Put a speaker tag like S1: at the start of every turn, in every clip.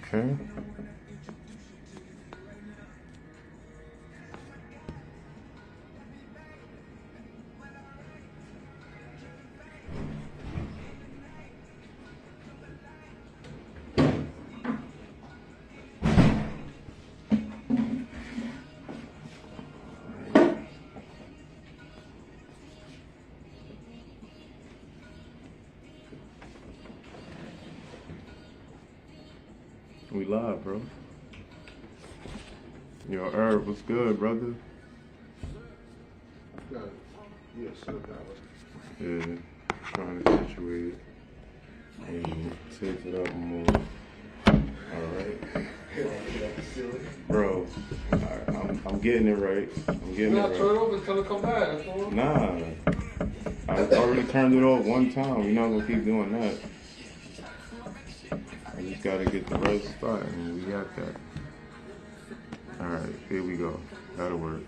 S1: Okay. We live, bro. Yo, Herb, what's good, brother?
S2: Yeah, sure,
S1: Yeah, trying to situate it and take it up more. Alright. Bro, I'm getting it right. I'm getting it right.
S2: Turn it over until it come back. That's all.
S1: Nah. I already turned it off one time. You're not gonna keep doing that. I just gotta get the right spot and we got that. Alright, here we go. That'll work.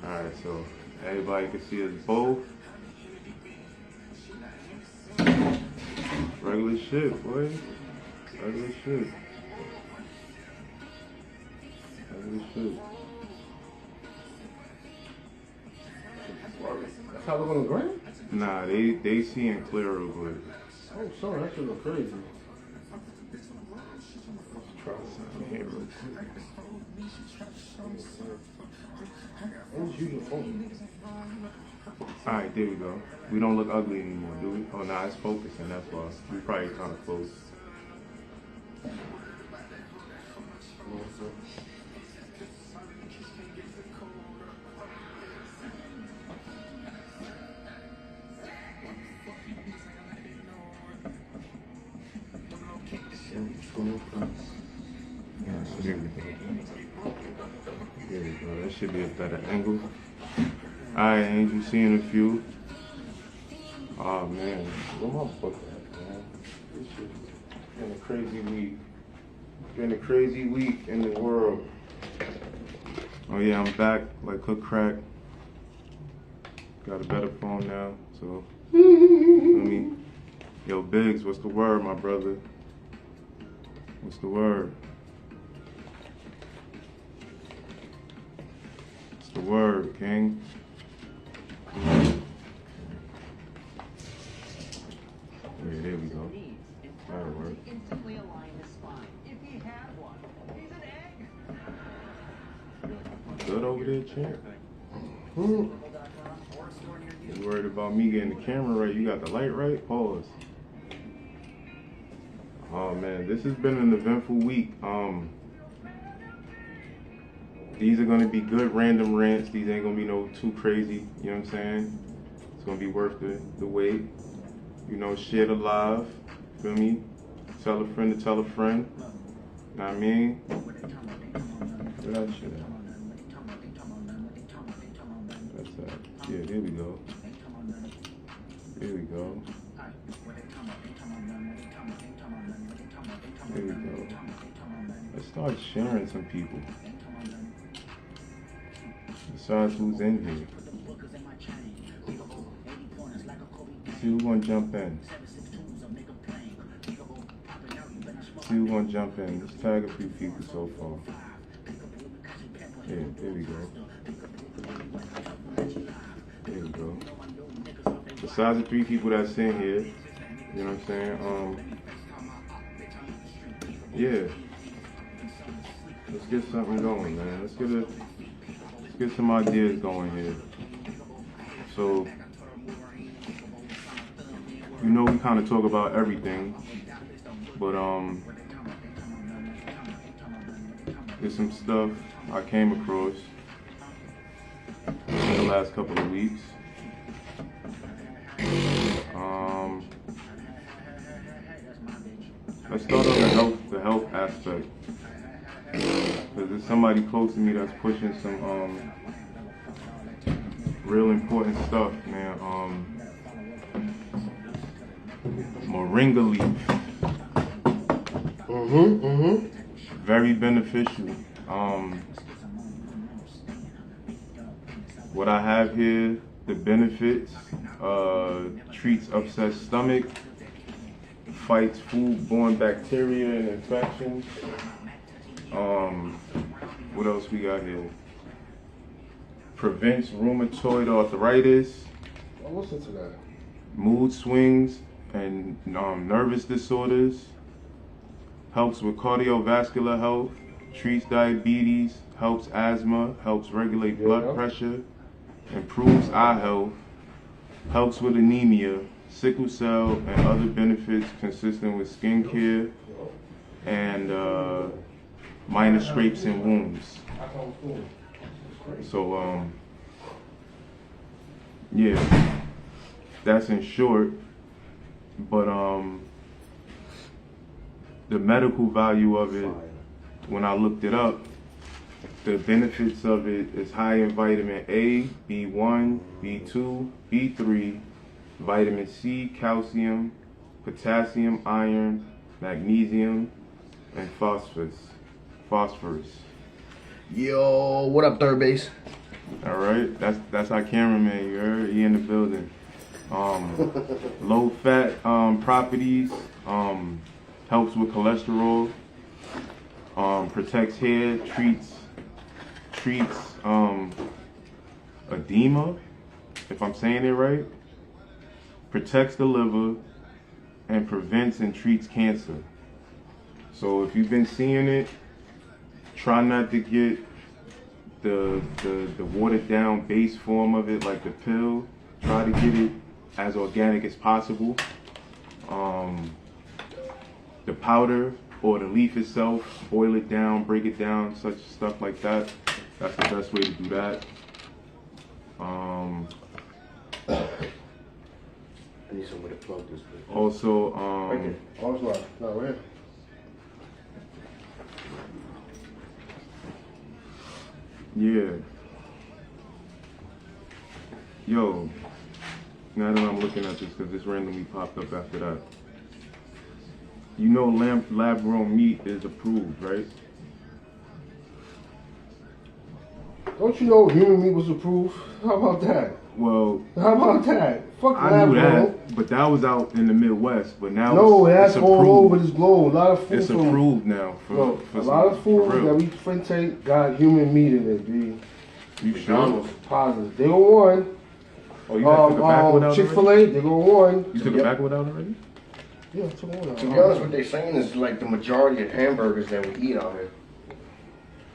S1: Alright, so everybody can see us both. Regular shit, boy. Regular shit. Regular shit.
S2: That's how we're gonna grant?
S1: Nah, they seeing clearer, but
S2: Oh, sorry, that should look crazy.
S1: let's try something here real quick.
S2: Let's use your phone.
S1: Alright, there we go. We don't look ugly anymore, do we? Oh, nah, it's focusing, that's why. We probably kind of close. Yeah, so here we go. There we go. That should be a better angle. Alright, Angel, seeing a few. Oh man, where my book at, man? This shit's been a crazy week. Been a crazy week in the world. Oh yeah, I'm back like cook crack. Got a better phone now, so I mean, yo, Biggs, what's the word, my brother? What's the word? What's the word, King? Yeah, there we go. That'll work. Good over there, champ. You worried about me getting the camera right? You got the light right? Pause. Oh man, this has been an eventful week. These are gonna be good random rants. These ain't gonna be no too crazy. You know what I'm saying? It's gonna be worth the wait. You know, share the live. Feel me? Tell a friend to tell a friend. Know what I mean? Where that shit at? That's that. Yeah, there we go. There we go. There we go. Let's start sharing some people. Besides who's in here. See who's gonna jump in. See who's gonna jump in. Let's tag a few people so far. Yeah, there we go. There we go. Besides the 3 people that's in here, you know what I'm saying? Yeah. Let's get something going, man. Let's get some ideas going here. So, you know, we kind of talk about everything, but there's some stuff I came across in the last couple of weeks. Let's start on the health aspect, because there's somebody close to me that's pushing some real important stuff, man. Moringa leaf. Very beneficial. what I have here, the benefits, treats upset stomach, fights foodborne bacteria and infections. What else we got here? Prevents rheumatoid arthritis,
S2: I'll listen to that.
S1: mood swings and nervous disorders, helps with cardiovascular health, treats diabetes, helps asthma, helps regulate blood pressure, improves eye health, helps with anemia, sickle cell, and other benefits consistent with skin care and minor scrapes and wounds. So, yeah, that's in short. But the medical value of it, when I looked it up, the benefits of it is high in vitamin A, B1, B2, B3, vitamin C, calcium, potassium, iron, magnesium, and phosphorus.
S3: Yo, what up, third base?
S1: All right, that's our cameraman. You heard? He in the building. Low fat properties, helps with cholesterol, protects hair, treats edema, if I'm saying it right, protects the liver, and prevents and treats cancer. So if you've been seeing it, try not to get the watered down base form of it, like the pill. Try to get it as organic as possible. The powder or the leaf itself, boil it down, break it down, such stuff like that. That's the best way to do that.
S3: I need somewhere to plug this.
S1: Also,
S2: Right there. Oh, it's not right.
S1: yeah. Yo, now that I'm looking at this, because this randomly popped up after that. You know lab-grown meat is approved, right?
S2: Don't you know human meat was approved? How about that?
S1: Well,
S2: How about that? Fuck
S1: I
S2: lab
S1: knew
S2: grown.
S1: that, but that was out in the Midwest. But now
S2: No,
S1: it's
S2: that's all
S1: approved.
S2: over this globe. A lot of food
S1: It's
S2: from
S1: approved now.
S2: no,
S1: For
S2: a lot of food
S1: for real.
S2: that we intake got human meat in it, B.
S1: You sure?
S2: McDonald's, positive. They go one.
S1: Oh, you took the backwood out
S2: Chick-fil-A,
S1: already?
S2: they go one.
S1: You took the backwood out already?
S2: Yeah, I took one out.
S3: To be honest, what they're saying is like the majority of hamburgers that we eat out here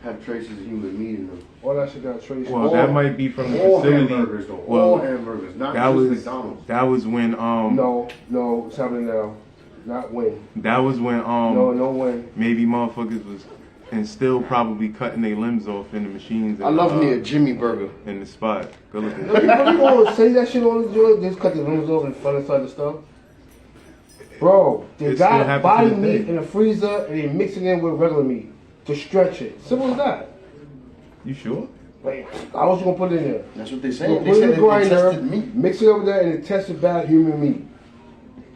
S3: have traces of human meat in them.
S2: All that shit got traced.
S1: Well, that might be from the
S3: All
S1: facility.
S3: hamburgers, though.
S1: Well,
S3: All hamburgers, not
S1: that
S3: just
S1: was
S3: McDonald's.
S1: that was when
S2: No, it's happening now. Not when.
S1: that was when
S2: No when.
S1: maybe motherfuckers was and still probably cutting their limbs off in the machines.
S3: I love me a Jimmy Burger.
S1: in the spot. Good looking.
S2: You gonna say that shit on the joint? Just cut the limbs off and front inside the stuff? Bro, they
S1: It still
S2: got
S1: happens
S2: body
S1: to this
S2: meat
S1: day.
S2: in the freezer and they mix it in with regular meat to stretch it. Simple as that.
S1: You sure?
S2: Like, how else you gonna put it in there?
S3: That's what they're
S2: You
S3: saying. They
S2: put it
S3: said
S2: in the
S3: that they
S2: grinder,
S3: tested meat.
S2: mix it up with that, and it tested bad human meat.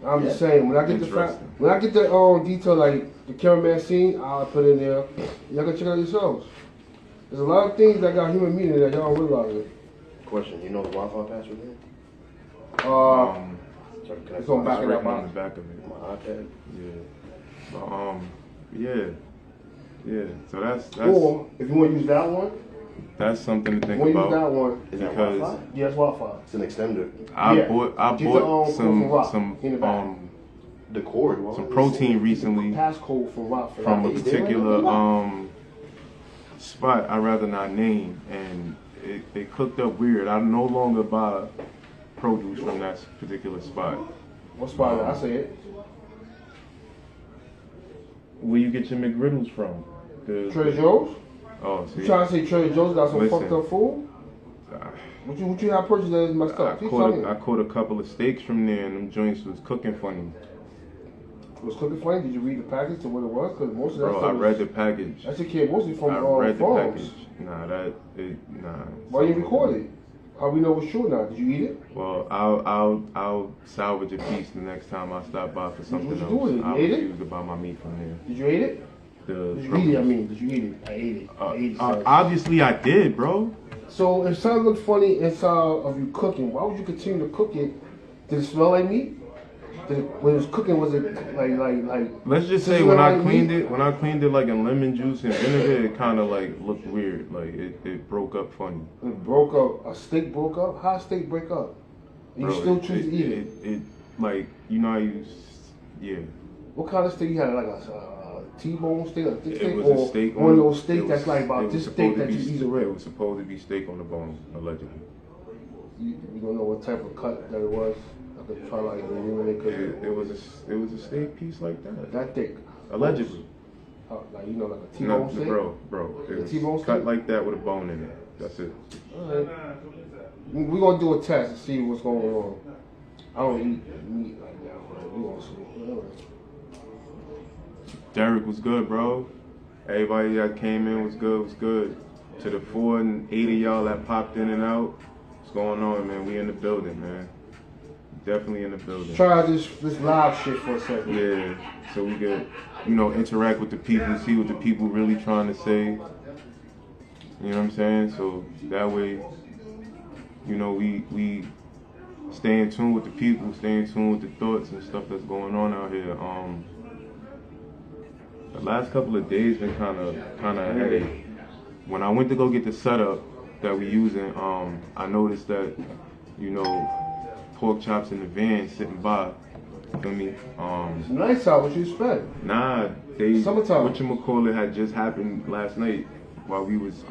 S2: I'm just saying, when I get
S1: Interesting.
S2: when I get the detail like the cameraman scene, I'll put it in there. Y'all can check out yourselves. There's a lot of things that got human meat in there that y'all don't realize it.
S3: Question, you know the Wi-Fi password there?
S2: Uh,
S3: Sorry, can I
S2: It's on back
S1: It's
S2: of that
S1: written on
S2: box.
S1: the back of it.
S3: my iPad?
S1: Yeah. But, yeah. So that's
S2: or if you want to use that one,
S1: that's something to
S2: you
S1: think
S2: want to use that
S1: about.
S2: one.
S3: Is that
S1: Because
S3: Wi-Fi?
S2: Yeah, it's Wi-Fi.
S3: It's an extender.
S1: I
S2: Yeah.
S1: bought
S2: Get the, code from Rock
S1: some
S2: in the back.
S3: The cord.
S1: some protein recently
S2: Passcode from Rock for
S1: from a
S2: that.
S1: particular spot I'd rather not name, and it cooked up weird. I no longer buy produce from that particular spot.
S2: What spot? I say it.
S1: Where you get your McGriddles from?
S2: Trader Joe's.
S1: Oh, see.
S2: You trying to say Trader Joe's got some
S1: Listen.
S2: fucked up food? What you have purchased that is messed up?
S1: I caught a couple of steaks from there, and them joints was cooking funny.
S2: Was cooking funny? Did you read the package to what it was? Because most of that
S1: Bro,
S2: stuff
S1: I read the package.
S2: that shit came mostly from
S1: I read the
S2: farms.
S1: package. Nah.
S2: Why you record it? How we know it's true now? Did you eat it?
S1: Well, I'll salvage a piece the next time I stop by for something
S2: What you
S1: else.
S2: do with it?
S1: I
S2: You ate it?
S1: refuse to buy my meat from there.
S2: Did you eat it?
S1: The
S2: Did you eat it? I mean, did you eat it? I ate it. I ate it. Sorry.
S1: obviously I did, bro.
S2: So if something looks funny inside of you cooking, why would you continue to cook it? Did it smell like meat? When it was cooking, was it like?
S1: Let's just say when I cleaned it like in lemon juice and vinegar, it kind of like looked weird. Like it broke up funny.
S2: It broke up. A steak broke up. How a steak break up? And you still choose to eat it.
S1: It like you know how you yeah.
S2: What kind of steak you had? Like a T-bone steak, a thick steak,
S1: It was
S2: or
S1: a steak.
S2: one of those steaks that's like about this
S1: supposed
S2: thick
S1: to
S2: that
S1: be-
S2: you eat a
S1: It
S2: rib.
S1: was supposed to be steak on the bone, allegedly.
S2: You don't know what type of cut that it was. I could try like eliminate
S1: It was a steak piece like that.
S2: that thick.
S1: Allegedly.
S2: Like you know, like a T-bone
S1: No,
S2: steak.
S1: bro. It
S2: A
S1: was
S2: T-bone
S1: cut
S2: steak?
S1: like that with a bone in it. That's it.
S2: Alright. We're gonna do a test and see what's going on. I don't eat meat like that, but we gonna see. Alright.
S1: Derek was good, bro. Everybody that came in was good. To the 4 and 8 of y'all that popped in and out, what's going on, man? We in the building, man. Definitely in the building.
S2: Try this live shit for a second.
S1: Yeah, so we could, interact with the people, see what the people really trying to say. You know what I'm saying? So that way, we stay in tune with the people, stay in tune with the thoughts and stuff that's going on out here. The last couple of days been kind of a headache. When I went to go get the setup that we using, I noticed that, pork chops in the van sitting by. Feel me?
S2: It's nice out. What you expect?
S1: Nah,
S2: Summertime.
S1: whatchamacallit had just happened last night while we was,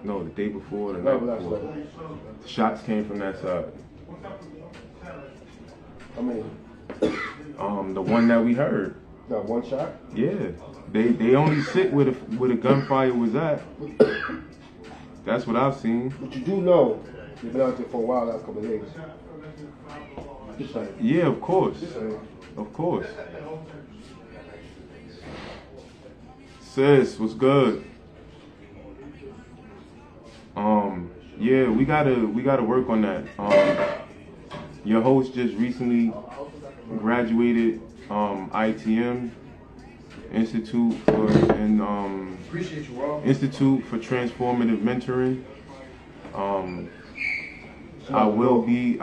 S1: the day before, the night before. The shots came from that side.
S2: I mean,
S1: The one that we heard.
S2: got one shot.
S1: Yeah, they only sit where the gunfire was at. That's what I've seen.
S2: But you do know you've been out there for a while, last couple of days. Just saying.
S1: Yeah, of course,
S2: Just saying.
S1: of course. Sis, what's good? Yeah, we gotta work on that. Your host just recently graduated ITM Institute Institute for Transformative Mentoring. I will be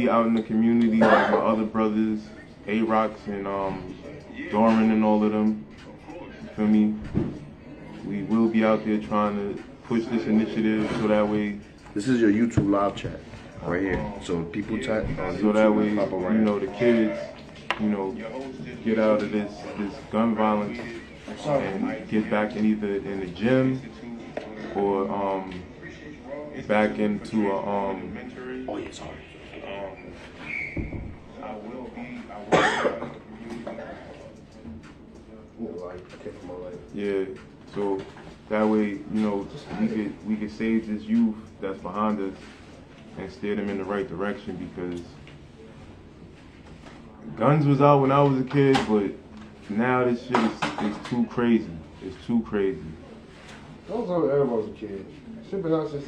S1: out in the community like my other brothers, A-Rocks and Doran and all of them. You feel me? We will be out there trying to push this initiative so that way.
S3: This is your YouTube live chat right here. So people type on
S1: So
S3: YouTube
S1: that way,
S3: and pop around.
S1: the kids, get out of this gun violence and get back in either in the gym or back into a
S3: Oh yeah, sorry.
S1: Yeah, so that way, we could save this youth that's behind us and steer them in the right direction, because guns was out when I was a kid, but now this shit is too crazy. It's too crazy.
S2: Don't tell me everybody's a kid. Shit been out since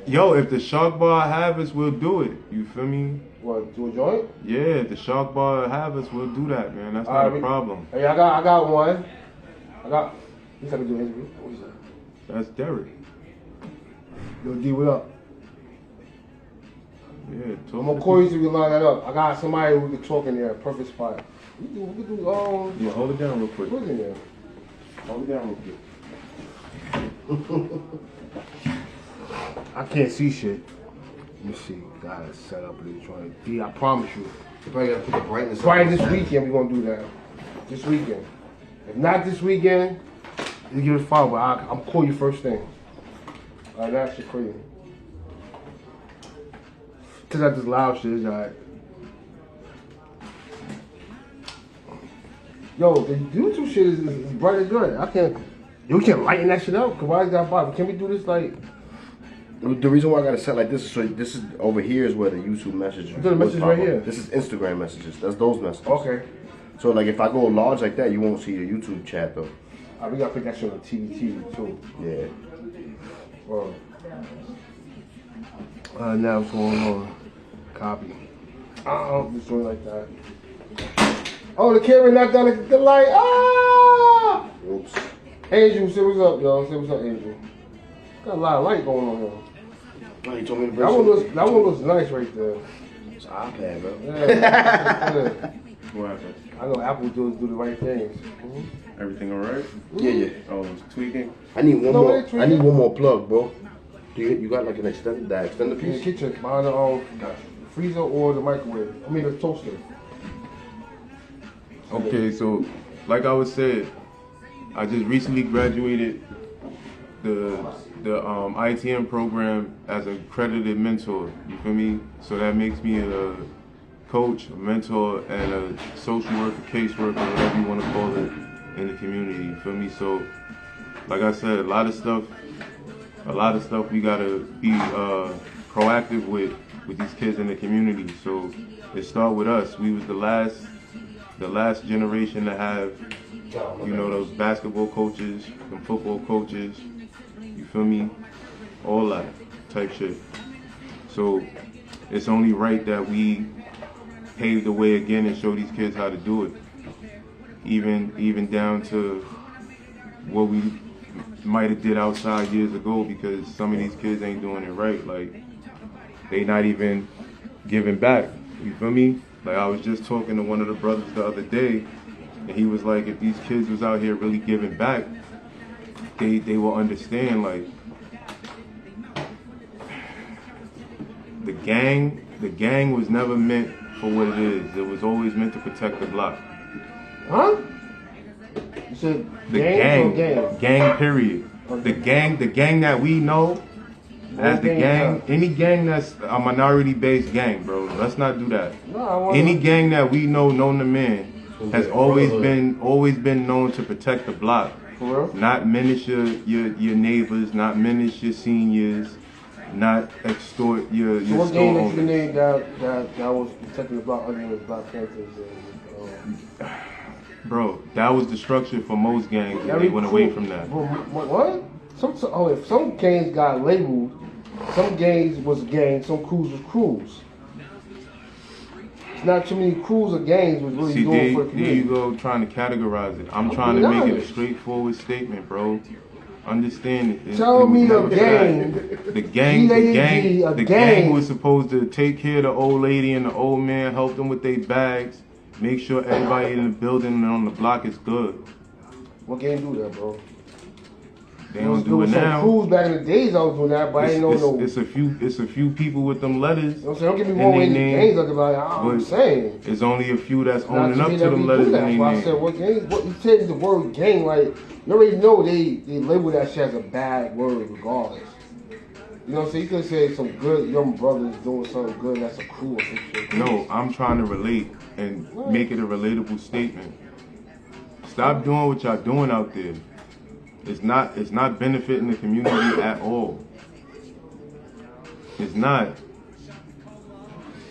S1: Yo, if the shark bar have us, we'll do it. You feel me?
S2: What, do a joint?
S1: Yeah, if the shark bar have us, we'll do that, man. That's not
S2: Alright,
S1: a problem.
S2: Hey, I got one. He's gonna do an interview. What is that?
S1: That's Derek.
S2: Yo, D, what up?
S1: Yeah,
S2: I'm gonna call you so we can line that up. I got somebody who can talk in there, perfect spot. We can do
S1: Yeah, hold it down real quick.
S2: what's in there?
S1: Hold it down real quick.
S2: I can't see shit. Let me see. Got it set up in the joint. D, I promise you.
S3: You probably gotta put the brightness up.
S2: Probably this weekend we're gonna do that. This weekend. If not this weekend, you give it fine, but I'm call you first thing. Alright, that shit crazy. Cause that this loud shit is alright. Yo, the YouTube shit is bright as good. We can't lighten that shit up. Cause why is that bother? Can we do this like?
S3: The reason why I got it set like this is so this is over here is where the YouTube messages.
S2: The message right here.
S3: This is Instagram messages. That's those messages.
S2: Okay.
S3: So like if I go large like that, you won't see the YouTube chat though.
S2: We gotta put that shit on TV too.
S3: Yeah.
S2: Now what's going on? Copy. Just doing like that. Oh, the camera knocked down the light. Ah!
S3: Oops.
S2: Angel, say what's up, y'all. Say what's up, Angel. Got a lot of light going on here.
S3: Oh, you told me to
S2: That one looks nice right there.
S3: It's an iPad, bro.
S2: Yeah.
S1: What happened?
S2: I know Apple do the right things.
S1: Everything alright?
S3: Yeah.
S1: Oh, it's tweaking?
S3: I need one
S2: No,
S3: more.
S2: it's
S3: I need one more plug, bro. You got like an extended
S2: In the
S3: piece?
S2: kitchen, behind the freezer or the microwave. I mean the toaster.
S1: Okay, so like I was saying, I just recently graduated the ITM program as an accredited mentor. You feel me? So that makes me a coach, a mentor, and a social worker, caseworker, whatever you want to call it, in the community. You feel me? So, like I said, a lot of stuff we gotta be proactive with these kids in the community. So it started with us. We was the last generation to have, you know, those basketball coaches, them football coaches. You feel me? All that type shit. So it's only right that we pave the way again and show these kids how to do it. Even down to what we might have did outside years ago, because some of these kids ain't doing it right. Like, they not even giving back. You feel me? Like, I was just talking to one of the brothers the other day, and he was like, if these kids was out here really giving back, they will understand, like, the gang was never meant for what it is. It was always meant to protect the block.
S2: Huh? You said
S1: The
S2: gang or gang?
S1: gang period.
S2: Okay.
S1: The gang that we know as the gang, any gang that's a minority-based gang, bro. Let's not do that.
S2: No,
S1: Any gang that we know, known to man, has always been known to protect the block.
S2: For real?
S1: Not menace your neighbors, not menace your seniors, not extort your
S2: So what
S1: store
S2: gang that you
S1: owners.
S2: named that was protecting the block other than Black Panthers and
S1: Bro, that was the structure for most gangs, and they went away from that.
S2: What? If some gangs got labeled, some gangs was gangs, some crews was crews. It's not too many crews or gangs was really doing for the
S1: there
S2: community.
S1: you go, trying to categorize it. I'm trying to make it a straightforward statement, bro. Understand it.
S2: Tell me
S1: never
S2: a gang.
S1: The gang
S2: gang
S1: was supposed to take care of the old lady and the old man, help them with their bags, make sure everybody in the building and on the block is good.
S2: What gang do that, bro?
S1: They don't do it
S2: Some
S1: now.
S2: crews back in the days I was doing that, but I ain't know no.
S1: It's a few people with them letters.
S2: You know what I'm saying? Don't get me wrong with any gangs like that. I'm saying.
S1: It's only a few that's
S2: Not
S1: owning up
S2: many
S1: to
S2: that
S1: them
S2: we
S1: letters
S2: do that.
S1: in
S2: That's
S1: their
S2: why I
S1: name.
S2: said what gangs. What you said the word gang, like you already know they label that shit as a bad word regardless. You know what I'm saying? You could say some good young brothers doing something good. That's a crew or some shit.
S1: No, I'm trying to relate and make it a relatable statement. Stop doing what y'all doing out there. It's not benefiting the community at all. It's not.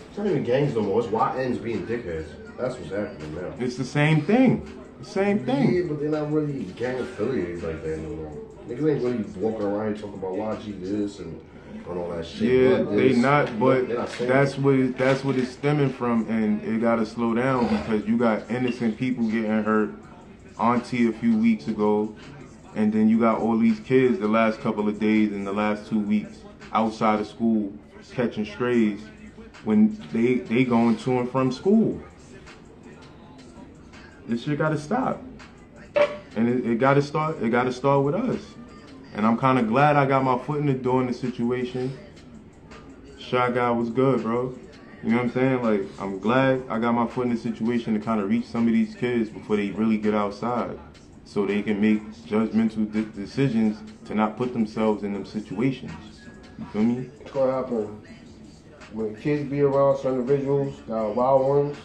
S3: It's not even gangs no more. It's YNs being dickheads. That's what's happening now.
S1: It's the same thing. The same thing.
S3: Yeah, but they're not really gang affiliated like that no more. Niggas ain't really walking around talking about YG this and all that shit.
S1: Yeah,
S3: Blood
S1: they
S3: this.
S1: not, but
S3: They're not saying
S1: that's what it's stemming from, and it gotta slow down because you got innocent people getting hurt. Auntie a few weeks ago, and then you got all these kids the last couple of days and the last 2 weeks outside of school catching strays when they going to and from school. This shit gotta stop, and it gotta start. It gotta start with us. And I'm kind of glad I got my foot in the door in the situation. Shot guy was good, bro. You know what I'm saying? Like, I'm glad I got my foot in the situation to kind of reach some of these kids before they really get outside, so they can make judgmental decisions to not put themselves in them situations. You feel me?
S2: What's gonna happen when kids be around certain individuals, wild ones?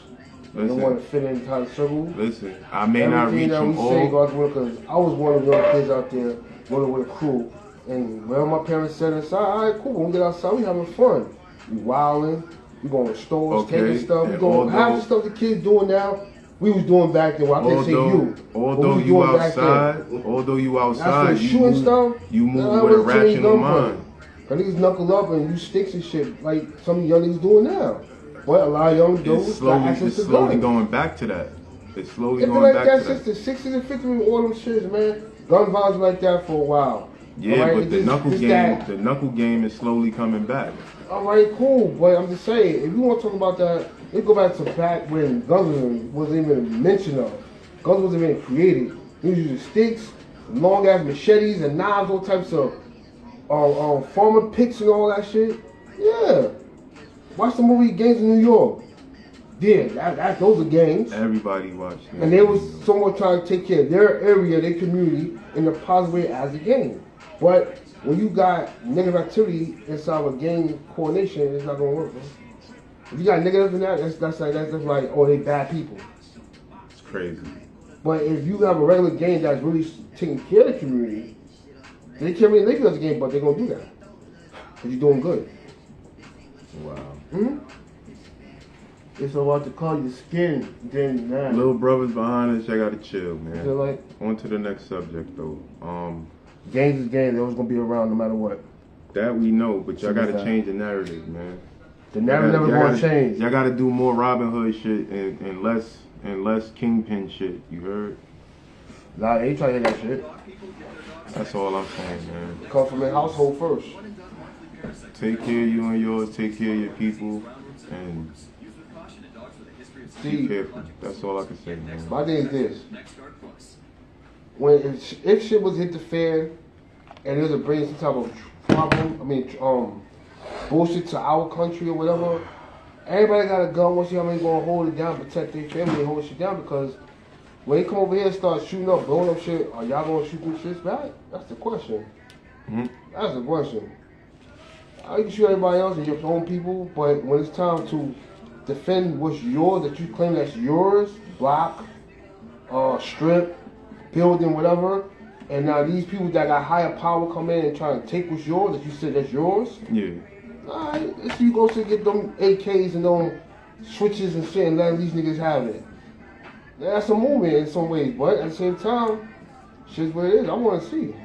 S2: They don't want to fit into the circle.
S1: Listen, I may not reach
S2: Everything
S1: them
S2: that we say
S1: all.
S2: goes because I was one of the young kids out there running with a crew, and wherever my parents said inside, all right, cool, when we get outside, we having fun. We wilding, we going to stores,
S1: Okay,
S2: taking stuff, we
S1: and
S2: going half the
S1: although-
S2: stuff the kids doing now. We was doing back then. Well, I can't say you.
S1: Although
S2: we
S1: you
S2: doing back then.
S1: outside,
S2: That's for shooting stuff.
S1: you move
S2: Nah,
S1: with a
S2: what's
S1: ratchet
S2: changed
S1: in
S2: gun
S1: mind.
S2: Cause niggas knuckle up and use sticks and shit like some young niggas doing now. But a lot of young dudes
S1: It's
S2: got access to
S1: slowly
S2: guns.
S1: going back to that. It's slowly
S2: It's been
S1: going
S2: like
S1: back
S2: that
S1: to
S2: since
S1: that.
S2: the 60s and 50s with all them shits, man. Gun violence like that for a while.
S1: Yeah,
S2: right?
S1: but the
S2: It's
S1: knuckle
S2: it's
S1: game,
S2: that-
S1: the knuckle game is slowly coming back.
S2: All right, cool. But I'm just saying, if you want to talk about that, let's go back to back when guns wasn't even mentioned of. Guns wasn't even created. He was using sticks, long ass machetes and knives, all types of farmer picks and all that shit. Yeah. Watch the movie Gangs in New York. Yeah, those are gangs.
S1: Everybody watched it.
S2: And they was someone trying to take care of their area, their community, in a positive way as a gang. But when you got negative activity inside of a gang coordination, it's not gonna work, man. If you got negative in that, that's like, oh, they bad people.
S1: It's crazy.
S2: But if you have a regular gang that's really taking care of the community, they can't really label it as a gang, but they're gonna do that. Because you're doing good.
S1: Wow.
S2: Hmm? It's about to call your skin, then that.
S1: Little brothers behind us, y'all gotta chill, man.
S2: They're like,
S1: On to the next subject, though.
S2: gangs is gangs, they're always gonna be around no matter what.
S1: That we know, but y'all gotta
S2: Exactly.
S1: change the narrative, man.
S2: The narrative never
S1: Y'all
S2: gonna change.
S1: Y'all gotta do more Robin Hood shit and less Kingpin shit. You heard?
S2: Nah, they ain't trying to hear that shit.
S1: That's all I'm saying, man.
S2: Come from the household first.
S1: Take care of you and yours. Take care of your people, and be
S2: See,
S1: careful. That's all I can say, man.
S2: my thing is this. When if shit was hit the fan and it was to bring some type of problem, bullshit to our country or whatever, everybody got a gun. Once you gonna hold it down, protect their family, and hold shit down, because when they come over here and start shooting up, blowing up shit, are y'all gonna shoot them shits back? That's the question.
S1: Mm-hmm.
S2: That's the question. You can shoot everybody else and your own people, but when it's time to defend what's yours, that you claim that's yours, block, strip, building, whatever, and now these people that got higher power come in and try to take what's yours, that you said that's yours,
S1: Yeah.
S2: alright, so you go to get them AKs and them switches and shit and let these niggas have it. That's a movement in some ways, but at the same time, shit's what it is. I want to see.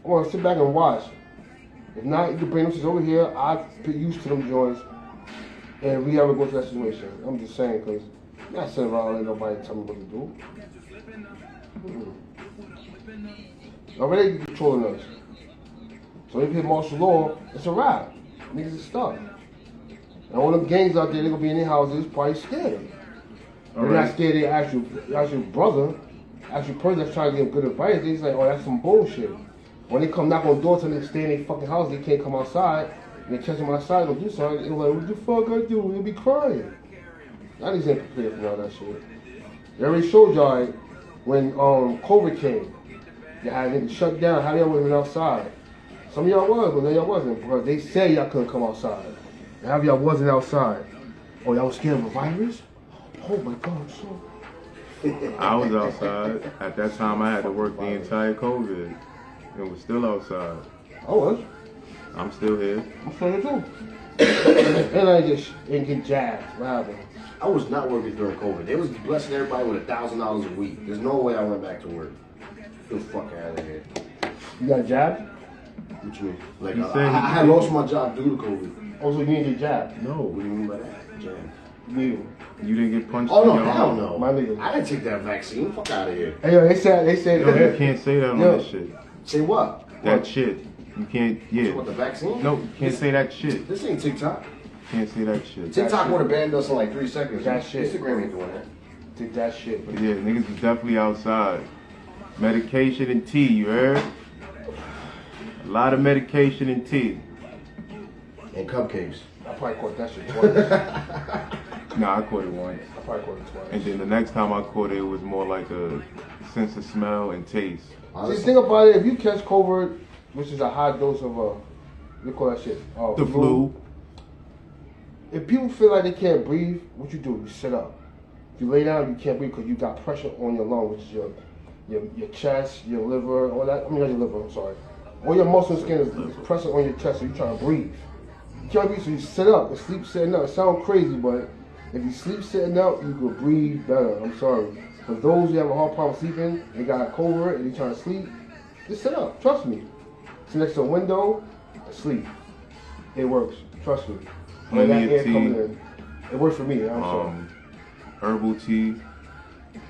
S2: I want to sit back and watch. If not, you can bring them shits over here. I get used to them joints, and we ever go to that situation. I'm just saying, because I'm not sitting around and let nobody tell me what to do. Already controlling us. So if you hit martial law, it's a wrap. Niggas is stuck. And all them gangs out there, they gonna be in their houses, probably scared. They're not scared. They actual brother, actual person that's trying to give good advice. They just like, oh, that's some bullshit. When they come knock on doors and they stay in their fucking house, they can't come outside. And they catch them outside, they'll do something. They're like, what the fuck I do? They'll be crying. Y'all niggas ain't prepared for all that shit. They already showed y'all when COVID came. They had niggas shut down. How y'all wasn't outside? Some of y'all was, but then y'all wasn't, because they said y'all couldn't come outside. And how y'all wasn't outside? Oh, y'all was scared of a virus? Oh my God, so.
S1: I was outside. At that time, I had to work the entire COVID. And was still outside.
S2: I was.
S1: I'm still here.
S2: I'm still here too. And I didn't get jabbed. What happened?
S3: I was not working during COVID. They was blessing everybody with $1,000 a week. There's no way I went back to work. Get the fuck out of here.
S2: You got jabbed?
S3: What you mean? Like,
S1: He
S3: I
S1: said he
S3: had lost my job due to COVID.
S2: Oh, so you didn't get jabbed?
S1: No.
S3: What do you mean by that? Jam.
S2: You.
S1: You didn't get punched
S3: Oh,
S1: in
S3: no,
S1: your
S3: hell
S1: arm.
S3: no.
S2: My nigga.
S3: I didn't take that vaccine. Fuck out of here.
S2: Hey, yo, they said.
S1: No, you can't say that on
S2: Yo.
S1: this shit.
S3: Say what?
S1: That shit. You can't, yeah.
S3: What, the vaccine?
S1: No, you can't say that shit.
S3: This ain't TikTok.
S1: Can't say that shit.
S3: TikTok would have banned us in like 3 seconds.
S2: That shit.
S3: Instagram ain't doing that.
S2: Did that shit.
S1: But yeah, niggas is definitely outside. Medication and tea, you heard? A lot of medication and tea.
S3: And cupcakes.
S2: I probably caught that shit twice.
S1: Nah, I caught it once.
S2: I probably caught it twice.
S1: And then the next time I caught it, it was more like a sense of smell and taste.
S2: See, think about it. If you catch COVID, which is a high dose of what do you call that shit?
S1: The flu.
S2: If people feel like they can't breathe, what you do? You sit up. If you lay down, you can't breathe because you got pressure on your lung, which is your chest, your liver, all that. I mean, not your liver. I'm sorry. All your muscle and skin is pressure on your chest, so you're trying to breathe. You can't breathe, so you sit up and sleep sitting up. It sounds crazy, but if you sleep sitting up, you can breathe better. I'm sorry. For those who have a hard problem sleeping, they got COVID and they trying to sleep, just sit up. Trust me. Sit next to a window and sleep. It works. Trust me. When that air coming in, it works for me. I'm sorry.
S1: Herbal tea,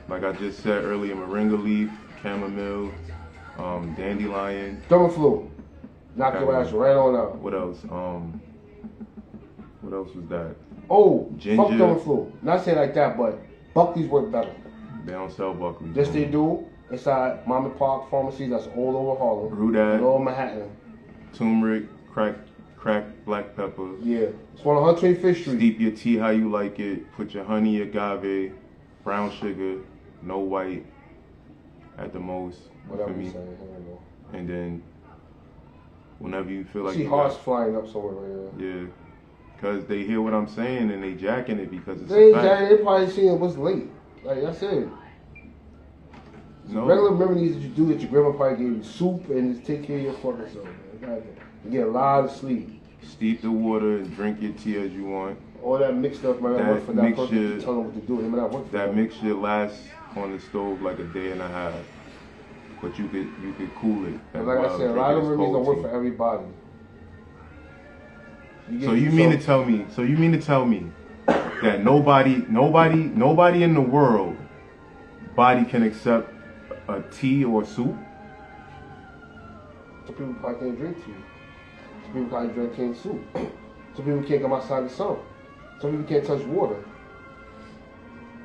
S1: like I just said earlier, moringa leaf, chamomile, Dandelion.
S2: Thermoflu. Knock your ass right on out.
S1: What else? What else was that?
S2: Oh,
S1: Ginger.
S2: fuck Thermoflu. Not saying like that, but Buckley's work better.
S1: They don't sell Buckley.
S2: Yes, they do. Inside Mom and Pop pharmacies that's all over Harlem.
S1: Brew that.
S2: All over Manhattan.
S1: Turmeric, crack black pepper.
S2: Yeah. It's on 125th Street.
S1: Steep your tea how you like it. Put your honey, agave, brown sugar, no white at the most.
S2: Whatever
S1: for
S2: you
S1: me.
S2: saying. I don't know.
S1: And then whenever you feel like
S2: See
S1: you
S2: hearts
S1: got,
S2: flying up somewhere right there.
S1: yeah, because they hear what I'm saying and they jacking it because it's
S2: They
S1: a fact.
S2: they probably seeing what's late. Like that's it.
S1: No.
S2: Regular remedies that you do that your grandma probably gave you soup and just take care of your fucking self, man. You get a lot of sleep.
S1: Steep the water and drink your tea as you want.
S2: All that mixed stuff might not
S1: That
S2: work for that person.
S1: mixture-
S2: You tell them what to do. It might not work for
S1: That
S2: them.
S1: mixture lasts on the stove like a day and a half. But you could cool it.
S2: But like I said, a lot of remedies don't work for everybody.
S1: So you mean to tell me that nobody in the world body can accept a tea or soup?
S2: Some people probably can't drink tea. Some people probably drink canned soup. Some people can't come outside the sun. Some people can't touch water.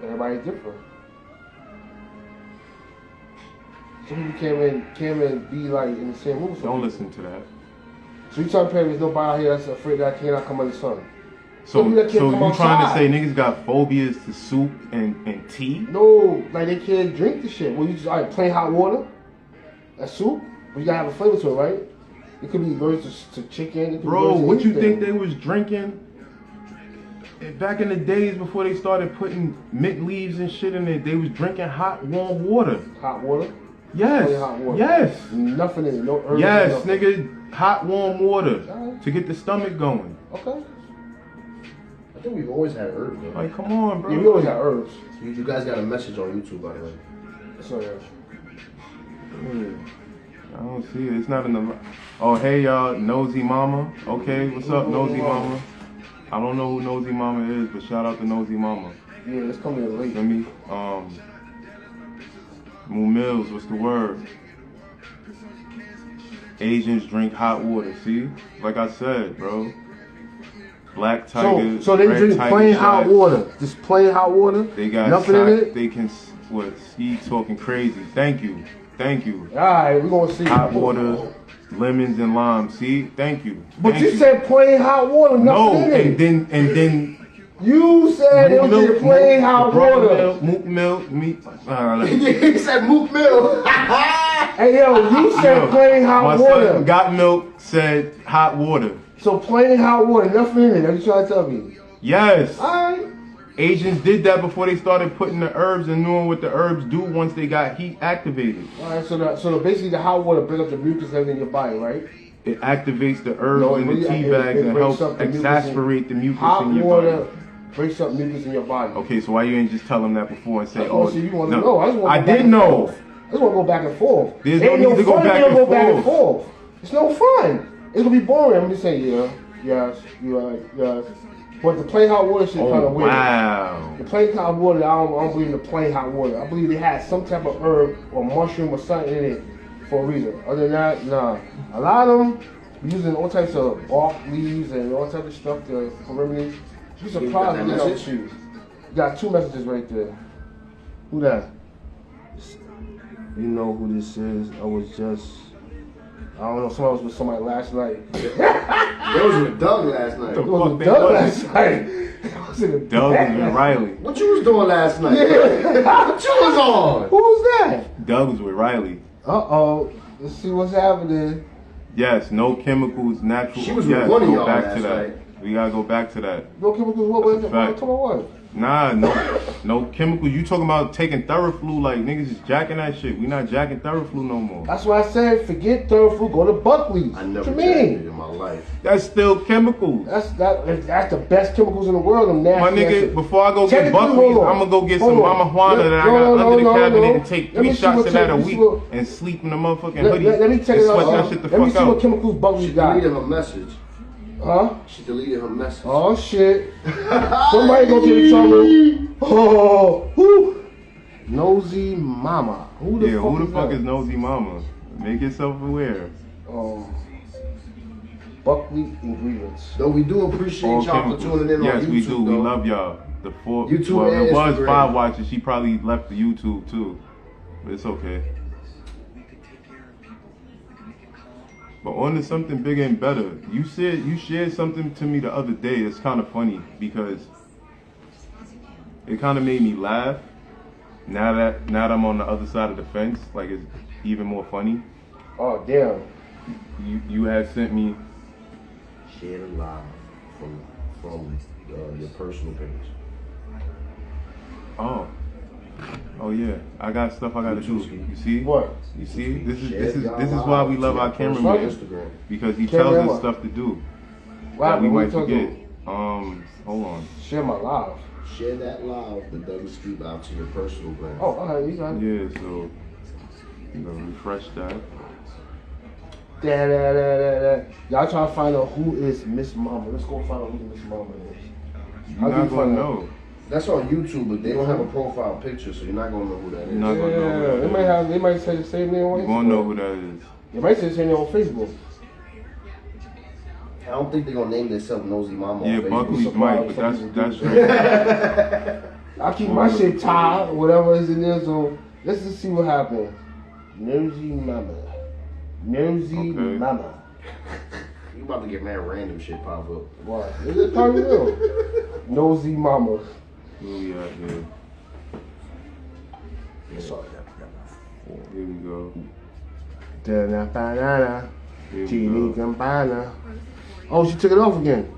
S2: Everybody's different. Some people can't even be like in the same room. with some
S1: Don't
S2: people.
S1: listen to that.
S2: So you telling me there's nobody out here that's afraid that I cannot come in the sun?
S1: So
S2: Some people that can't
S1: you
S2: come
S1: trying to
S2: outside.
S1: say niggas got phobias to soup and tea?
S2: No, like they can't drink the shit. Well, you just plain hot water, a soup, but you gotta have a flavor to it, right? It could be allergic to chicken. It could be
S1: Bro,
S2: allergic to
S1: what you
S2: anything.
S1: think they was drinking back in the days before they started putting mint leaves and shit in it? They was drinking hot warm water.
S2: Hot water?
S1: Yes.
S2: Plain hot water.
S1: Yes.
S2: Nothing in it, no herbs.
S1: Yes,
S2: nothing.
S1: nigga, hot warm water
S2: Alright.
S1: to get the stomach going.
S2: Okay.
S3: I think we've always had herbs, though.
S1: Like, come on, bro.
S2: Yeah, we always have herbs.
S3: You guys got a message on YouTube, by the way.
S2: So yeah.
S1: I don't see it. It's not in the. Oh, hey, y'all, Nosy Mama. Okay, what's up, Nosy Mama? I don't know who Nosy Mama is, but shout out to Nosy Mama.
S2: Yeah, it's coming in late.
S1: Feel me? Moo Mills, what's the word? Asians drink hot water. See, like I said, bro. Black Tiger.
S2: So they
S1: Red
S2: drink
S1: Tiger
S2: plain hot
S1: shots.
S2: water. Just plain hot water.
S1: They got
S2: nothing in it.
S1: They can what? Skeet talking crazy. Thank you.
S2: All right, we're gonna see.
S1: Hot water, lemons and lime. See, thank you.
S2: But
S1: Thank
S2: you said plain hot water.
S1: no,
S2: Nothing in it.
S1: and then.
S2: You said it was just plain hot water.
S1: Mook milk, meat.
S3: He said Mook Mill.
S2: Hey yo, you said plain hot
S1: My
S2: water.
S1: son got milk. Said hot water.
S2: So plain hot water, nothing in it. That's what you trying to tell me.
S1: Yes.
S2: Alright.
S1: Asians did that before they started putting the herbs and knowing what the herbs do once they got heat activated.
S2: Alright, so basically the hot water brings up the mucus in your body, right?
S1: It activates the herbs
S2: No, it
S1: in the
S2: really-
S1: tea
S2: it-
S1: bags
S2: it
S1: and
S2: breaks
S1: helps
S2: up the mucus
S1: exasperate the mucus
S2: Hot
S1: in your
S2: water
S1: body.
S2: breaks up mucus in your body.
S1: Okay, so why you ain't just tell them that before and say,
S2: Oh,
S1: oh,
S2: so you want to
S1: no.
S2: know? I just want
S1: I
S2: to go back
S1: did
S2: and
S1: know.
S2: forth. I just want to go back and forth.
S1: There's
S2: Ain't
S1: no need to go
S2: fun
S1: back
S2: if you
S1: and
S2: don't go back and
S1: forth.
S2: forth. It's no fun. It's gonna be boring. I'm just saying, yes. But the plain hot water shit kind
S1: Oh,
S2: of weird.
S1: wow.
S2: The plain hot water, I don't believe in the plain hot water. I believe they had some type of herb or mushroom or something in it for a reason. Other than that, nah. A lot of them using all types of bark leaves and all types of stuff for remedies. You
S3: got
S2: surprised
S3: that
S2: me out
S3: message?
S2: you. You got two messages right there. Who that? You know who this is. I don't know, somebody was with somebody last night.
S3: They was with Doug last night.
S2: It was
S1: Fuck
S2: with
S1: they
S2: Doug
S1: was.
S2: last night. It was in the
S1: Doug
S2: bag
S1: was with
S2: last
S1: Riley.
S3: What you was doing last night?
S2: Yeah.
S3: What you was on?
S2: Who was that?
S1: Doug was with Riley.
S2: Uh-oh. Let's see what's happening.
S1: Yes, no chemicals, natural.
S3: She was with
S1: yes,
S3: one of
S1: go
S3: y'all
S1: back
S3: last
S1: to that.
S3: night.
S1: We gotta go back to that.
S2: No chemicals, what?
S1: That's a fact.
S2: Come on, what?
S1: Nah, no chemicals. You talking about taking Theraflu like niggas is jacking that shit. We not jacking Theraflu no more.
S2: That's why I said forget Theraflu, go to Buckley's.
S3: I never
S2: What you
S3: tried it
S2: mean?
S3: in my life.
S1: That's still chemicals.
S2: That's the best chemicals in the world. Them nasty
S1: My nigga,
S2: ass-
S1: before I go get
S2: Technically,
S1: Buckley's,
S2: hold on.
S1: I'm gonna go get
S2: Hold
S1: some
S2: on.
S1: Mama Juana that I
S2: No,
S1: got under the cabinet and take
S2: Let me
S1: 3
S2: see
S1: shots
S2: what
S1: of that a
S2: let me
S1: week
S2: see what-
S1: and sleep in the motherfucking
S2: Let
S1: hoodie
S2: me check
S1: and
S2: it
S1: sweat
S2: out.
S1: that shit the
S2: Let me
S1: fuck
S2: see what
S1: out.
S2: chemicals
S3: She
S2: Buckley's got.
S3: deleted her message.
S2: Huh?
S3: She deleted her message.
S2: Oh shit. Somebody go get in trouble. Oh, who? Nosy Mama. Who the
S1: Yeah,
S2: fuck
S1: who
S2: is
S1: the fuck
S2: that?
S1: is Nosy Mama? Make yourself aware.
S2: Buckwheat ingredients.
S3: Though we do appreciate y'all for tuning in on YouTube.
S1: Yes, we do.
S3: Though.
S1: We love y'all. The four,
S3: YouTube
S1: well,
S3: and
S1: it was
S3: Instagram.
S1: 5 watchers. She probably left the YouTube too, but it's okay. But on to something bigger and better. You shared something to me the other day. It's kind of funny because it kind of made me laugh. Now that I'm on the other side of the fence, like it's even more funny.
S2: Oh damn!
S1: You had sent me.
S3: Share it live from your personal page.
S1: Oh yeah. I got stuff I gotta do. You see?
S2: What?
S1: You see? This is why we love our cameraman because he
S2: Camera
S1: tells us
S2: what?
S1: stuff to do
S2: What
S1: that we
S2: happened? What
S1: might
S2: you talking
S1: forget. Hold on.
S2: Share my live.
S3: Share that live, the Doug&Skeet live to your personal brand.
S2: Oh, okay, you got it.
S1: Yeah, so I'm gonna refresh that.
S2: Da. Y'all trying to find out who is Miss Mama. Let's go find out who Miss Mama is.
S1: You're not gonna know.
S3: That's on YouTube, but they don't have a profile picture, so you're not gonna know who that is.
S1: You're not gonna know who that is.
S2: They might say the same name on
S1: You're
S2: Instagram.
S1: gonna know who that is.
S2: They might say the same name on Facebook.
S3: I don't think they're gonna name themselves Nosy Mama
S1: Yeah,
S3: on Facebook.
S1: Buckley's might, but that's
S2: I keep my shit tied, whatever is in there, so let's just see what happens. Nosy Mama. Nosy
S1: Okay.
S2: Mama.
S3: You about to get mad random shit pop up.
S2: What? Is it probably real? Nosy Mama.
S1: Where we at here?
S2: Sorry.
S1: Here we go.
S2: Da banana.
S1: Here we
S2: Chini
S1: go.
S2: campana. Oh, she took it off again.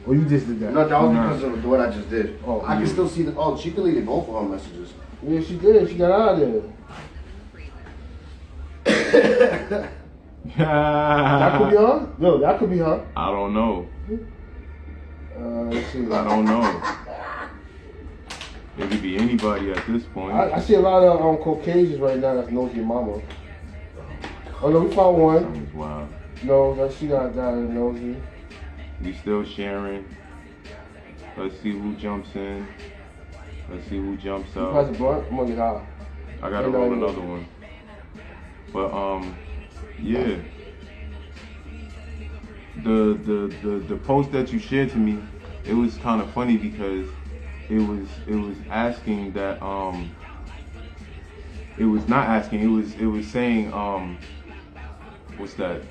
S2: Or you just did that?
S3: No, that was because of what I just did.
S2: Oh,
S3: I can still see the. Oh, she deleted both of her messages.
S2: Yeah, she did. She got out of there. That could be her? No, that could be her.
S1: I don't know.
S2: Let's see.
S1: I don't know. It could be anybody at this point.
S2: I see a lot of Caucasians right now that's Nosy Mama. Oh no, we found one.
S1: That was wild.
S2: No, that she got nosy.
S1: We still sharing. Let's see who jumps in. Let's see who jumps
S2: You pass
S1: out.
S2: the blunt? I'm gonna get high.
S1: I gotta roll another one. But yeah. The post that you shared to me, it was kind of funny because it was asking that it was not asking, it was saying what's that?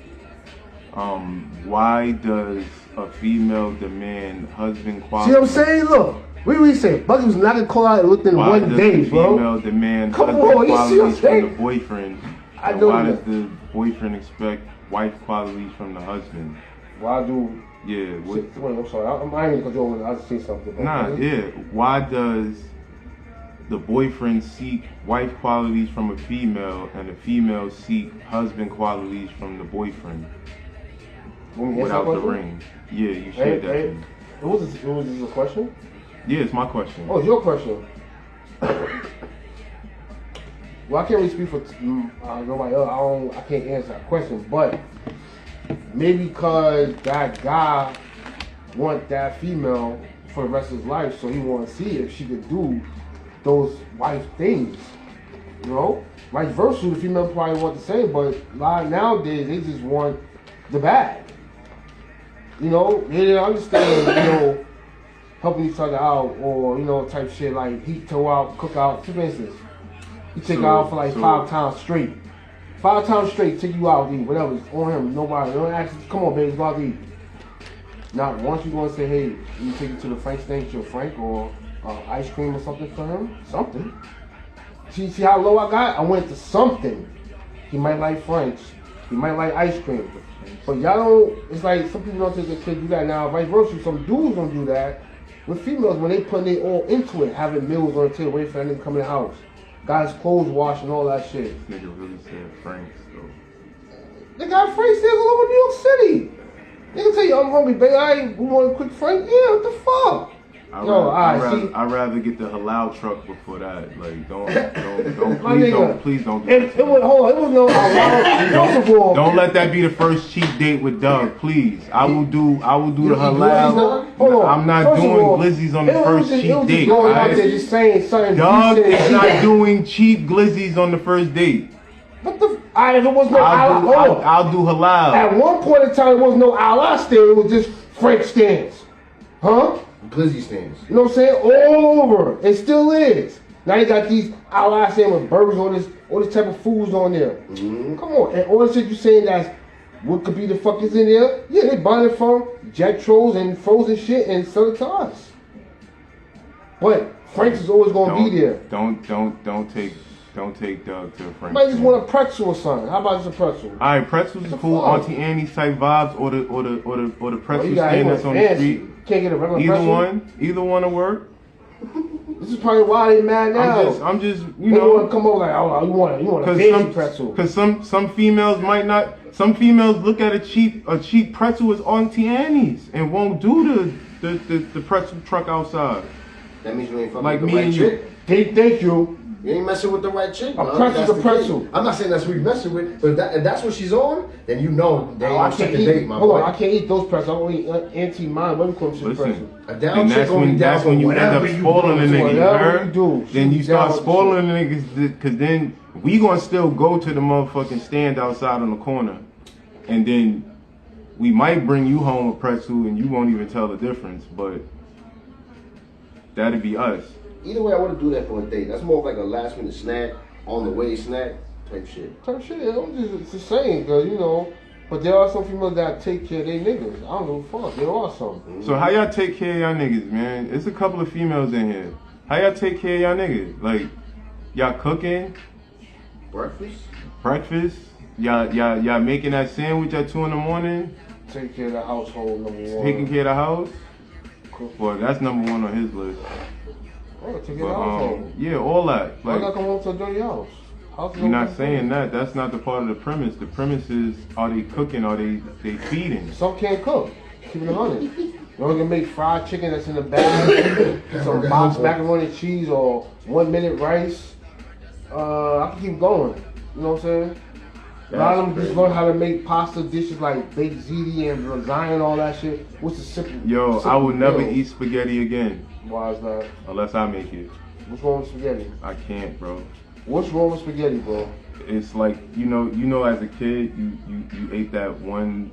S1: Why does a female demand husband quality?
S2: See what I'm saying? Look, what we say? Bucky was not gonna call out within
S1: Why
S2: one
S1: does
S2: day,
S1: the
S2: bro.
S1: female demand
S2: Come
S1: husband
S2: on, you see what I'm
S1: qualities from
S2: saying?
S1: the boyfriend?
S2: I
S1: And
S2: know
S1: why
S2: that.
S1: does the boyfriend expect wife qualities from the husband?
S2: Why do?
S1: Yeah.
S2: Wait, I'm sorry. I ain't gonna go over. I just say something.
S1: Nah, yeah. Why does the boyfriend seek wife qualities from a female and the female seek husband qualities from the boyfriend without the ring? Yeah, you shared that. to me.
S2: It was a question?
S1: Yeah, it's my question.
S2: Oh, it's your question. Well, I can't really speak for nobody else. I can't answer that question, but maybe because that guy want that female for the rest of his life, so he want to see if she could do those wife things. You know, vice versa, the female probably want the same, but a lot nowadays they just want the bag. You know, they didn't understand, you know, helping each other out or, you know, type shit like heat toe out, cook out. For instance, you take her out for like 5 times straight. 5 times straight, take you out to eat, whatever. It's on him, nobody. Don't ask, come on, baby, go out to eat. Now, once you go and say, hey, you take you to the Frank stand, to Frank, or ice cream or something for him, something. See how low I got? I went to something. He might like French. He might like ice cream. But y'all don't, it's like some people don't think the kids do that now. Vice versa, some dudes don't do that. With females, when they put their all into it, having meals on the table, waiting for that nigga to come in the house. Guys' clothes washed and all that shit.
S1: This nigga really said Frank's though.
S2: They got Frank stairs all over New York City. They can tell you, I'm hungry, baby. We want a quick Frank? Yeah, what the fuck? I'd
S1: rather get the halal truck before that. Like, please don't do
S2: it. It was no halal. First of all,
S1: don't let that be the first cheap date with Doug, please. I will do the halal. I'm not doing glizzies on the first cheap date.
S2: Just saying something.
S1: Doug is not doing cheap glizzies on the first date.
S2: What the? Alright, if it was no Allah,
S1: I'll do halal.
S2: At one point in time, there was no Allah stand. It was just French stands. Huh?
S3: Glizzy stands.
S2: You know what I'm saying? All over. It still is. Now you got these Allah stand with burgers, all this type of foods on there.
S3: Mm-hmm.
S2: Come on. And all the shit you saying that's what could be the fuck is in there? Yeah, they buy it from Jetros and frozen shit and sell it to us. But Frank's is always gonna be there.
S1: Don't take Doug to a Frank's.
S2: Might just want a pretzel or something. How about just a pretzel?
S1: Alright, pretzels is cool. Auntie Annie's type vibes, or the pretzel stand that's on the street.
S2: Can't get a regular pretzel.
S1: Either one will work.
S2: This is probably why they mad now.
S1: I'm just
S2: you know, want to come over like, oh, you want a fancy pretzel.
S1: Because some females might not. Some females look at a cheap pretzel as Auntie Annie's and won't do the pretzel truck outside.
S3: That means you ain't fucking
S1: like
S3: with
S1: me
S3: the right
S1: and
S3: chick.
S2: Thank you.
S3: You ain't messing with the right chick.
S2: A pretzel's a pretzel.
S3: I'm not saying that's what you're messing with, but if that's what she's on, then you know they ain't on second date, my boy.
S2: Hold on, I can't eat those pretzels. I only eat Auntie mine. What do you call them?
S1: Listen,
S3: a down
S1: and
S3: chick
S1: that's when you end up spoiling the nigga.
S2: Whatever you do,
S1: then you start spoiling the niggas, because then we gonna still go to the motherfucking stand outside on the corner, and then we might bring you home a pretzel and you won't even tell the difference, but that'd be us.
S3: Either way, I wouldn't do that for a date. That's more of like a last minute snack, on the way snack type shit.
S2: I'm just saying, cause you know. But there are some people that take care of their niggas. I don't give a fuck. There are some.
S1: Mm-hmm. So how y'all take care of y'all niggas, man? It's a couple of females in here. How y'all take care of y'all niggas? Like, y'all cooking? Breakfast? Y'all making that sandwich at 2 a.m?
S2: Take care of the household, number one.
S1: Taking care of the house? Well, that's number one on his list.
S2: Oh, take care of the household.
S1: Yeah, all that.
S2: Like, I gotta come home to a dirty house.
S1: You're not saying that. That's not the part of the premise. The premise is, are they cooking? Are they feeding?
S2: Some can't cook. Keep it 100. You only can make fried chicken that's in the bag, some box macaroni and cheese, or 1 minute rice. I can keep going. You know what I'm saying? A lot of them just learn how to make pasta dishes like baked ziti and lasagna and all that shit. What's the simple?
S1: Yo, I would never eat spaghetti again.
S2: Why is that?
S1: Unless I make it.
S2: What's wrong with spaghetti?
S1: I can't, bro.
S2: What's wrong with spaghetti, bro?
S1: It's like, you know, as a kid, you ate that one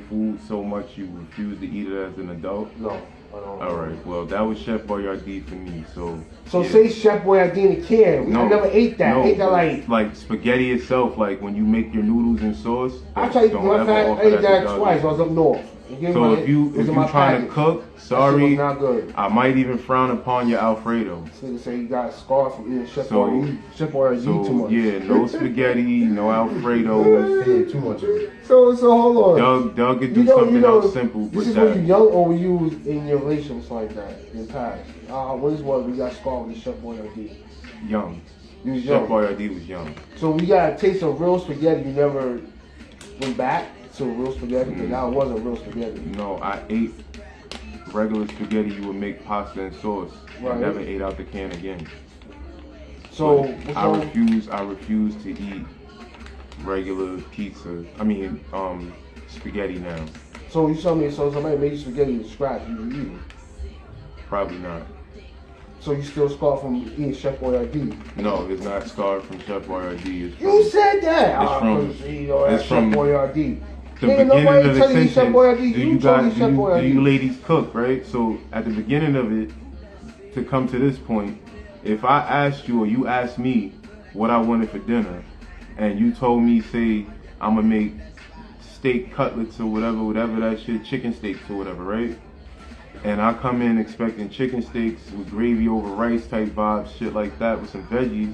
S1: food so much you refused to eat it as an adult.
S2: No, I don't.
S1: All right, well, that was Chef Boyardee for me. So yeah.
S2: Say Chef Boyardee in the can. I never ate that.
S1: No,
S2: I ate that
S1: like spaghetti itself. Like when you make your noodles and sauce.
S2: I ate that twice. I was up north.
S1: So if you trying to cook, sorry,
S2: not good.
S1: I might even frown upon your Alfredo.
S2: This nigga say you got scarred from eating Chef Boyardee too much.
S1: Yeah, no spaghetti, no Alfredo.
S3: Too much of it.
S2: So hold on.
S1: Doug could do something else simple.
S2: This is when you young or when you was in your relationships like that in the past. What is what we got scarred with Chef Boyardee?
S1: Young.
S2: You was young.
S1: Chef Boyardee was young.
S2: So we got a taste of real spaghetti. You never went back to real spaghetti? Because that wasn't real spaghetti.
S1: No, I ate regular spaghetti. You would make pasta and sauce.
S2: Right.
S1: I never ate out the can again.
S2: So
S1: I refuse to eat regular pizza. I mean, spaghetti now.
S2: So you tell me, so somebody made you spaghetti from scratch, you would eat it?
S1: Probably not.
S2: So you still scarred from eating Chef Boyardee?
S1: No, it's not scarred from Chef Boyardee.
S2: You said that.
S1: It's from
S2: Chef Boyardee.
S1: The beginning of the sentence. Do you ladies cook, right? So at the beginning of it, to come to this point, if I asked you or you asked me what I wanted for dinner, and you told me, say, I'm gonna make steak cutlets or whatever that shit, chicken steaks or whatever, right? And I come in expecting chicken steaks with gravy over rice type vibes, shit like that with some veggies,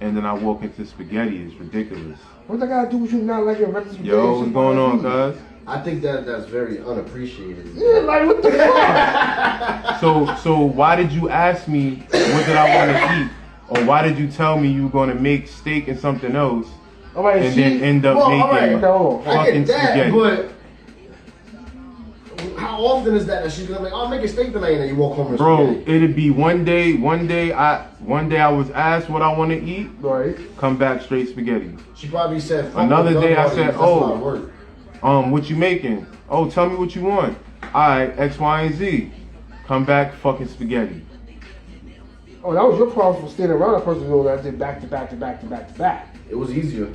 S1: and then I walk into spaghetti. It's ridiculous.
S2: What that got to do with you not liking regular spaghetti?
S1: Yo, what's going on, cuz?
S3: I think that's very unappreciated.
S2: Yeah, like what the fuck?
S1: So why did you ask me what did I want to eat? Or why did you tell me you were going to make steak and something else? And then end up making fucking spaghetti?
S3: But how often is that she's gonna be like, I'll make a steak tonight, and then you walk home with spaghetti?
S1: Bro, it'd be one day I was asked what I want to eat.
S2: Right.
S1: Come back straight spaghetti.
S3: She probably said.
S1: Another day I said, what you making? Oh, tell me what you want. Alright, X, Y, and Z. Come back, fucking spaghetti.
S2: Oh, that was your problem for standing around a person doing that did back to back to back to back to back.
S3: It was easier.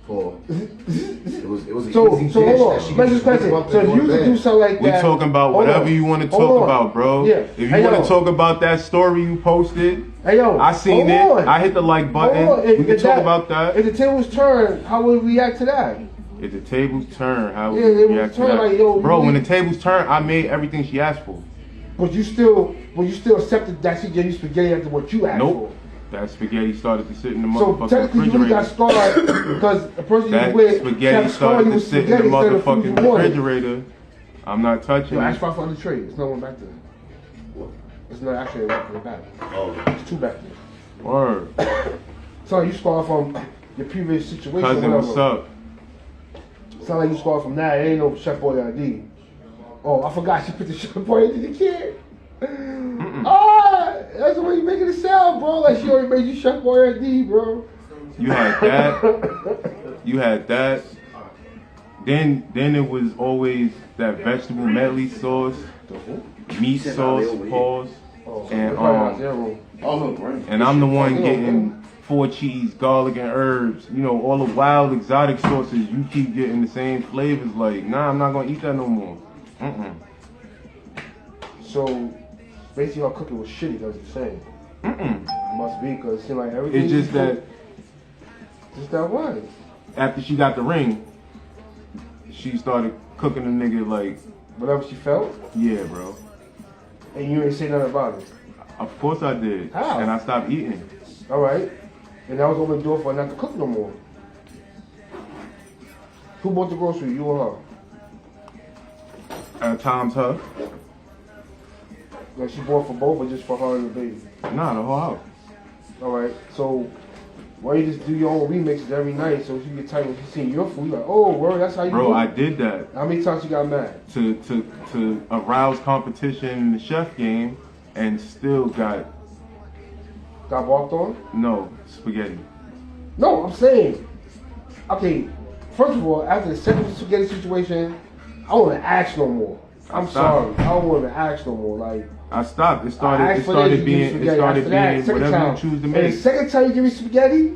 S4: Paul. It was an
S2: So
S4: easy
S2: hold
S4: dish
S2: on.
S4: that she
S2: Let's
S4: could
S2: just
S4: whip up
S2: so
S4: and
S2: if
S4: go
S2: you
S4: to
S2: could do
S4: bed.
S2: something like
S1: We
S2: that.
S1: talking about
S2: hold
S1: whatever
S2: on.
S1: you want to
S2: Hold
S1: talk
S2: on.
S1: about, bro.
S2: Yeah.
S1: If you
S2: Hey,
S1: want
S2: yo.
S1: to talk about that story you posted,
S2: Hey yo,
S1: I seen
S2: hold
S1: it.
S2: on.
S1: I hit the like button.
S2: Hold on.
S1: We can talk about that.
S2: If the tables turn, how would we react to that?
S1: If the tables turn, how
S2: Yeah,
S1: would
S2: they
S1: you
S2: would
S1: react to
S2: turn
S1: that?
S2: like, yo,
S1: Bro,
S2: you-
S1: when the tables turn, I made everything she asked for.
S2: But you still accepted that she gave you spaghetti after what you asked
S1: Nope. That spaghetti started to sit in the
S2: for. So
S1: motherfucking
S2: technically, you really got
S1: refrigerator.
S2: scarred because the person
S1: That
S2: you with
S1: spaghetti
S2: kept scarring
S1: started
S2: you
S1: to
S2: with
S1: sit in
S2: spaghetti
S1: the
S2: instead of food
S1: motherfucking
S2: you wanted.
S1: refrigerator. I'm not touching
S2: Yo,
S1: it.
S2: ask for the tray. There's no one back there. It's not actually right in the back.
S4: Oh,
S2: It's two back there.
S1: Word.
S2: So you scarred from your previous situation.
S1: Cousin,
S2: whatever.
S1: what's up?
S2: Sound like you scarred from that. It ain't no Chef Boyardee. Oh, I forgot she put the Chef Boyardee in the kid. Ah, that's the way you making it sound, bro. Like she already made you Chef Boyardee, bro.
S1: You had that. You had that. Then it was always that vegetable medley sauce, meat
S4: Said
S1: sauce,
S4: Ali over here.
S1: pause,
S2: Oh,
S1: and
S3: Oh, look, right.
S1: and I'm the one
S2: Oh,
S1: getting 4 cheese, garlic, and herbs. You know, all the wild exotic sauces. You keep getting the same flavors. Like, nah, I'm not gonna eat that no more.
S2: So basically, her cooking was shitty. That's what you're saying. Must be because it seemed like everything.
S1: It's just
S2: she
S1: that
S2: cooked- Just that what?
S1: after she got the ring, she started cooking the nigga like,
S2: Whatever she felt,
S1: yeah, bro.
S2: and you ain't say nothing about it.
S1: Of course I did.
S2: How?
S1: And I stopped eating.
S2: All right, and that was open the door for her not to cook no more. Who bought the groceries? You or her?
S1: At times, her.
S2: Like she bought for both, or just for her and the baby?
S1: Nah, the whole house.
S2: All right, so why you just do your own remixes every night? So if you get tired when she seen your food, you like, oh, word, that's how you do
S1: Bro,
S2: it?
S1: I did that
S2: How many times you got mad?
S1: to arouse competition in the chef game and still got
S2: Got walked on?
S1: no spaghetti.
S2: No, I'm saying, okay, first of all, after the second spaghetti situation, I don't want to ask no more. I'm sorry.
S1: Stop.
S2: I don't want to ask no more. Like,
S1: I stopped. It
S2: I
S1: started
S2: asked for this, you give me spaghetti. After that, second
S1: whatever
S2: time.
S1: you choose to
S2: And the
S1: make.
S2: second time you give me spaghetti,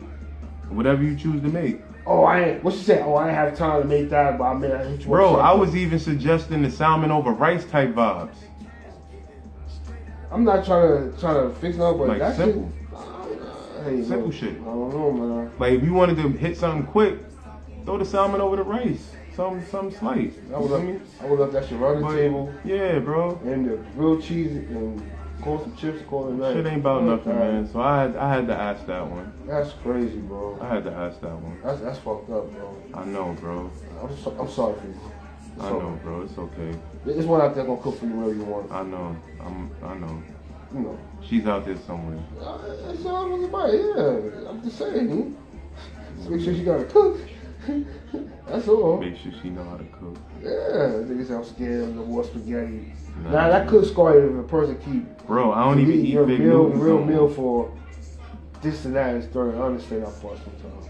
S1: Whatever you choose to make.
S2: oh, I ain't, what she said? Oh, I didn't have time to make that, but I made I hit you
S1: Bro,
S2: up
S1: I
S2: something.
S1: was even suggesting the salmon over rice type vibes.
S2: I'm not trying to fix no, but
S1: Like
S2: that's
S1: simple.
S2: Hey,
S1: Simple
S2: look,
S1: shit.
S2: I don't know, man.
S1: Like if you wanted to hit something quick, throw the salmon over the rice. Something slight.
S2: I would let that shit run the
S1: But,
S2: table
S1: yeah, bro.
S2: and the grilled cheese and call some chips, call it night.
S1: Shit ain't about nothing, man. So I had to ask that one.
S2: That's crazy, bro.
S1: I had to ask that one.
S2: That's fucked up, bro.
S1: I know, bro.
S2: I'm sorry for you. It's
S1: I
S2: okay.
S1: know, bro. It's okay.
S2: There's one out there gonna cook for you wherever you want.
S1: I know. I know.
S2: You know.
S1: She's out there somewhere.
S2: That's all I was about. Yeah, I'm just saying. Just make sure she gotta cook. That's all.
S1: Make sure she know how to cook.
S2: Yeah, niggas I'm scared of no more spaghetti.
S1: Nah.
S2: Now that could scar you if a person keep.
S1: Bro, I don't even eat
S2: your
S1: big
S2: meal,
S1: noodles.
S2: real
S1: no
S2: meal
S1: more.
S2: for this and that is starting to understand that part sometimes.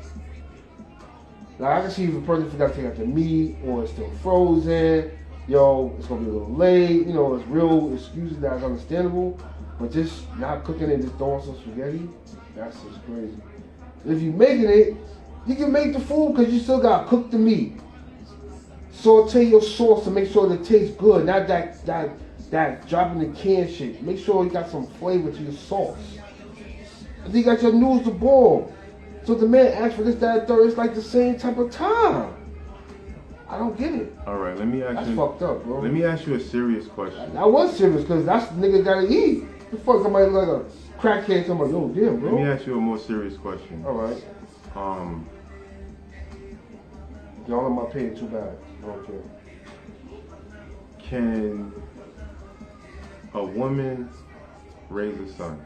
S2: Like I can see if a person forgot to take out the meat or it's still frozen, yo, it's gonna be a little late, you know, it's real excuses that's understandable. But just not cooking it and just throwing some spaghetti, that's just crazy. If you making it, you can make the food because you still gotta cook the meat. Saute your sauce to make sure that it tastes good, not that dropping the can shit. Make sure you got some flavor to your sauce. And then you got your noodles to boil. So the man asks for this, that, and third. It's like the same type of time. I don't get it.
S1: All right, let me ask
S2: That's
S1: you.
S2: fucked up, bro.
S1: Let me ask you a serious question.
S2: I was serious because that's the nigga gotta eat. The fuck somebody like a crackhead talking about, yo, damn, bro.
S1: Let me ask you a more serious question.
S2: All right. Y'all in my pay too bad. I don't care.
S1: Can a woman raise a son?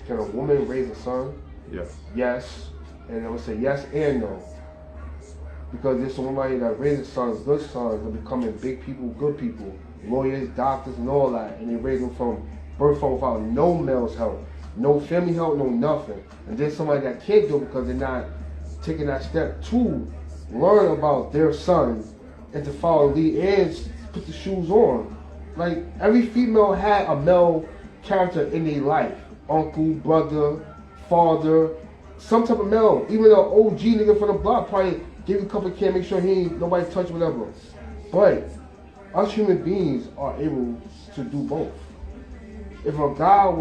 S2: Can a woman raise a son?
S1: Yes.
S2: Yes. And I would say yes and no. Because there's somebody that raises sons, good sons, that becoming big people, good people, lawyers, doctors, and all that. And they raise them from birth from without no male's help, no family help, no nothing. And there's somebody that can't do it because they're not taking that step to learn about their son and to follow the lead and put the shoes on. Like every female had a male character in their life. Uncle, brother, father, some type of male, even an OG nigga from the block, probably give you a couple of kids, make sure he ain't nobody touch whatever. But us human beings are able to do both. If a guy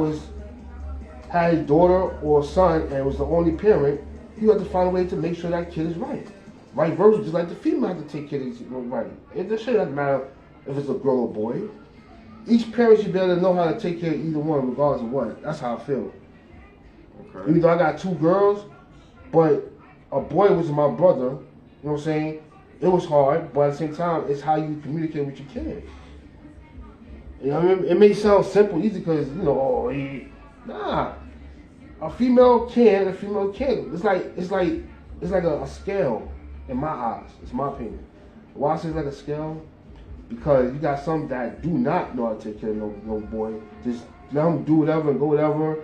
S2: had a daughter or a son and was the only parent, you have to find a way to make sure that kid is right. Right versus just like the female has to take care of his right. It doesn't matter if it's a girl or boy. Each parent should be able to know how to take care of either one, regardless of what. That's how I feel.
S1: Okay.
S2: Even though I got 2 girls, but a boy was my brother, you know what I'm saying? It was hard, but at the same time, it's how you communicate with your kid. You know what I mean? It may sound simple, easy, because, you know, nah. A female can, a female can't. It's like a scale in my eyes. It's my opinion. Why I say it's like a scale? Because you got some that do not know how to take care of no boy. Just let them do whatever and go whatever.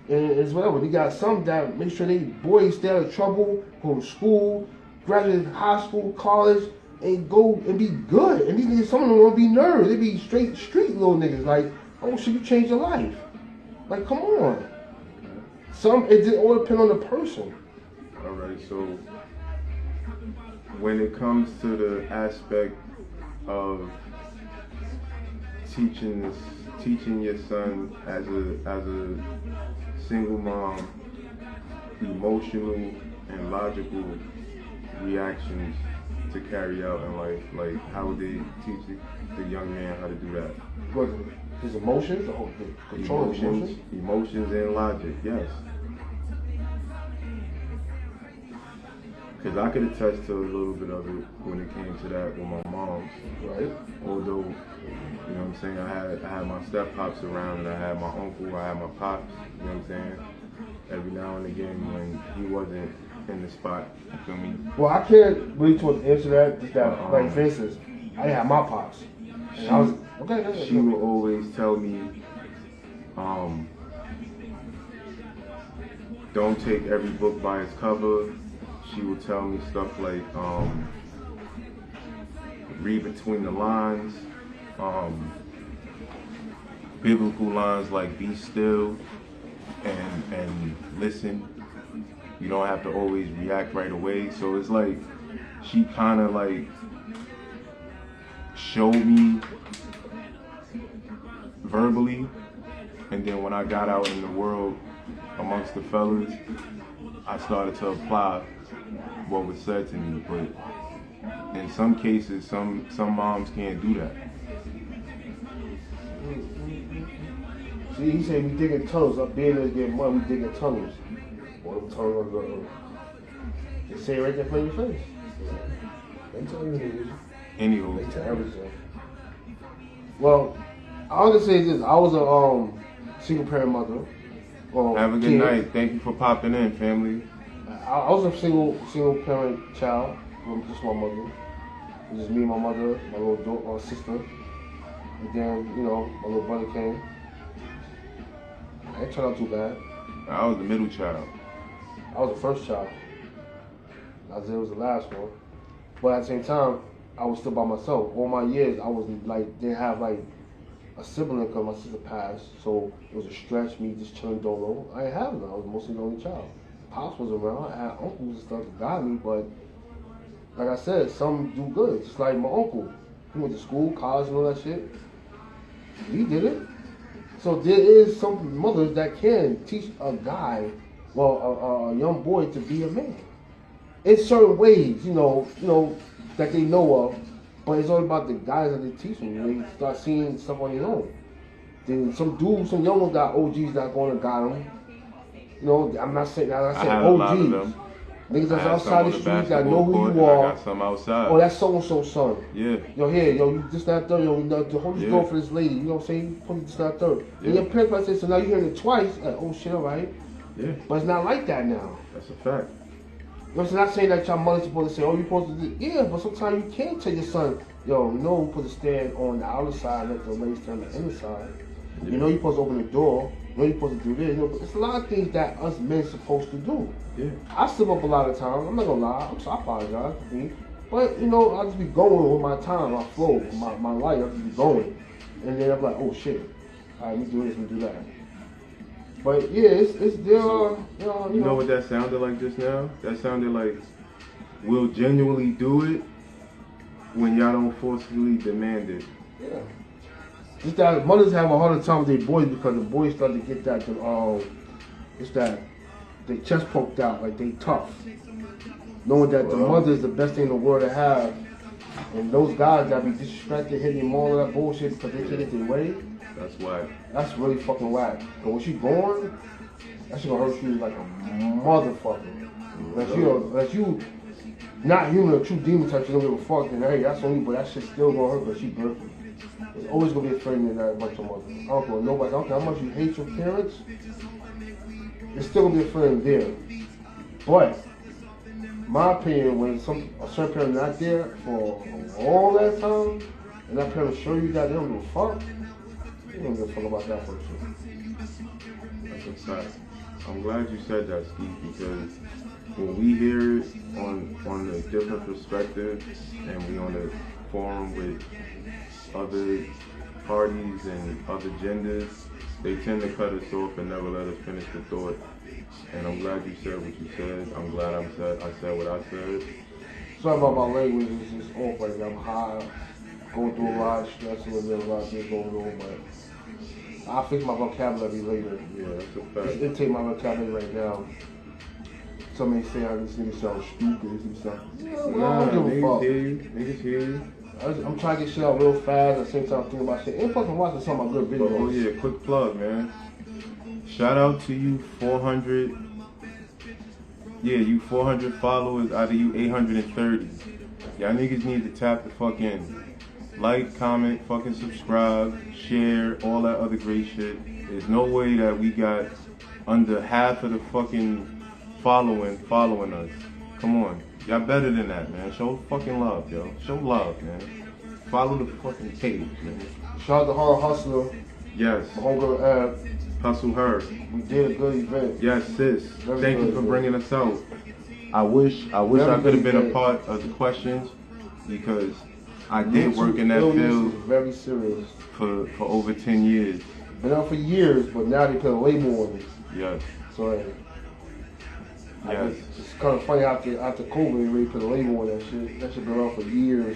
S2: And it's whatever. You got some that make sure they boys stay out of trouble, go to school, graduate high school, college, and go and be good. And these niggas, some of them won't be nerds. They be straight street little niggas. Like, oh, should you change your life? Like, come on. It just all depends on the person.
S1: All right, so when it comes to the aspect of teaching your son as a single mom emotional and logical reactions to carry out in life, like how would they teach the young man how to do that?
S2: What, his emotions, or the control of emotions?
S1: Emotions and logic, yes. Because I could attest to a little bit of it when it came to that with my mom.
S2: Right.
S1: Although, you know what I'm saying, I had my step pops around, and I had my uncle, I had my pops, you know what I'm saying? Every now and again when he wasn't in the spot, you feel me?
S2: Well, I can't really answer that. Just that, like, for instance, I didn't have my pops.
S1: She would always tell me, don't take every book by its cover. She would tell me stuff like, read between the lines, biblical lines like be still and listen. You don't have to always react right away. So it's like, she kind of like showed me verbally, and then when I got out in the world amongst the fellas, I started to apply what was said to me. But in some cases, some moms can't do that.
S2: See, he said we digging tunnels. Up being able to get money, we digging tunnels. Or them tunnels they say it right there in your face. They tell you
S1: Anywho,
S2: they tell everything. Well, I was gonna say this. I was a single parent mother.
S1: have a good night. Thank you for popping in, family.
S2: I was a single parent child with just my mother. It was just me and my mother, my little sister. And then, you know, my little brother came. I ain't turned out too bad.
S1: I was the middle child.
S2: I was the first child. Isaiah was the last one. But at the same time, I was still by myself. All my years, I was like, didn't have like a sibling because my sister passed. So it was a stretch, me just chilling dolo. I didn't have none. I was mostly the only child. Pops was around. I had uncles and stuff that guide me, but like I said, some do good. Just like my uncle. He went to school, college, and all that shit. He did it. So there is some mothers that can teach a guy, well, a young boy to be a man. In certain ways, you know, that they know of, but it's all about the guys that they teach them. They start seeing stuff on their own. Then some dudes, some young ones got OGs that going to guide them. You know, I'm not saying OGs. Niggas that's outside the streets that know who you are.
S1: I got some outside.
S2: Oh, that's so and so son.
S1: Yeah.
S2: Yo, here, you just that third. Yo, hold this door for this lady. You know what I'm saying? You put this that third. Yeah. And your parents might say, so now you're hearing it twice. Like, oh shit, all right.
S1: Yeah.
S2: But it's not like that now.
S1: That's a fact.
S2: You know, so not saying that your mother's supposed to say, oh, you're supposed to do. Yeah, but sometimes you can't tell your son, yo, you know, you're supposed to stand on the outer side, let the lady stand on the inner side. Yeah. You know, you're supposed to open the door. You know, you're supposed to do this. You know, it's a lot of things that us men supposed to do. Yeah. I slip up a lot of times. I'm not gonna lie. I apologize for me. But, you know, I just be going with my time, my flow, my life. I just be going. And then I'm like, oh shit. All right, let me do this, let me do that. But yeah, it's still,
S1: You know what that sounded like just now? That sounded like we'll genuinely do it when y'all don't forcefully demand it.
S2: Yeah. Just that mothers have a harder time with their boys because the boys start to get that, it's that their chest poked out, like they tough. Knowing that the mother is the best thing in the world to have. And those guys that be disrespected, hitting them all that bullshit because they can't get their way.
S1: That's why.
S2: That's really fucking whack. But when she born, that shit gonna hurt you like a motherfucker. Unless you not human, a true demon type, you don't give a fuck, then hey, that's only, but that shit still gonna hurt because she birthed you. There's always gonna be a friend in that bunch of mothers. I don't care what nobody, I don't care how much you hate your parents, there's still gonna be a friend there. But, my opinion, when a certain parent not there for all that time, and that parent show you that they don't give a fuck, you don't give a fuck about that person.
S1: That's a fact. I'm glad you said that, Skeet, because when we hear it on a different perspective, and we on a forum with other parties and other genders, they tend to cut us off and never let us finish the thought. And I'm glad you said what you said. I'm glad I said what I said.
S2: Sorry about my language, it's just off right now. I'm high, going through a lot of stress and a lot of things going on, but I'll fix my vocabulary later.
S1: Yeah, that's a fact.
S2: It take my vocabulary right now. Somebody say how this nigga sound stupid, this nigga sound. I don't give a fuck.
S1: Niggas hear you.
S2: I'm trying to get shit out real fast at the same time I'm thinking about shit. And plus I'm watching some of my good videos.
S1: Oh yeah, quick plug, man. Shout out to you 400. Yeah, you 400 followers out of you 830. Y'all niggas need to tap the fuck in. Like, comment, fucking subscribe, share, all that other great shit. There's no way that we got under half of the fucking following us. Come on. Y'all better than that, man. Show fucking love, yo. Show love, man. Follow the fucking page, man.
S2: Shout out to Hard Hustler.
S1: Yes.
S2: My homegirl Ab.
S1: Hustle her.
S2: We did a good event.
S1: Yes, sis.
S2: Very
S1: Thank
S2: good,
S1: you for
S2: man.
S1: bringing us out. I wish I could have been a
S2: event.
S1: part of the questions because I did work in that
S2: Illness
S1: field
S2: is very serious.
S1: for over 10 years.
S2: Been out for years, but now they put a label on it.
S1: Yes.
S2: So
S1: Yes.
S2: it's kind of funny after COVID, they really put a label on that shit. That shit been out for years.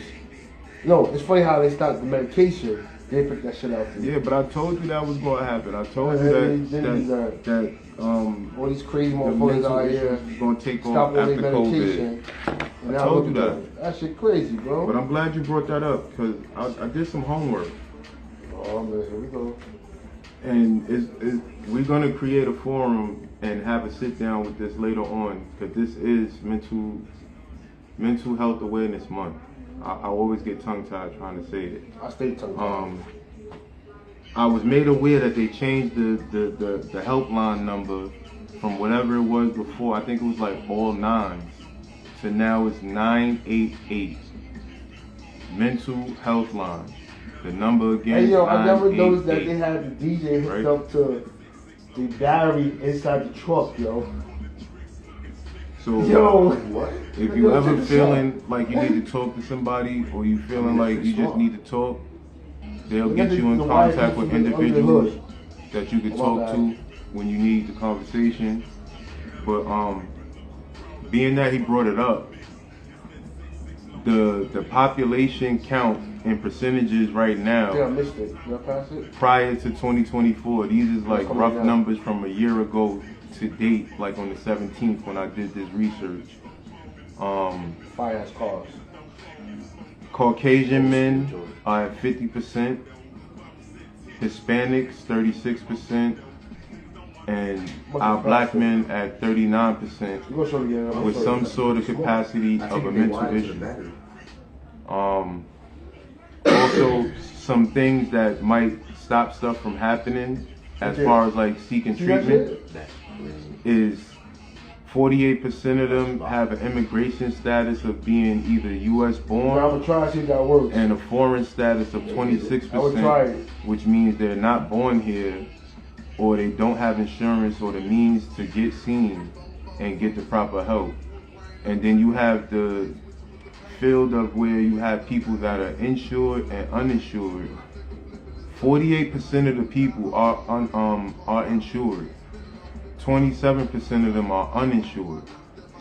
S2: No, it's funny how they stopped the medication. They picked that shit out too.
S1: Yeah, but I told you that was going to happen. I told you that
S2: all these crazy
S1: the
S2: motherfuckers
S1: mental
S2: out here
S1: issues is going to take
S2: stop
S1: off
S2: all their
S1: after COVID.
S2: medication. And
S1: I
S2: now
S1: told
S2: look
S1: you
S2: at
S1: that.
S2: them. That shit crazy, bro.
S1: But I'm glad you brought that up because I did some homework.
S2: Oh man, here we go.
S1: And we're going to create a forum and have a sit down with this later on because this is mental health awareness month. I always get tongue tied trying to say it.
S2: I stay tongue.
S1: I was made aware that they changed the helpline number from whatever it was before. I think it was like all nines to now it's 988 mental health line. The number again.
S2: Hey yo,
S1: is
S2: I never noticed that
S1: 988.
S2: they had the DJ hooked
S1: Right.
S2: up to the battery inside the truck, yo.
S1: So
S2: Yo,
S3: What?
S1: if you ever feeling like you need to talk to somebody or you feeling like you just need to talk, they'll get you in contact with individuals that you can talk to when you need the conversation. But being that he brought it up, the population count and percentages right
S2: Yeah, I
S1: now
S2: missed it. Did I pass it?
S1: prior to 2024, these is like
S2: coming
S1: rough
S2: down.
S1: numbers from a year ago to date, like on the 17th when I did this research.
S2: Fire ass cars.
S1: Caucasian men are at 50%, Hispanics 36%, and our black men at 39%
S2: You gonna show me again?
S1: with some sort of capacity
S4: I
S1: of
S4: think
S1: a
S4: they
S1: mental
S4: wired to the
S1: issue.
S4: battery.
S1: Also, some things that might stop stuff from happening as
S2: Okay.
S1: far as like seeking
S2: See that
S1: treatment
S2: shit?
S4: That
S1: is 48% of them have an immigration status of being either U.S.
S2: I'm
S1: born
S2: gonna try to see if that works.
S1: and a foreign status of
S2: I would try
S1: 26%,
S2: it.
S1: which means they're not born here or they don't have insurance or the means to get seen and get the proper help. And then you have the field of where you have people that are insured and uninsured. 48% of the people are insured. 27% of them are uninsured.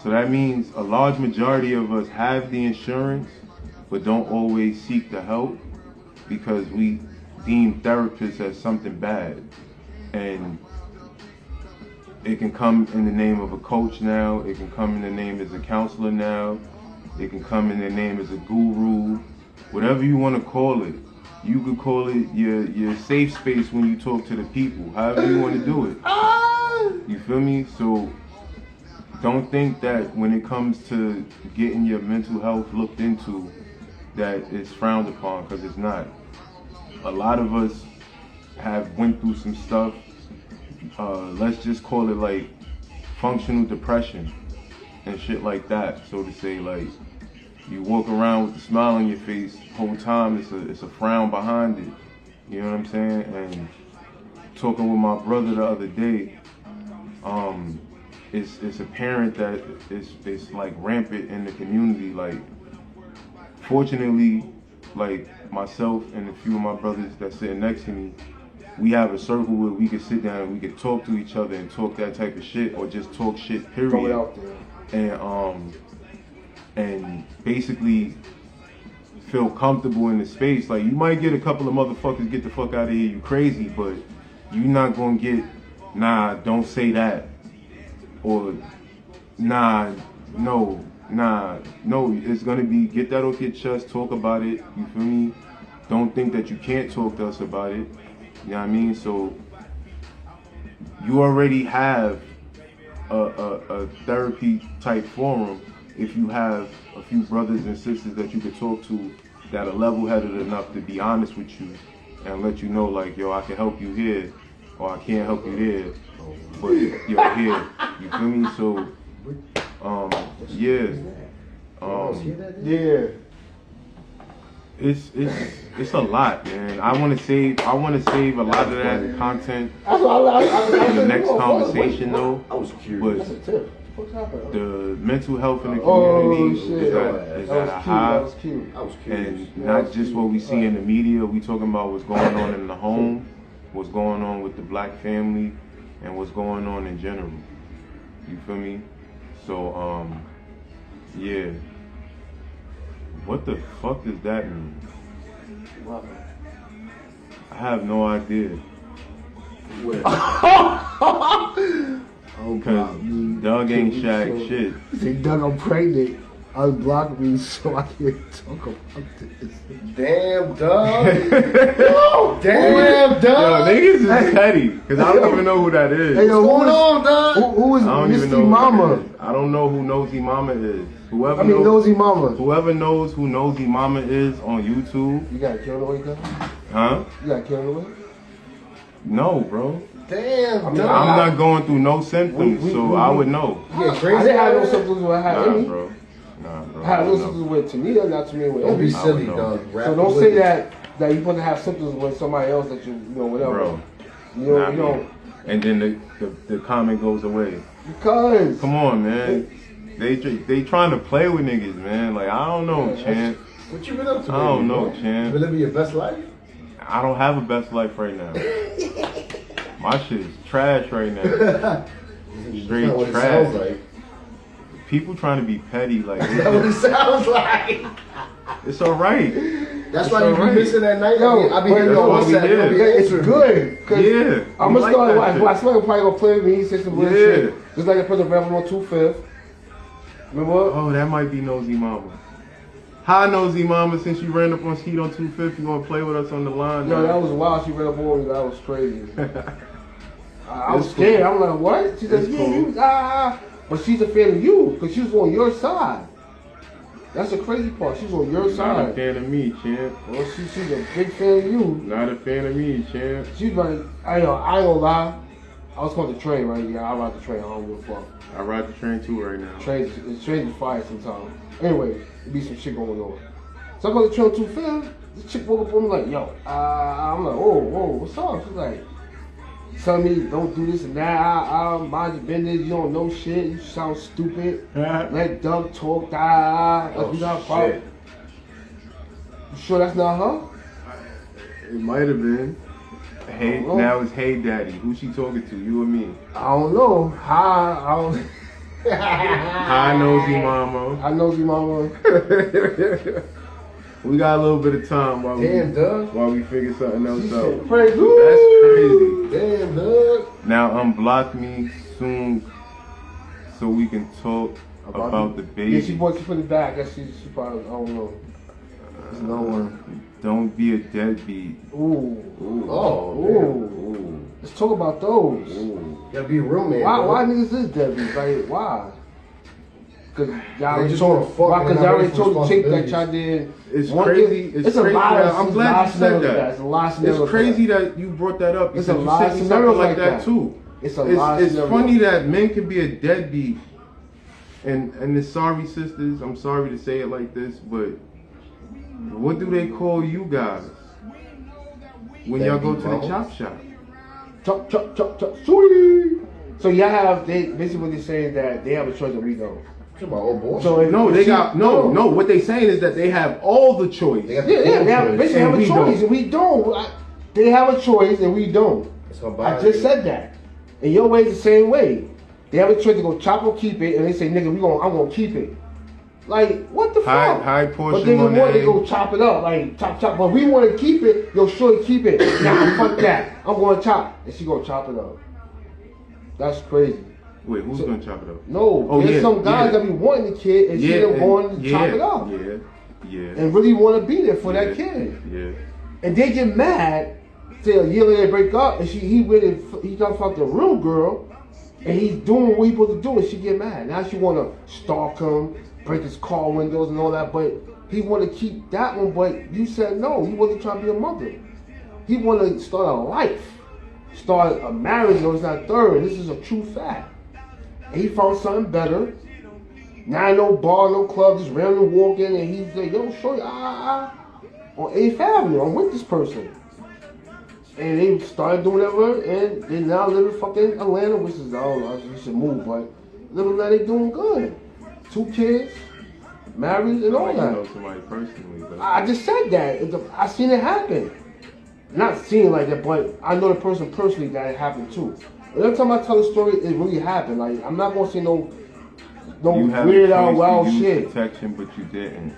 S1: So that means a large majority of us have the insurance, but don't always seek the help because we deem therapists as something bad. And it can come in the name of a coach now, it can come in the name as a counselor now, it can come in the name as a guru, whatever you want to call it. You could call it your safe space when you talk to the people, however you want to do it. You feel me? So don't think that when it comes to getting your mental health looked into, that it's frowned upon, because it's not. A lot of us have went through some stuff, let's just call it like functional depression and shit like that, so to say. Like, you walk around with a smile on your face the whole time, it's a frown behind it. You know what I'm saying? And talking with my brother the other day, it's apparent that it's like rampant in the community. Like, fortunately, like myself and a few of my brothers that sitting next to me, we have a circle where we can sit down and we can talk to each other and talk that type of shit, or just talk shit, period.
S2: Throw it out there.
S1: And basically feel comfortable in the space. Like, you might get a couple of motherfuckers, get the fuck out of here, you crazy, but you're not gonna get, nah, don't say that, or nah, no, it's gonna be, get that off your chest, talk about it, you feel me? Don't think that you can't talk to us about it, you know what I mean? So you already have a therapy type forum if you have a few brothers and sisters that you could talk to that are level-headed enough to be honest with you and let you know, like, yo, I can help you here, or I can't help you there, but you're here, you feel me? So, it's a lot, man. I want to save a lot of that content in the next conversation, though.
S4: I was curious.
S1: But the mental health in the community is at a high, and not just what we see in the media. We talking about what's going on in the home, what's going on with the black family, and what's going on in general. You feel me? So, yeah. What the fuck does that mean? I have no idea. Because Doug ain't shack shit.
S2: Say, Doug, I'm pregnant. Unblock me so I can't talk about this.
S3: Damn, Doug. Yo, damn, Doug.
S1: Yo, niggas is petty. Because I don't even know who that is.
S2: Hey, yo, what's going on, Doug? Who is Misty Mama?
S1: I don't know who Nosy Mama is.
S2: Nosy Mama.
S1: Whoever knows who Nosy Mama is on YouTube.
S2: You got killed away, Doug?
S1: Huh?
S2: You got killed away?
S1: No, bro.
S3: Damn,
S1: I'm not going through no symptoms, so I would know.
S2: Yeah, crazy. I didn't have no symptoms when I had any.
S1: Bro.
S2: I had no symptoms with Tanita, not Tanita with
S3: Don't be
S2: any.
S3: silly, Doug.
S2: So don't say that you're supposed to have symptoms with somebody else that you know, whatever.
S1: Bro.
S2: You know.
S1: And then the comment goes away.
S2: Because.
S1: Come on, man. They trying to play with niggas, man. Like, I don't know, Champ.
S3: What you been up to?
S1: I don't know,
S3: You
S1: Champ.
S3: been living your best life?
S1: I don't have a best life right now. My shit is trash right now. Straight
S3: what
S1: trash.
S3: It sounds like.
S1: People trying to be petty, like.
S3: That's what it sounds like.
S1: It's alright.
S3: That's why you be missing that night.
S2: Yo,
S3: I be hearing
S1: that's what we did.
S2: It's good.
S1: Yeah.
S2: I'm gonna start watching. Watch somebody probably gonna play with me. He said some weird shit. Just like I put the rebel on 2/5. Remember what?
S1: Oh, that might be Nosy Mama. Hi, Nosy Mama. Since you ran up on Skeet on 250, you gonna play with us on the line?
S2: No,
S1: now?
S2: that was wild. She ran up on me. That was crazy. I was scared. I'm like, what? She said, yeah, but she's a fan of you because she was on your side. That's the crazy part. She's on your side.
S1: Not a fan of me, champ.
S2: Well, she's a big fan of you.
S1: Not a fan of me, champ.
S2: She's like, I ain't gonna lie. I was called the train, right? Yeah, I ride the train. I don't give a fuck.
S1: I ride the train too right now.
S2: Train is fire sometimes. Anyway, it be some shit going on. So I go to train 2 This chick woke up on me like, yo, I'm like, whoa, what's up? She's like, telling me don't do this and that. Mind your business. You don't know shit. You sound stupid. Let Doug talk. Like you got a problem. You sure that's not her?
S1: It might have been. Hey, now it's Hey Daddy. Who she talking to? You or me?
S2: I don't know. Hi,
S1: Hi, nosy mama.
S2: I know you, mama.
S1: We got a little bit of time while
S3: Damn, Doug.
S1: we figure something else
S2: She
S1: out.
S2: said, praise
S1: That's crazy.
S3: Damn, Doug.
S1: Now unblock me soon so we can talk about the baby.
S2: Yeah, she put it back. Guess she probably, I don't know. There's no one.
S1: Don't be a deadbeat.
S2: Ooh.
S3: Oh.
S2: Ooh. Let's talk about those.
S3: Ooh. Gotta be a real man.
S2: Why niggas is deadbeats? Like, why? Because y'all already
S3: just
S2: told,
S3: wanna fuck
S2: why?
S3: and
S2: Because
S3: not
S2: y'all already
S3: ready for
S2: told the chick that y'all did.
S1: It's
S2: one
S1: crazy.
S2: thing-
S1: It's
S2: a
S1: crazy.
S2: lot of.
S1: I'm glad you said that.
S2: It's a lot of
S1: It's
S2: scenarios.
S1: crazy that you brought that up.
S2: It's
S1: because
S2: a
S1: you
S2: lot
S1: said
S2: of
S1: something
S2: scenarios
S1: like
S2: like
S1: that
S2: that.
S1: too.
S2: It's a lot of
S1: It's
S2: scenarios.
S1: funny that men can be a deadbeat. And the sorry sisters, I'm sorry to say it like this, but what do they call you guys when y'all go to the chop shop?
S2: Chop, sweet. So y'all have, they basically what they're saying that they have a choice and we don't.
S3: Talking about old boy.
S2: So if
S1: No,
S2: if
S1: they
S2: she-
S1: got no. What they saying is that they have all the choice.
S3: They got
S2: Yeah, they have, basically have
S1: And
S2: a
S1: we
S2: choice
S1: don't.
S2: and we don't. They have a choice and we don't.
S3: That's how
S2: I
S3: bad
S2: just
S3: it
S2: said that. And your way is the same way. They have a choice to go chop or keep it, and they say, "Nigga, I'm gonna keep it." Like, what the fuck?
S1: High portion
S2: But then the more they
S1: money.
S2: go chop it up, like chop. But we want to keep it. Yo, sure, keep it. Nah, fuck that. I'm going to chop, and she gonna chop it up. That's crazy.
S1: Wait, who's gonna chop it up?
S2: No,
S1: Oh,
S2: there's
S1: yeah,
S2: some guys
S1: yeah.
S2: that be wanting the kid, and she them going to chop it up,
S1: Yeah.
S2: and really want to be there for that
S1: Yeah.
S2: kid.
S1: Yeah.
S2: And they get mad. Say a year later they break up, and he talks about the real girl, and he's doing what he's supposed to do, and she get mad. Now she want to stalk him, break his car windows and all that, but he want to keep that one. But you said no. He wasn't trying to be a mother. He want to start a life, start a marriage. No, it's not third. This is a true fact. And he found something better. Now no bar, no club, just random walking, and he's like, yo, show you, on 8th Avenue, I'm with this person. And they started doing whatever, and they now live in fucking Atlanta, which is, I don't know, you should move, but live in Atlanta, they doing good. 2 kids, married, and all
S1: You know
S2: that.
S1: somebody personally, but
S2: I just said that. I seen it happen. Not seen it like that, but I know the person personally that it happened too. And every time I tell a story, it really happened. Like, I'm not gonna say no
S1: you have
S2: weird
S1: a
S2: out
S1: choice
S2: wild
S1: to use
S2: shit.
S1: protection, but you didn't.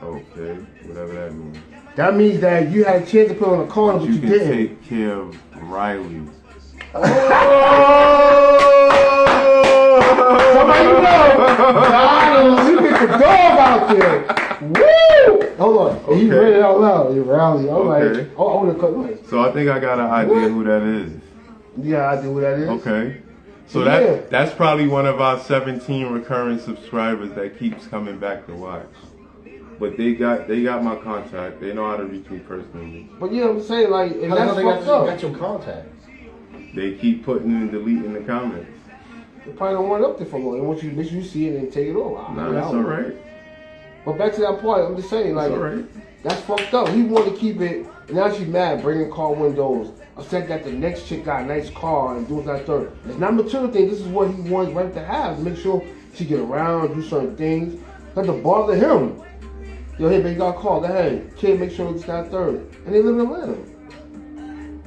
S1: Okay, whatever that means.
S2: That means that you had a chance to put on a corner, but you
S1: can
S2: didn't.
S1: take care of Riley.
S2: Somebody know. You get the dog out there. Woo! Hold on. Okay. He read it out loud. He rallied. I'm
S1: Okay.
S2: like, oh, I want to cut my.
S1: So I think I got an idea who that is.
S2: Yeah, I do who that is.
S1: Okay. So
S2: Yeah.
S1: that's probably one of our 17 recurring subscribers that keeps coming back to watch. But they got my contact. They know how to reach me personally.
S2: But yeah, I'm saying like, and
S3: How the hell
S2: that's
S3: they
S2: fucked up.
S3: got your contact?
S1: They keep putting and deleting the comments.
S2: They probably don't want it up there for long. They want you to make sure you see it and take it off.
S1: Nah, that's all right.
S2: But back to that part, I'm just saying like,
S1: That's all right.
S2: that's fucked up. He wanted to keep it, and now she's mad, bringing car windows. Upset that the next chick got a nice car and doing that third. It's not a material thing. This is what he wants right to have. To make sure she get around, do certain things. Not to bother him. Yo, hey, baby, you got a call. Go ahead. Kid, make sure it's that third. And they live in Atlanta.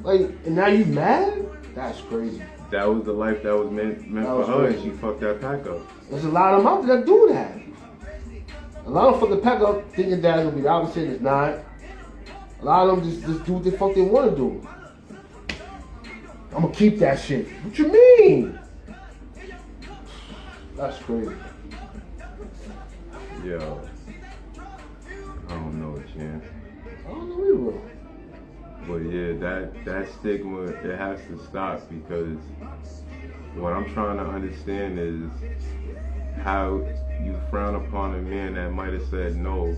S2: Like, and now you mad? That's crazy.
S1: That was the life that was meant for her, and she fucked that pack up.
S2: There's a lot of them out there that do that. A lot of them fuck the pack up thinking that it's gonna be the opposite. It's not. A lot of them just do what the fuck they want to do. I'm gonna keep that shit. What you mean? That's crazy.
S1: Yo. I don't know, champ.
S2: I don't know either.
S1: But yeah, that stigma, it has to stop, because what I'm trying to understand is how you frown upon a man that might have said no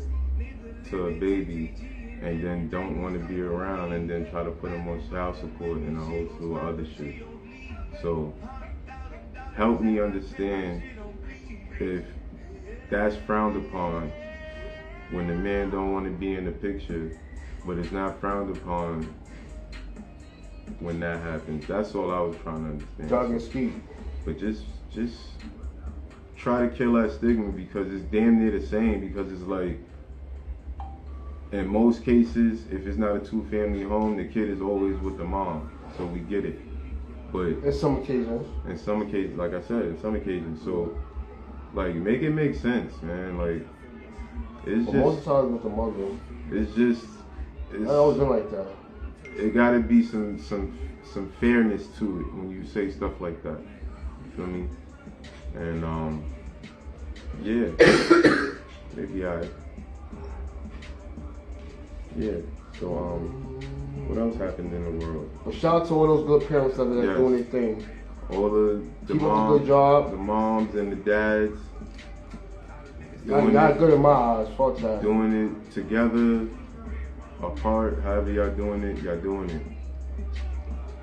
S1: to a baby and then don't want to be around, and then try to put him on child support and a whole slew of other shit. So help me understand if that's frowned upon when the man don't want to be in the picture, but it's not frowned upon when that happens. That's all I was trying to understand.
S2: Doug&Skeet.
S1: But just try to kill that stigma, because it's damn near the same. Because it's like, in most cases, if it's not a two-family home, the kid is always with the mom. So we get it. But
S2: in some occasions.
S1: in some occasions, like I said, in some occasions, so like make it make sense, man. Like it's
S2: But
S1: just
S2: most of the time with the mother,
S1: it's just
S2: I always been like that.
S1: it gotta be some fairness to it when you say stuff like that. You feel me? And yeah, maybe yeah. So what else happened in the world?
S2: But shout out to all those good parents that are
S1: Yes.
S2: doing their thing.
S1: All the
S2: Keep up
S1: moms,
S2: a good job.
S1: the moms and the dads
S2: Not good in my eyes. Fuck that.
S1: doing it together, apart, however y'all doing it, y'all doing it.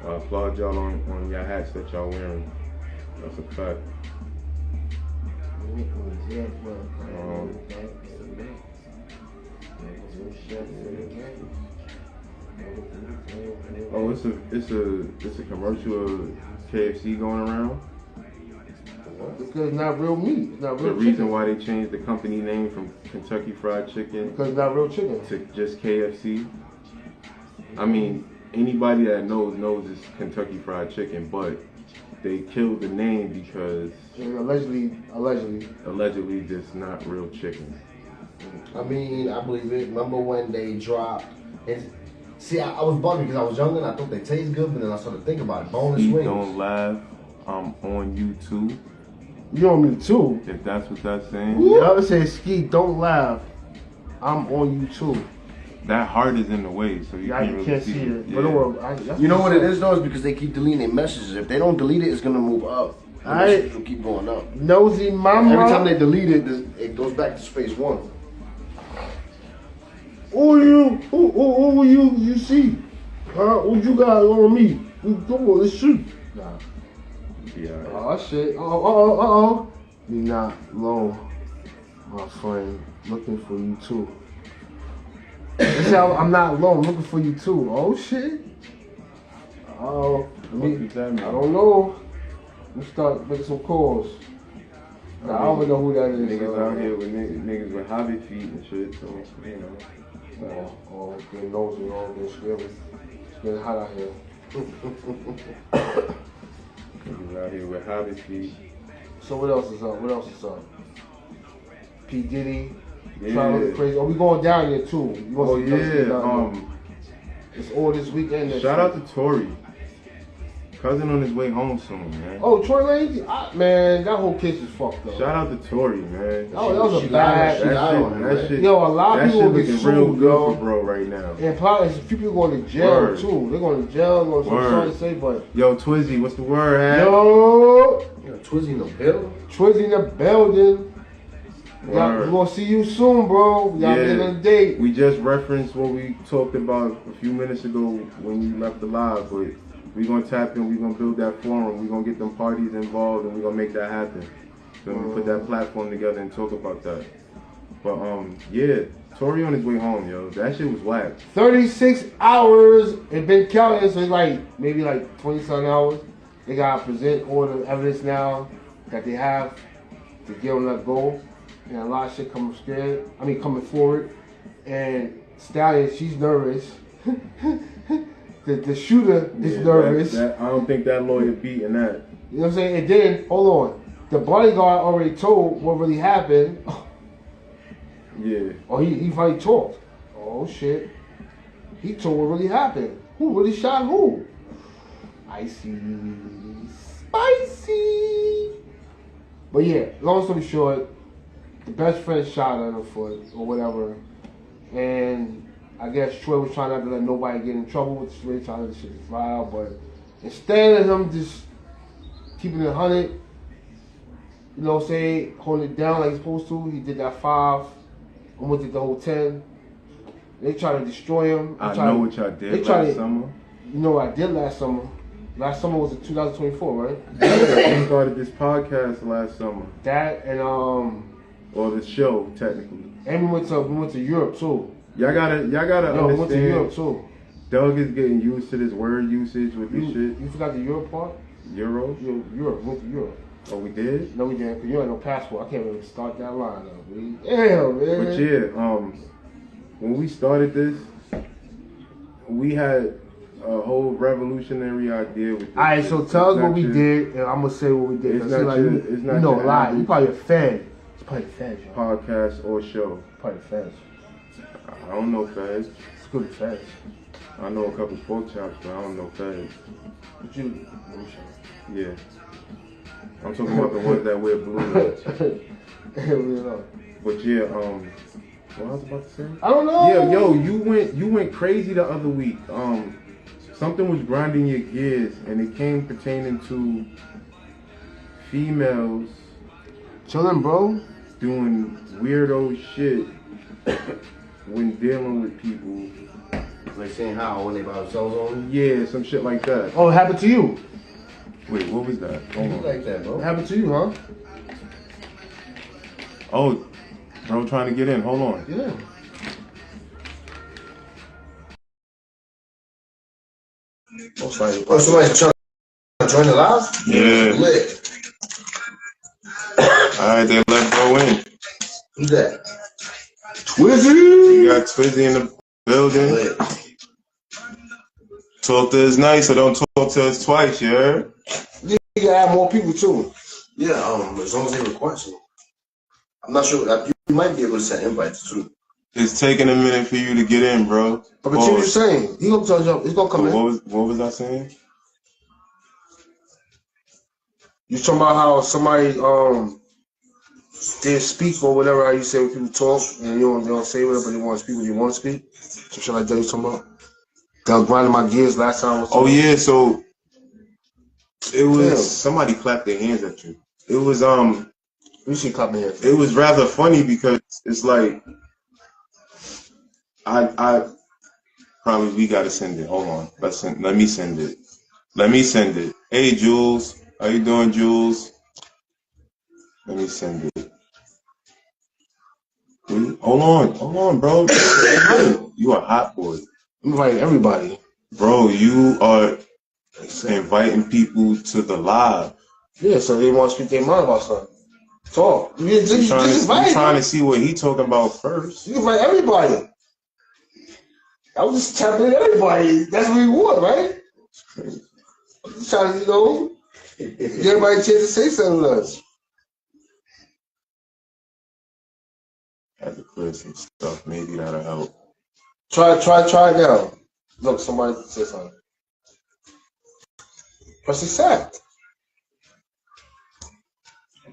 S1: I applaud y'all on your hats that y'all wearing. That's a fact. Oh, it's a commercial of KFC going around.
S2: Because it's not real meat. It's not
S1: The
S2: real
S1: reason
S2: chicken.
S1: why they changed the company name from Kentucky Fried Chicken
S2: Because it's not real chicken.
S1: to just KFC. I mean, anybody that knows it's Kentucky Fried Chicken, but they killed the name because
S2: And allegedly,
S1: this not real chicken.
S4: I mean, I believe it. Remember when they dropped? And see, I was bugging because I was younger and I thought they taste good, but then I started thinking about it. Boneless
S1: Skeet,
S4: wings.
S1: don't laugh. I'm on YouTube.
S2: you on me too.
S1: If that's what that's saying,
S2: You ever say, Skeet, don't laugh. I'm on you too.
S1: that heart is in the way, so you
S2: Yeah,
S1: can't
S2: you
S1: really
S2: can't see it.
S1: Yeah.
S2: But don't worry. That's
S3: You know what it is though? Is because they keep deleting their messages. If they don't delete it, it's gonna move up. The
S2: Alright.
S3: messages will keep going up.
S2: Nosy mama.
S3: Every time they delete it, it goes back to space one.
S2: Who you see? Huh? What you got on me? Come on, let's shoot. Nah.
S1: Yeah.
S2: Oh shit. Oh. You're not alone, my friend. Looking for you too. That's how I'm not alone. Looking for you too. Oh shit. Oh,
S1: What does that mean?
S2: I don't know. We start making some calls. Nah, I don't even know who that is.
S1: Niggas out here with niggas with hobby feet and shit, so you know.
S2: Getting nosy, getting scared. It's getting hot out here.
S1: Niggas out here with hobby feet.
S2: So what else is up? P. Diddy.
S1: Yeah.
S2: Traveling crazy. Oh, we going down here too. You gonna
S1: Oh
S2: see Doug&Skeet down
S1: yeah.
S2: there. It's all this weekend.
S1: Shout out to Tory. Cousin on his way home soon, man.
S2: Oh, Troy Lanez? Man, that whole case is fucked up.
S1: Shout out to Tory, man.
S2: Oh, that was
S3: She
S2: a bad.
S3: lied on him,
S1: That shit.
S2: Yo, a lot of
S1: that
S2: people
S1: shit
S2: get
S1: looking real
S2: sued,
S1: good
S2: yo.
S1: for bro right now.
S2: And probably a few people going to jail
S1: Word.
S2: too. They're going to jail. Going to
S1: Word.
S2: sorry to say, but
S1: Yo, Twizzy, what's the word, Hal?
S2: yo,
S3: You know, Twizzy in the building.
S2: Twizzy in the building.
S1: Word.
S2: We're gonna see you soon, bro. We got
S1: Yeah.
S2: on a date.
S1: We just referenced what we talked about a few minutes ago when we left the live, but we gonna tap in, we gonna build that forum, we gonna get them parties involved, and we gonna make that happen. So we put that platform together and talk about that. But yeah, Tory on his way home, yo. That shit was whack.
S2: 36 hours. It been counting, so it's maybe 20-something hours. They gotta present all the evidence now that they have to get him let go. And a lot of shit coming forward. And Stallion, she's nervous. the shooter is
S1: Yeah,
S2: nervous.
S1: I don't think that lawyer beating that.
S2: You know what I'm saying? And then, hold on. The bodyguard already told what really happened.
S1: Yeah.
S2: Oh, he finally talked. Oh, shit. He told what really happened. Who really shot who? Icy. Spicy. But yeah, long story short, the best friend shot her in the foot or whatever. And I guess Troy was trying not to let nobody get in trouble with the situation, trying to let the shit fly out. But instead of him just keeping it 100, you know what I'm saying, holding it down like he's supposed to, he did that 5, almost did the whole 10. They tried to destroy him.
S1: I know what y'all did last summer.
S2: You know what I did last summer? Last summer was in 2024, right?
S1: We started this podcast last summer.
S2: That and
S1: Or the show, technically.
S2: and we went to Europe too.
S1: Y'all gotta
S2: Yo, we went to Europe
S1: understand.
S2: too.
S1: Doug is getting used to this word usage with this shit.
S2: You forgot the Europe part?
S1: Euro?
S2: Europe, we went to Europe.
S1: Oh, we did?
S2: No, we didn't, because you had no passport. I can't even start that line up. Damn, man.
S1: But yeah, when we started this, we had a whole revolutionary idea with this.
S2: Alright, so
S1: shit.
S2: tell
S1: It's
S2: us what
S1: not
S2: we
S1: just
S2: did, and I'm gonna say what we did.
S1: It's
S2: 'Cause
S1: not
S2: like,
S1: your-
S2: you,
S1: it's not
S2: you know,
S1: your
S2: lie. You
S1: average-
S2: probably a fan. It's probably the fans, yo.
S1: podcast or show.
S2: Probably the fans.
S1: I don't know Fez.
S2: It's good fans.
S1: I know a couple pork chops, but I don't know Fez.
S2: But you, let me show
S1: Yeah. I'm talking about the ones that wear blue.
S2: you.
S1: But yeah, what I was about to say?
S2: I don't know.
S1: Yeah, yo, you went crazy the other week. Something was grinding your gears, and it came pertaining to females
S2: Chillin', bro.
S1: doing weirdo shit when dealing with people.
S4: Like saying how when they by themselves on.
S1: Yeah, some shit like that.
S2: Oh, it happened to you.
S1: Wait, what was that? Hold
S4: You
S1: on.
S4: like that,
S2: It
S4: bro?
S2: happened to you, huh?
S1: Oh, bro, trying to get in. Hold on.
S2: Yeah.
S4: Oh, somebody's trying to join the live?
S1: Yeah.
S4: Lit.
S1: All right, they let go in.
S4: Who's that?
S1: You got Twizzy in the building.
S4: Lit.
S1: Talk to us nice or don't talk to us twice, you heard?
S2: You gotta have more people too.
S4: Yeah, as long as they request it. I'm not sure. You might be able to send invites too.
S1: It's taking a minute for you to get in, bro.
S2: But you were saying, he gonna tell you, he's gonna come in.
S1: What was I saying?
S2: You talking about how somebody did speak or whatever, how you say when people talk and they don't say whatever, but they want to speak what they want to speak. Some shit like that you talking about? That was grinding my gears last time.
S1: Oh yeah, so it was
S2: Yeah.
S1: somebody clapped their hands at you. It was
S2: You should clap my hands.
S1: it was rather funny because it's like I probably we gotta send it. Hold on. Let me send it. Let me send it. Hey Jules. How you doing, Jules? Let me send it. Hold on, bro. You a hot boy.
S2: I'm inviting everybody.
S1: Bro, you are inviting people to the live.
S2: Yeah, so they want to speak their mind about something. Talk. You just invite
S1: trying to see what he talking about first.
S2: You invite everybody. I was just tapping in everybody. That's what we want, right? I'm just trying to, give everybody a chance to say something to us.
S1: Had to clear some stuff. Maybe that'll help.
S2: Try it now. Look, somebody say something. Press accept.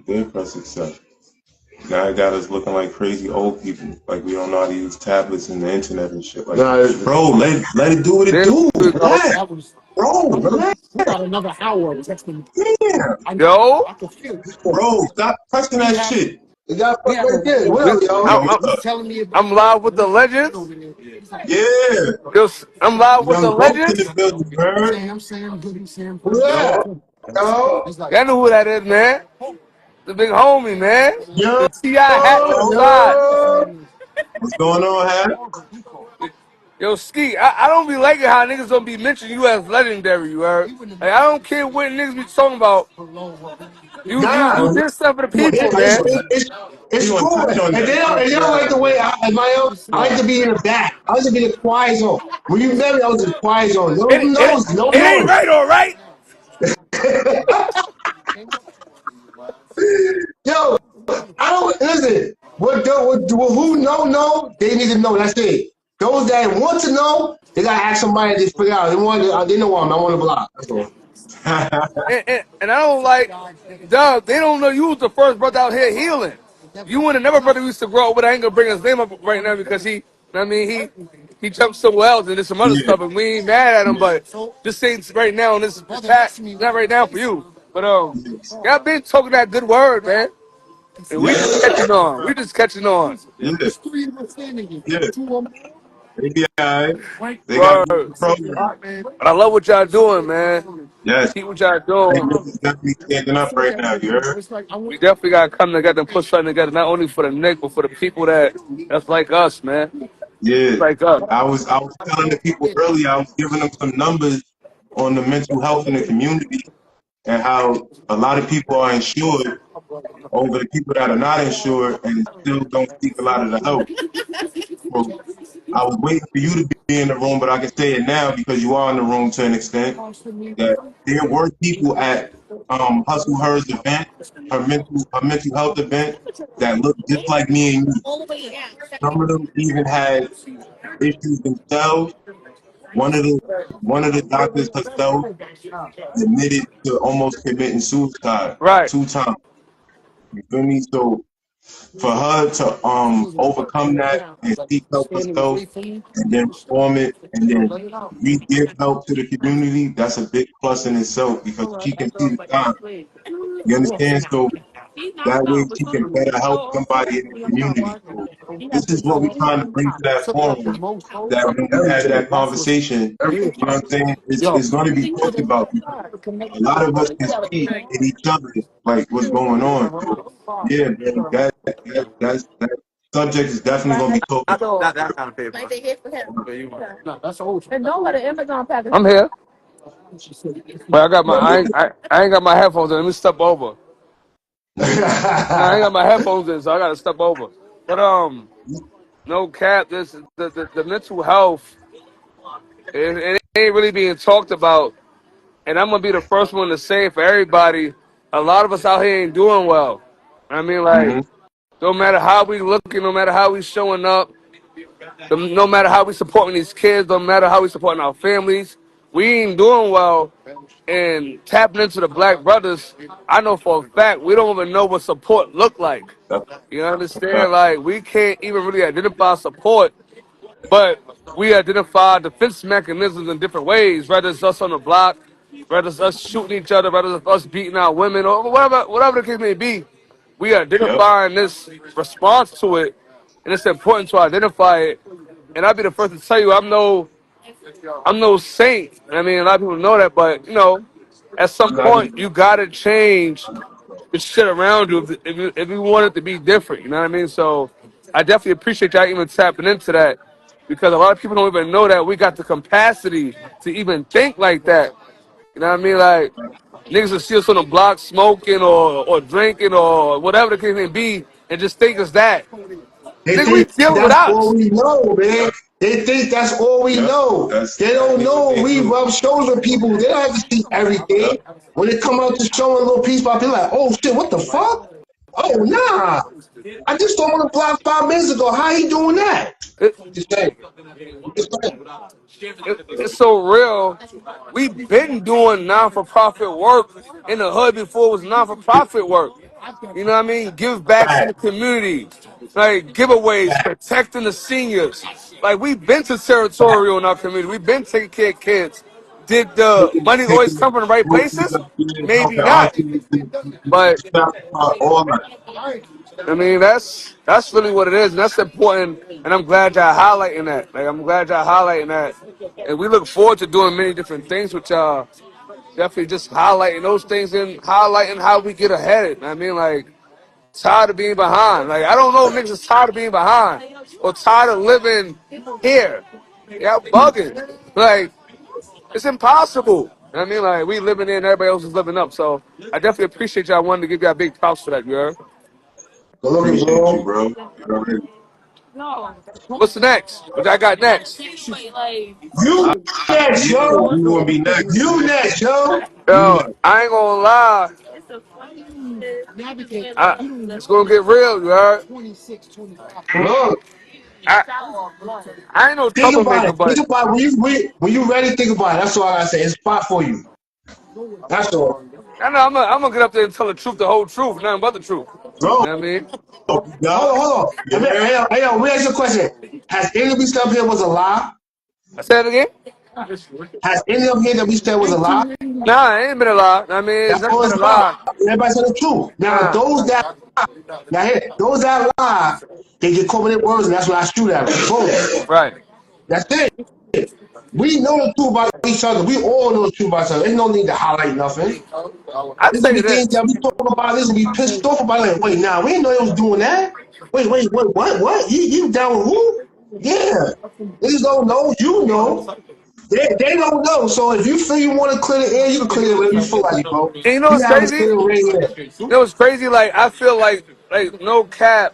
S1: Then press accept. Now it got us looking like crazy old people. Like we don't know how to use tablets and the internet and shit. Like, bro, let it do what it do. Relax. Bro, relax.
S5: We got another hour of texting.
S1: Yeah.
S5: Yo,
S1: Bro, stop pressing that shit.
S2: You got to right there. What up, yo?
S5: telling me I'm live with the legends.
S1: Yeah.
S5: Yo, I'm live with
S1: Young
S5: the
S1: Goat in
S5: legends.
S1: the building, bird.
S5: I'm saying, good, saying,
S2: Who that? Yo?
S5: y'all know who that is, man. The big homie, man.
S1: Yo,
S5: The T.I. hat with the side.
S2: Yo?
S1: what's going on, Hat?
S5: Yo, Skeet, I don't be liking how niggas don't be mentioning you as legendary, you heard? Like, I don't care what niggas be talking about. You did stuff for the people, man.
S2: It's cool. And they don't like the way I like to be in the back. I like to be in the quiet zone. When you met me, I was in the quiet zone. No one knows. No one
S5: It ain't
S2: knows.
S5: right, all right?
S2: Yo, I don't listen. Who know? They need to know. That's it. Those that want to know, they gotta ask somebody to figure out. They know I'm on the block. That's all.
S5: And I don't like, Doug, they don't know you was the first brother out here healing. You and another brother used to grow up, but I ain't gonna bring his name up right now because he jumped somewhere else and there's some other
S1: Yeah.
S5: stuff and we ain't mad at him, but this ain't right now and this is not right now for you. But y'all been talking that good word, man. And we just catching on. We just catching on.
S1: Yeah. Yeah. They be alright. They got a
S5: Word.
S1: program.
S5: But I love what y'all doing, man.
S1: Yes.
S5: Keep what y'all
S1: They
S5: doing.
S1: niggas definitely standing up right now, you heard?
S5: We definitely gotta come together and put something together, not only for the Nick, but for the people that's like us, man.
S1: Yeah.
S5: Like us.
S1: I was telling the people earlier, I was giving them some numbers on the mental health in the community and how a lot of people are insured over the people that are not insured and still don't seek a lot of the help. So I was waiting for you to be in the room, but I can say it now because you are in the room to an extent. That there were people at Hustle Her's event, her mental health event, that looked just like me and you. Some of them even had issues themselves. One of the one of the doctors herself admitted to almost committing suicide
S5: Right.
S1: 2 times. You feel me? So for her to overcome that and seek help herself and then perform it and then re-give help to the community, that's a big plus in itself because she can see the signs. You understand? So that way she can better help somebody in the community. So this is what we're trying to bring to that forum. That when we have that conversation, you know what I'm saying? It's going to be talked about because a lot of us can see in each other like what's going on. So yeah, man, that subject is definitely going to be talked about.
S5: Not that kind of paper. I'm here. But I got my
S1: But listen,
S5: I ain't got my headphones in. Let me step over. No, I ain't got my headphones in, so I gotta step over. But no cap. This the mental health. It ain't really being talked about, and I'm gonna be the first one to say for everybody. A lot of us out here ain't doing well. I mean, like,
S1: hmm
S5: no matter how we looking, no matter how we showing up, no matter how we supporting these kids, no matter how we supporting our families, we ain't doing well. And tapping into the black brothers, I know for a fact we don't even know what support look like.
S1: that's
S5: You
S1: a fact.
S5: understand? Like, we can't even really identify support, but we identify defense mechanisms in different ways. Whether it's us on the block, whether it's us shooting each other, whether it's us beating out women, or whatever the case may be, we are
S1: Yep.
S5: identifying this response to it, and it's important to identify it. And I'll be the first to tell you, I'm no saint. I mean, a lot of people know that, but at some
S1: I'm not
S5: point
S1: even.
S5: you gotta change the shit around you if you want it to be different. You know what I mean? So I definitely appreciate y'all even tapping into that because a lot of people don't even know that we got the capacity to even think like that. You know what I mean? Like, niggas will see us on the block smoking or drinking or whatever the case may be and just think it's that.
S2: They
S5: Nigga, we
S2: think
S5: dealing with
S2: that's all
S5: ops.
S2: we know, man. They think that's all we
S1: Yep.
S2: know.
S1: That's
S2: They don't
S1: definitely what
S2: know
S1: they
S2: we
S1: do.
S2: rub shoulders with people. They don't have to see everything.
S1: Yep.
S2: When they come out to show a little piece by people, like, oh shit, what the fuck? Oh nah. I just saw him on the block 5 minutes ago. How he doing that?
S5: It,
S2: Just saying. Just saying.
S5: it's so real. We've been doing non-for-profit work in the hood before it was non-for-profit work. You know what I mean? Give backs in
S2: Fact.
S5: the community, like giveaways,
S2: Fact.
S5: protecting the seniors. Like, we've been to territorial in our community. We've been taking care of kids. Did the money always
S1: Taking
S5: come from the right
S1: groceries
S5: places?
S1: up there,
S5: Maybe
S1: helping
S5: not.
S1: aunties and
S5: But
S1: stuff, all that.
S5: I mean, that's really what it is, and that's important. And I'm glad y'all highlighting that. Like, I'm glad y'all highlighting that, and we look forward to doing many different things with y'all. Definitely just highlighting those things and highlighting how we get ahead. I mean, like, tired of being behind. Like, I don't know if niggas is tired of being behind or tired of living here. Y'all bugging. Like, it's impossible. I mean, like, we living in, everybody else is living up. So I definitely appreciate y'all wanting to give y'all big props for that, you heard?
S2: Go look at
S1: Appreciate you,
S2: bro.
S1: bro. You already.
S5: What's the next? What I got next?
S2: You next,
S1: Yeah,
S2: yo.
S1: you gonna be next.
S2: You next, yo.
S1: You
S5: Yo,
S1: next.
S5: I ain't gonna lie. It's gonna get real, you heard?
S2: Look,
S5: I ain't no
S2: think about
S5: troublemaker,
S2: it.
S5: but
S2: Think about it. When you ready, think about it. That's all I gotta say. It's a spot for you. That's all.
S5: I know I'm gonna get up there and tell the truth, the whole truth, nothing but the truth.
S2: Bro,
S5: You know what I mean?
S2: hold on.
S1: Yeah.
S2: Hey, yo, let me ask you a question. Has any of we stuff here was a lie?
S5: I said it again?
S2: Has any of here that we said was a lie?
S5: Nah, it ain't been a lie. I mean, it's
S2: That's
S5: never
S2: all
S5: been
S2: it's
S5: a
S2: about.
S5: lie.
S2: Everybody said the truth. Now,
S5: Nah.
S2: those that lie, they get covenant words, and that's what I shoot at them. Boom.
S5: Right.
S2: That's it. We know the truth about each other. We all know the truth about each other. There's no need to highlight nothing.
S5: I
S2: There's gonna
S5: say
S2: be things
S5: this.
S2: that we talk about this and be pissed off about it. Like, wait, now we didn't know they was doing that. Wait, what? You down with who? Yeah. Niggas don't know, you know. They don't know. So if you feel you want to clear the air, you can clear it whenever you feel like, bro.
S5: And you know
S2: We
S5: what's
S2: have a
S5: crazy?
S2: clear right here.
S5: You know what's crazy? Like, I feel like no cap,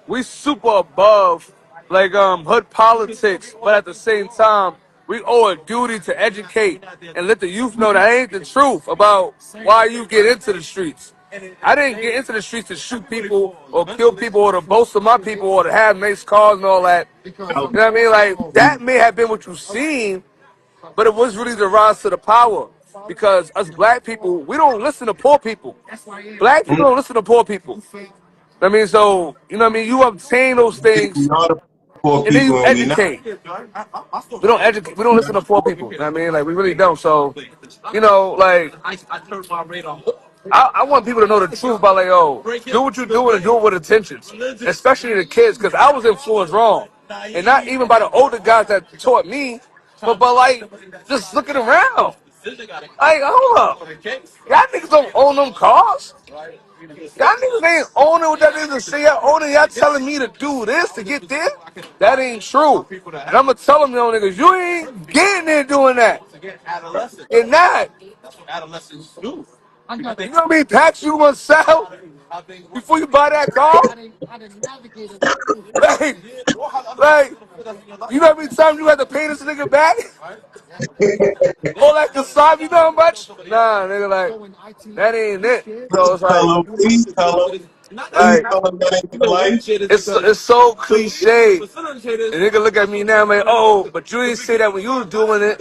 S5: we super above hood politics, but at the same time, we owe a duty to educate and let the youth know that ain't the truth about why you get into the streets. I didn't get into the streets to shoot people or kill people or to boast of my people or to have nice cars and all that. You know what I mean? Like, that may have been what you seen, but it was really the rise to the power. Because us black people, we don't listen to poor people. Black people don't listen to poor people. I mean, so, you know what I mean? You obtain those things
S1: Not the poor
S5: and then you
S1: people, and we not.
S5: educate. We don't educate. We don't listen to poor people. You know what I mean? Like, we really don't. So, like, I want people to know the truth about, like, yo, do what you're doing and do it with intentions, especially the kids, because I was influenced wrong. And not even by the older guys that taught me, but like, just looking around. Like, hold up. Y'all niggas don't own them cars. Y'all niggas ain't owning what that is to say y'all owning. Y'all telling me to do this to get there? That ain't true. And I'm going to tell them, yo, niggas, you ain't getting there doing that. You're not. You know how many packs you gonna sell before you buy that car? like, you know how many times you had to pay this nigga back? All that consignment, you know how much? Nah, nigga, like, that ain't it. So it's like,
S1: Please
S5: like,
S1: tell them that ain't your life.
S5: it's so cliche. And nigga look at me now, man. Oh, but you didn't say that when you was doing it.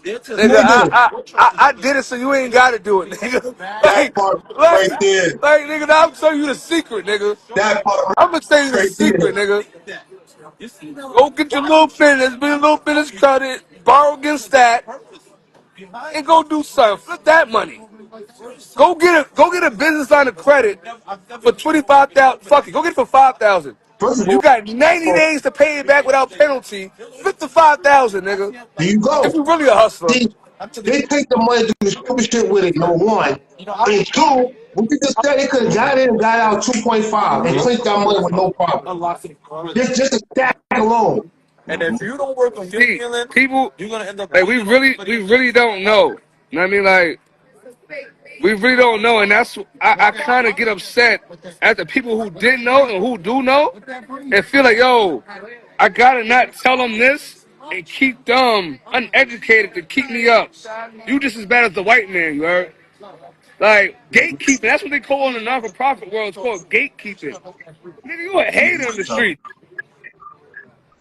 S5: Nigga,
S1: Nigga,
S5: I did it, so you ain't gotta do it, nigga.
S1: that part right there.
S5: Nigga, now I'm telling you the secret, nigga.
S1: That part
S5: I'm gonna tell you the
S1: right there.
S5: secret, nigga. Go get your little business, be a little business credit, borrow against that, and go do something. Flip that money. Go get a business line of credit for 25,000. Fuck it, go get it for 5,000.
S1: First of
S5: You got 90
S1: all,
S5: days to pay it back without penalty. Flip the 5,000, nigga.
S1: here you
S5: If
S1: go.
S5: you really a hustler.
S1: See, they take the money to do stupid shit with it, number one. And two, what you just said, they could have got in and got out 2.5 and clinked that money with no problem. Just a stack alone.
S5: And if you don't work on your feelings, people, you're gonna end up like we really don't know. You know what I mean? Like, we really don't know, and that's I kind of get upset at the people who didn't know and who do know, and feel like, yo, I gotta not tell them this and keep them uneducated to keep me up. You just as bad as the white man, you heard? Like, gatekeeping. That's what they call in the non-for-profit world. It's called gatekeeping. Nigga, you a hater in the street.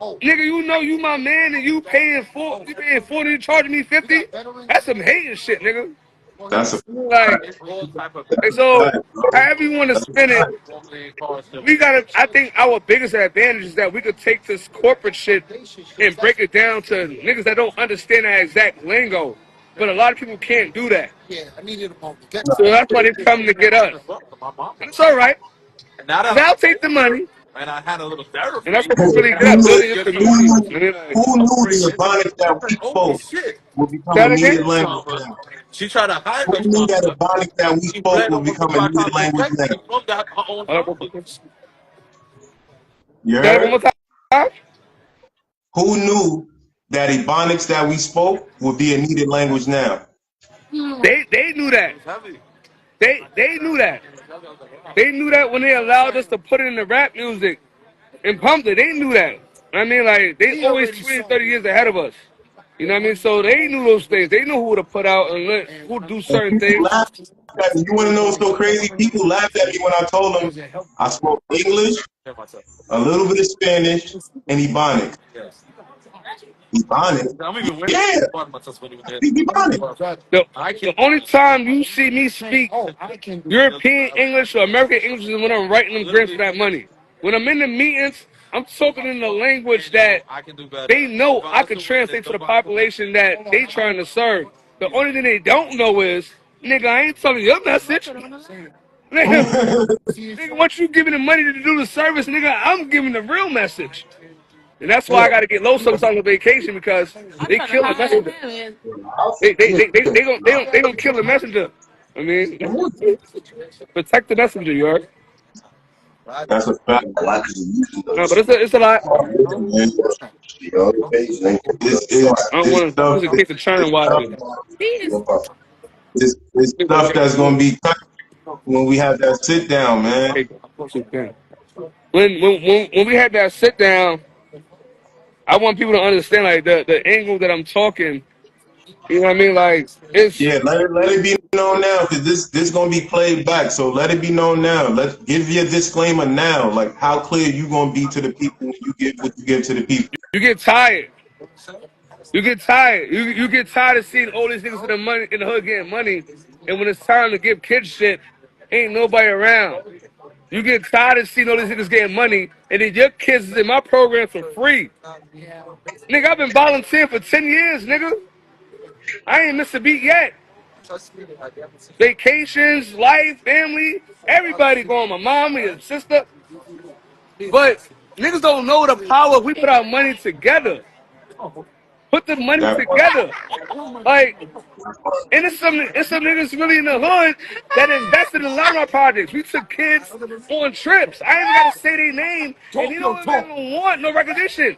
S5: Nigga, you know you my man and you paying 40, you charging me 50? That's some hating shit, nigga.
S1: That's a
S5: And so,
S1: fact, bro.
S5: however you want to
S1: That's
S5: spin
S1: a
S5: it,
S1: fact.
S5: we gotta. I think our biggest advantage is that we could take this corporate shit and break it down to niggas that don't understand that exact lingo. But a lot of people can't do that. So that's why they come to get us. And it's all right. And I'll take the money. And that's what we really
S1: Who
S5: get at,
S1: knew,
S5: building your
S1: who
S5: community.
S1: knew, who knew the Ebonics that we spoke would become a
S5: That again?
S1: needed language now? Who knew that Ebonics that we spoke would become a needed language now? You
S5: Say it one more
S1: heard?
S5: time.
S1: Who knew that Ebonics that we spoke would be a needed language now?
S5: They knew that. They knew that. They knew that when they allowed us to put it in the rap music and pumped it. They knew that. I mean, like, they always 20, 30 years ahead of us. You know what I mean? So they knew those things. They knew who to put out and who to do
S1: And
S5: certain
S1: people
S5: things.
S1: laughed at me. You want to know what's so crazy? People laughed at me when I told them I spoke English, a little bit of Spanish, and Ebonics. Ebonics? Yeah, I speak Ebonics.
S5: The only time you see me speak European English or American English is when I'm writing them grants for that money. When I'm in the meetings, I'm talking in the language that they know I can translate to the population that they trying to serve. The only thing they don't know is, nigga, I ain't telling your message. Nigga, once you giving the money to do the service, nigga, I'm giving the real message. And that's why I got to get low sometimes on vacation because they kill the messenger. They gonna kill the messenger. I mean, protect the messenger, you heard?
S1: That's a fact.
S5: No, but it's a lot.
S1: Man.
S5: I don't
S1: This
S5: want to
S1: stuff,
S5: just in case the churn watch it.
S1: this stuff that's gonna be cut when we have that sit down, man.
S5: Okay, when we had that sit down, I want people to understand like the angle that I'm talking. You know what I mean? Like it's
S1: Yeah, let it be known now, because this gonna be played back. So let it be known now. Let's give your disclaimer now. Like how clear you gonna be to the people when you give what you give to the people.
S5: you get tired. You get tired. You get tired of seeing all these niggas in the money in the hood getting money, and when it's time to give kids shit, ain't nobody around. You get tired of seeing all these niggas getting money, and then your kids is in my program for free. Nigga, I've been volunteering for 10 years, nigga. I ain't missed a beat yet. Vacations, life, family, everybody going. My mom, my sister. But niggas don't know the power if we put our money together. Put the money
S1: That part.
S5: together. Like, and it's some niggas really in the hood that invested in a lot of our projects. We took kids on trips. I ain't even gotta say their name, and you don't even want no recognition.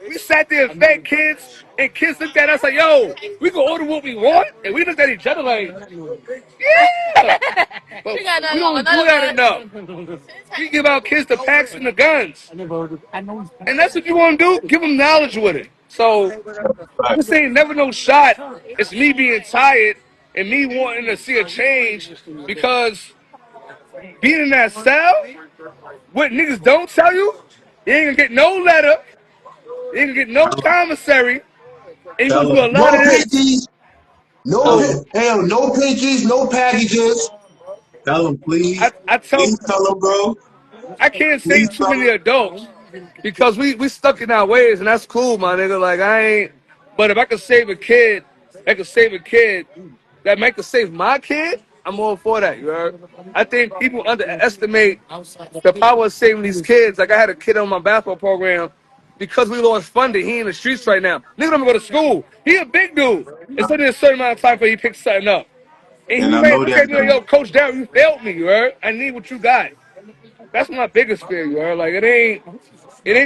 S5: We sat there and fed kids, and kids looked at us like, yo, we can order what we want, and we looked at each other like, yeah. But we don't do that enough. We give our kids the packs and the guns. And that's what you want to do? Give them knowledge with it. So this ain't never no shot. It's me being tired and me wanting to see a change because being in that cell, what niggas don't tell you, you ain't gonna get no letter, you ain't gonna get no commissary, and you
S1: Tell
S5: gonna
S1: them.
S5: do a lot
S3: No
S5: of this.
S3: pinkies,
S5: So
S3: no pinkies, no packages.
S1: Tell them, please.
S5: I tell
S1: Please tell them, bro.
S5: I can't say
S1: Please
S5: too
S1: tell
S5: many
S1: them.
S5: adults because we stuck in our ways, and that's cool, my nigga. Like I ain't. But if I could save a kid, I could save a kid that might could save my kid. I'm all for that. You heard? I think people underestimate the power of saving these kids. Like I had a kid on my basketball program because we lost funding. He in the streets right now. Nigga don't even go to school. He a big dude. It's only a certain amount of time before he picks something up. And
S1: And
S5: he
S1: I
S5: ready to
S1: know
S5: look
S1: that
S5: at me like, yo, Coach Darryl, you failed me, you heard? I need what you got. That's my biggest fear, you heard? Like it ain't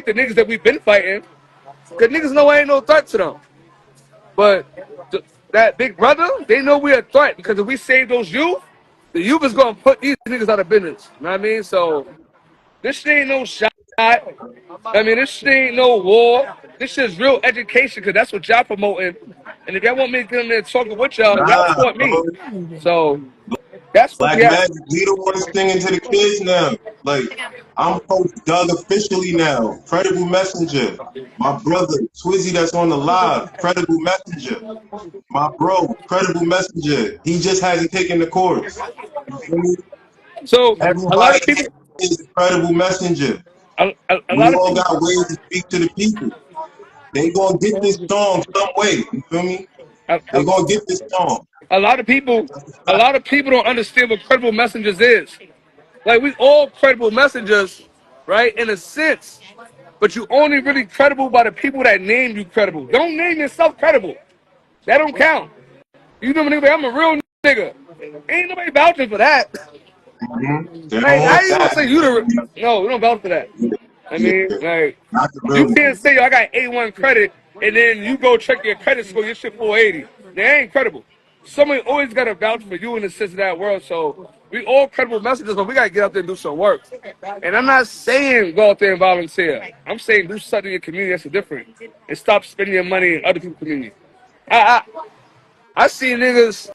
S5: the niggas that we've been fighting. Cause niggas know I ain't no threat to them. But that big brother, they know we're a threat because if we save those youth, the youth is gonna put these niggas out of business. You know what I mean? So this shit ain't no shot. I mean, this shit ain't no war. This shit's real education because that's what y'all promoting. And if y'all want me to get in there talking with y'all
S1: nah,
S5: taught me.
S1: bro.
S5: So that's what
S1: Black
S5: we have.
S1: Magic, we the one singing to the kids now. Like, I'm Coach Doug officially now. Credible Messenger. My brother, Twizzy, that's on the live. Credible Messenger. My bro, Credible Messenger. He just hasn't taken the course. You feel me?
S5: So a lot
S1: Everybody
S5: of people,
S1: is a credible messenger.
S5: a
S1: We
S5: lot of
S1: all
S5: people,
S1: got ways to speak to the people. They gonna get this song some way. You feel me?
S5: a,
S1: They gonna get this song.
S5: a lot of people,
S1: That's a
S5: a
S1: fact.
S5: lot of people don't understand what credible messengers is. Like we all credible messengers, right? In a sense, but you only really credible by the people that name you credible. Don't name yourself credible. That don't count. You know what I mean? I'm a real nigga. Ain't nobody vouching for that.
S1: They don't
S5: Like, how
S1: want
S5: you gonna
S1: that.
S5: say you the? No, we don't vouch for that.
S1: Yeah,
S5: I mean,
S1: yeah.
S5: like,
S1: Not the
S5: you
S1: real
S5: can't
S1: niggas.
S5: say yo, I got A1 credit, and then you go check your credit score, your shit 480. That ain't credible. Somebody always gotta vouch for you in the sense of that world. So we all credible messages, but we gotta get out there and do some work. And I'm not saying go out there and volunteer. I'm saying do something in your community that's different, and stop spending your money in other people's community. I I see niggas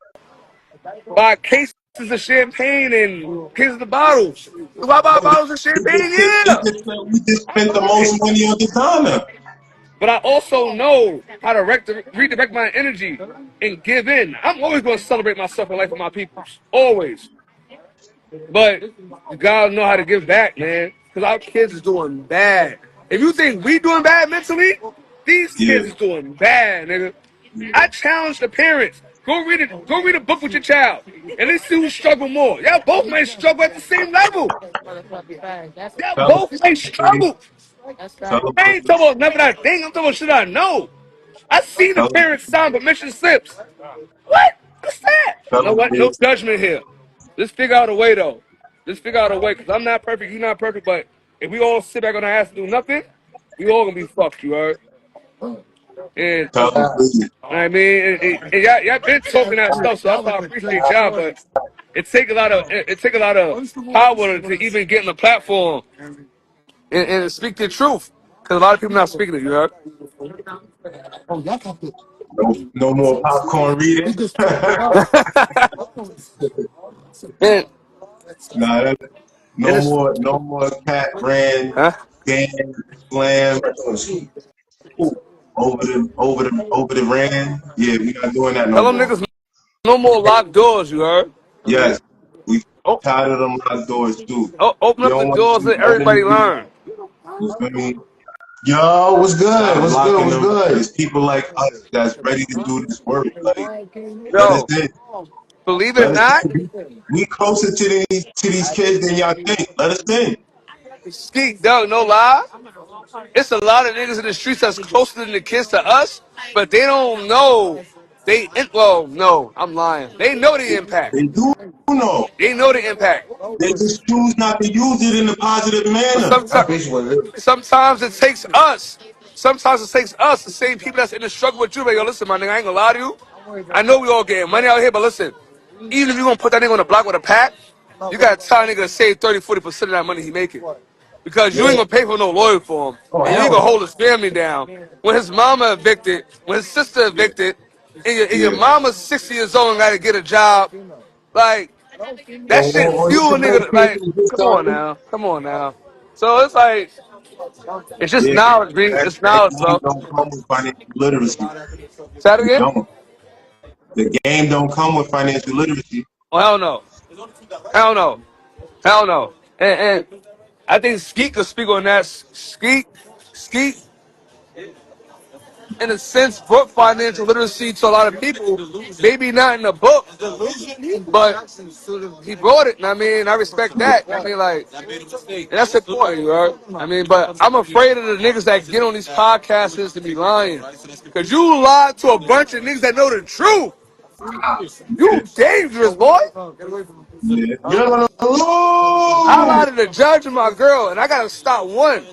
S5: buy cases of champagne and cases of bottles. Do I buy bottles of champagne? Yeah.
S1: We just spent the most money on designer.
S5: But I also know how to redirect my energy and give in. I'm always going to celebrate myself and life of my peoples. Always. But you got to know how to give back, man. Because our kids is doing bad. If you think we doing bad mentally, these
S1: Yeah.
S5: kids is doing bad, nigga. I challenge the parents. Go read a book with your child. And let's see who struggle more. Y'all both might struggle at the same level. Y'all
S1: Tell them,
S5: both might struggle.
S1: tell them,
S5: I ain't talking about nothing I think. I'm talking about shit I know. I seen the
S1: tell them,
S5: parents sign permission slips. What? What's that? You
S1: tell
S5: know
S1: them,
S5: what? No
S1: kids.
S5: judgment here. Let's figure out a way, though. Let's figure out a way, because I'm not perfect, you're not perfect, but if we all sit back on our ass and do nothing, we all gonna be fucked, you heard? And
S1: Tell them, please.
S5: I mean, and y'all been talking that stuff, so that's why I appreciate y'all, but it take a lot of power to even get on the platform and speak the truth. Because a lot of people not speaking it, you heard?
S6: No more popcorn reading.
S5: and,
S6: Nah, that,
S5: and it's,
S6: no more cat ran,
S5: huh?
S6: Dan, slam, over the ran. Yeah, we not doing that no
S5: Tell them
S6: more.
S5: niggas no more locked doors, you heard?
S6: Yes, we
S5: Oh,
S6: tired of them locked doors too.
S5: open
S6: We
S5: up the
S6: don't want to
S5: doors,
S6: see
S5: let
S6: none of
S5: everybody
S6: you.
S5: learn.
S6: You feel me?
S4: Yo, what's good?
S6: Stop
S4: What's good?
S6: blocking
S4: What's
S6: them.
S4: good?
S6: It's people like us that's ready to do this work. Like, let us
S5: Yo,
S6: in.
S5: believe it
S6: Let
S5: or
S6: us
S5: not,
S6: in. We closer to these kids than y'all think. Let us in.
S5: Skeet, Doug, no lie. It's a lot of niggas in the streets that's closer than the kids to us, but they don't know. Well, no, I'm lying. They know the impact.
S6: They do know.
S5: They know the impact.
S6: They just choose not to use it in a positive
S5: But
S6: manner.
S2: That's basically what it is.
S5: sometimes it takes us. Sometimes it takes us, the same people that's in the struggle with you. Like, yo, listen, my nigga, I ain't gonna lie to you. I know we all getting money out here, but listen, even if you gonna put that nigga on the block with a pack, you gotta tell a nigga to save 30-40% of that money he making. Because you ain't
S6: Yeah,
S5: gonna pay for no lawyer for him.
S2: Oh
S5: And you ain't
S2: hell
S5: gonna hold
S2: no.
S5: his family down. When his mama evicted, when his sister
S6: yeah,
S5: evicted, and your
S6: yeah.
S5: mama's 60 years old and gotta get a job, like, that shit
S2: Or you
S5: fuel a
S2: can make
S5: nigga.
S2: kids
S5: Like,
S2: and get
S5: come on
S2: started.
S5: now. Come on now. So it's like, it's just
S6: Yeah,
S5: knowledge, B. It's
S6: that
S5: knowledge,
S6: game
S5: bro.
S6: don't come with financial literacy.
S5: Say that
S6: It
S5: again?
S6: don't. The game don't come with financial literacy.
S5: Well, hell no. Hell no. Hell no. And I think Skeet could speak on that. Skeet, in a sense, brought financial literacy to a lot of people. Maybe not in the book, but he brought it. And I mean, I respect that. I mean, like, and that's important, right? I mean, but I'm afraid of the niggas that get on these podcasts to be lying. Because you lied to a bunch of niggas that know the truth.
S6: Yeah,
S5: You dangerous, boy.
S6: yeah.
S2: You're gonna
S5: I
S2: lose.
S5: lied to the judge and my girl, and I gotta stop one.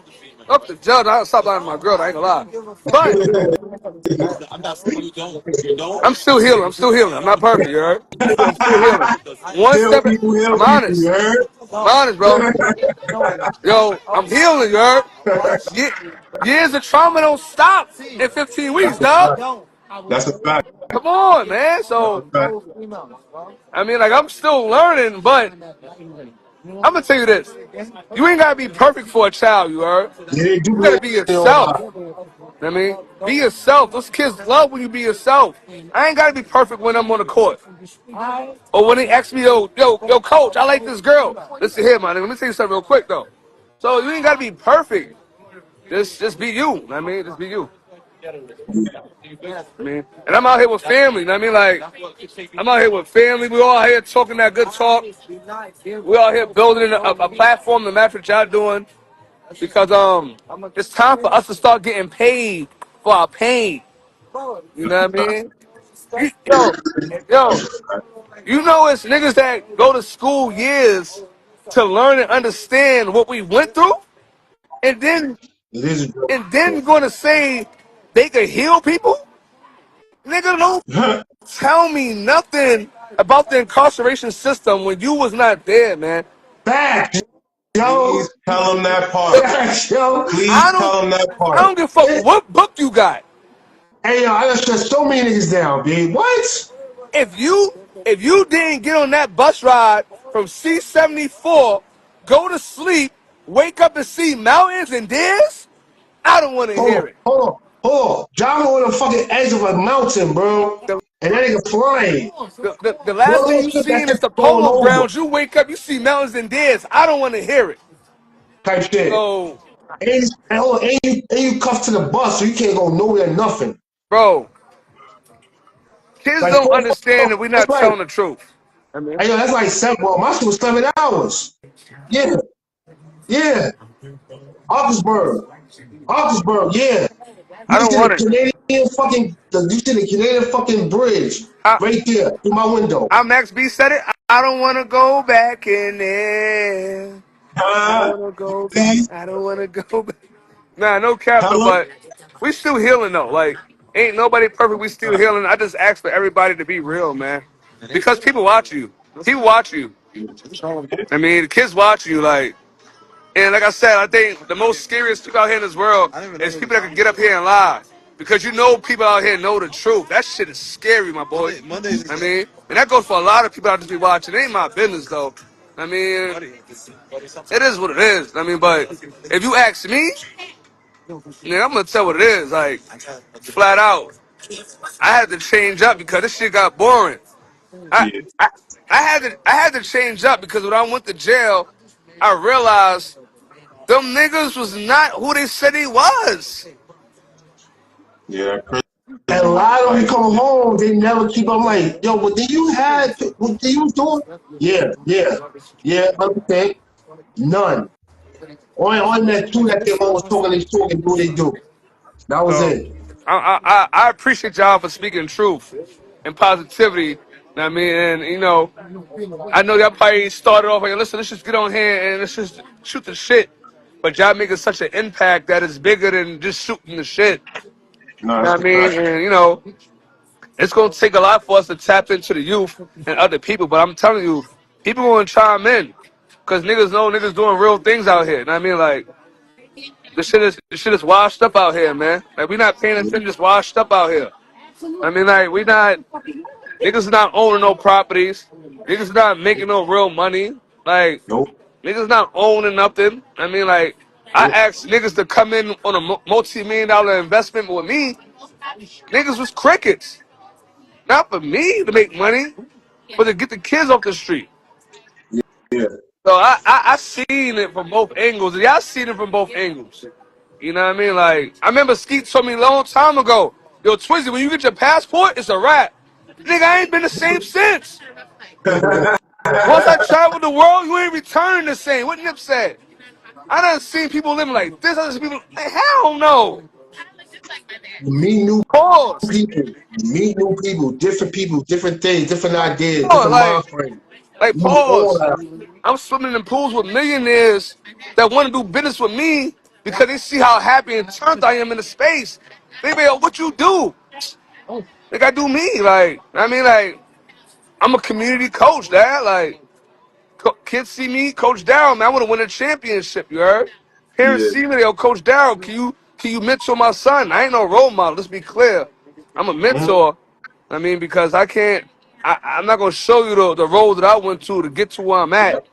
S5: Up the judge, I gotta stop lying to my girl. I ain't gonna lie, but I'm still healing. I'm still healing. I'm not perfect, you heard? I'm still healing. One
S6: Heal
S5: step.
S6: people, heal
S5: I'm
S6: people, you
S5: honest.
S6: heard?
S5: I'm honest, bro. Yo, I'm healing, you heard? Years of trauma don't stop in 15 weeks,
S6: That's a
S5: dog.
S6: fact. That's a fact.
S5: Come on, man.
S6: That's a
S5: So,
S6: fact.
S5: I mean, like, I'm still learning, but I'm gonna tell you this. You ain't gotta be perfect for a child, you heard?
S6: Yeah, they do
S5: You gotta
S6: it
S5: be
S6: in a
S5: yourself.
S6: lot.
S5: You know what I mean? Be yourself. Those kids love when you be yourself. I ain't gotta be perfect when I'm on the court. Or when they ask me, yo, coach, I like this girl. Listen here, man. Let me tell you something real quick though. So you ain't gotta be perfect. Just be you. You know what I mean? Just be you. I mean, and I'm out here with family. You know what I mean? Like, I'm out here with family. We all out here talking that good talk. We all here building a platform to match what y'all doing. Because it's time for us to start getting paid for our pain. You know what I mean? Yo, yo, you know it's niggas that go to school years to learn and understand what we went through, and then
S6: It is a joke.
S5: gonna say they could heal people. Nigga, don't tell me nothing about the incarceration system when you was not there, man.
S2: Facts, yo.
S6: Please tell them that part.
S2: Facts, yo.
S6: Please
S5: I don't,
S6: tell them that
S5: I
S6: part.
S5: don't give a fuck what book you got.
S2: Hey, yo, I done shut so many niggas down, B. What?
S5: If you didn't get on that bus ride from C-74, go to sleep, wake up and see mountains and deers, I don't want to
S2: Hold
S5: hear
S2: on,
S5: it.
S2: hold on, hold on. John on the fucking edge of a mountain, bro.
S5: The,
S2: And that nigga flying.
S5: the
S2: One
S5: last thing
S2: little
S5: you
S2: slip, that
S5: seen
S2: shit
S5: is the
S2: falling
S5: polo
S2: over.
S5: grounds. You wake up, you see mountains and deers. I don't want to hear it.
S2: Type shit.
S5: So,
S2: Hold on, and you cuffed to the bus, so you can't go nowhere, nothing.
S5: bro, kids
S2: Like,
S5: don't understand that we're
S2: that's
S5: not
S2: like,
S5: telling the truth.
S2: hey, yo, that's like 7, well, my shit was 7 hours. Yeah, yeah. Augsburg, yeah. You
S5: I
S2: can
S5: don't
S2: see the
S5: want it.
S2: You see the Canadian fucking bridge
S5: I,
S2: right there through my window.
S5: Max B said it. I don't want to go back in there. I don't
S6: Huh?
S5: want to go back.
S6: Please
S5: I don't want to go back. Nah, no capping,
S6: tell them.
S5: but we still healing though. Like, ain't nobody perfect. We still healing. I just ask for everybody to be real, man. Because people watch you. People watch you. I mean, the kids watch you. Like, And like I said, I think the most scariest people out here in this world is people that can get up here and lie. Because you know people out here know the truth. That shit is scary, my boy. I mean, and that goes for a lot of people out there be watching. It ain't my business though. I mean, it is what it is. I mean, but if you ask me, yeah, I'm gonna tell what it is. Like, flat out, I had to change up because this shit got boring. I,
S6: Yeah,
S5: I, I had to change up because when I went to jail, I realized them niggas was not who they said he was.
S6: yeah, that
S2: And a
S6: crazy.
S2: lot of them
S6: Like,
S2: come home, they never keep. I'm like, yo, what did you have? What did you doing? Yeah, everything. None. On that two that came home was talking, they talking, do what they do. That was
S5: So
S2: it.
S5: I appreciate y'all for speaking truth and positivity. I mean, and I know y'all probably started off like, listen, let's just get on here and let's just shoot the shit. But y'all making such an impact that is bigger than just shooting the shit.
S6: no,
S5: You know
S6: that's
S5: what
S6: a
S5: I mean?
S6: fact.
S5: And it's gonna take a lot for us to tap into the youth and other people. But I'm telling you, people gonna chime in. Cause niggas know niggas doing real things out here. You know what I mean? Like the shit is washed up out here, man. Like we not paying
S6: Yeah,
S5: attention, just washed up out here. I mean, like we not niggas not owning no properties. Niggas not making no real money. Like
S6: nope,
S5: niggas not owning nothing. I mean, like I
S6: nope.
S5: asked niggas to come in on a multi-million-dollar investment with me. Niggas was crickets. Not for me to make money, but to get the kids off the street.
S6: Yeah,
S5: So I seen it from both angles. Y'all seen it from both angles. You know what I mean? Like, I remember Skeet told me a long time ago, yo, Twizzy, when you get your passport, it's a wrap. Nigga, I ain't been the same since. Once I traveled the world, you ain't returning the same. What Nip said. I done seen people living like this. I done seen people, like, hell no.
S2: Meet new
S5: Pause.
S2: people, different people, different things, different ideas,
S5: Pause.
S2: different mind frames.
S5: Like,
S2: Meet all
S5: pause.
S2: that.
S5: I'm swimming in pools with millionaires that want to do business with me because they see how happy and turned I am in the space. They be, yo, what you do? Like, I do me. Like, I mean, like, I'm a community coach, dad. Like, kids see me, Coach Darryl, man, I want to win a championship, you heard? Parents
S6: yeah,
S5: see me, they go, Coach Darryl, can you mentor my son? I ain't no role model, let's be clear. I'm a
S6: mhm,
S5: mentor. I mean, because I'm not going to show you the road that I went to get to where I'm at.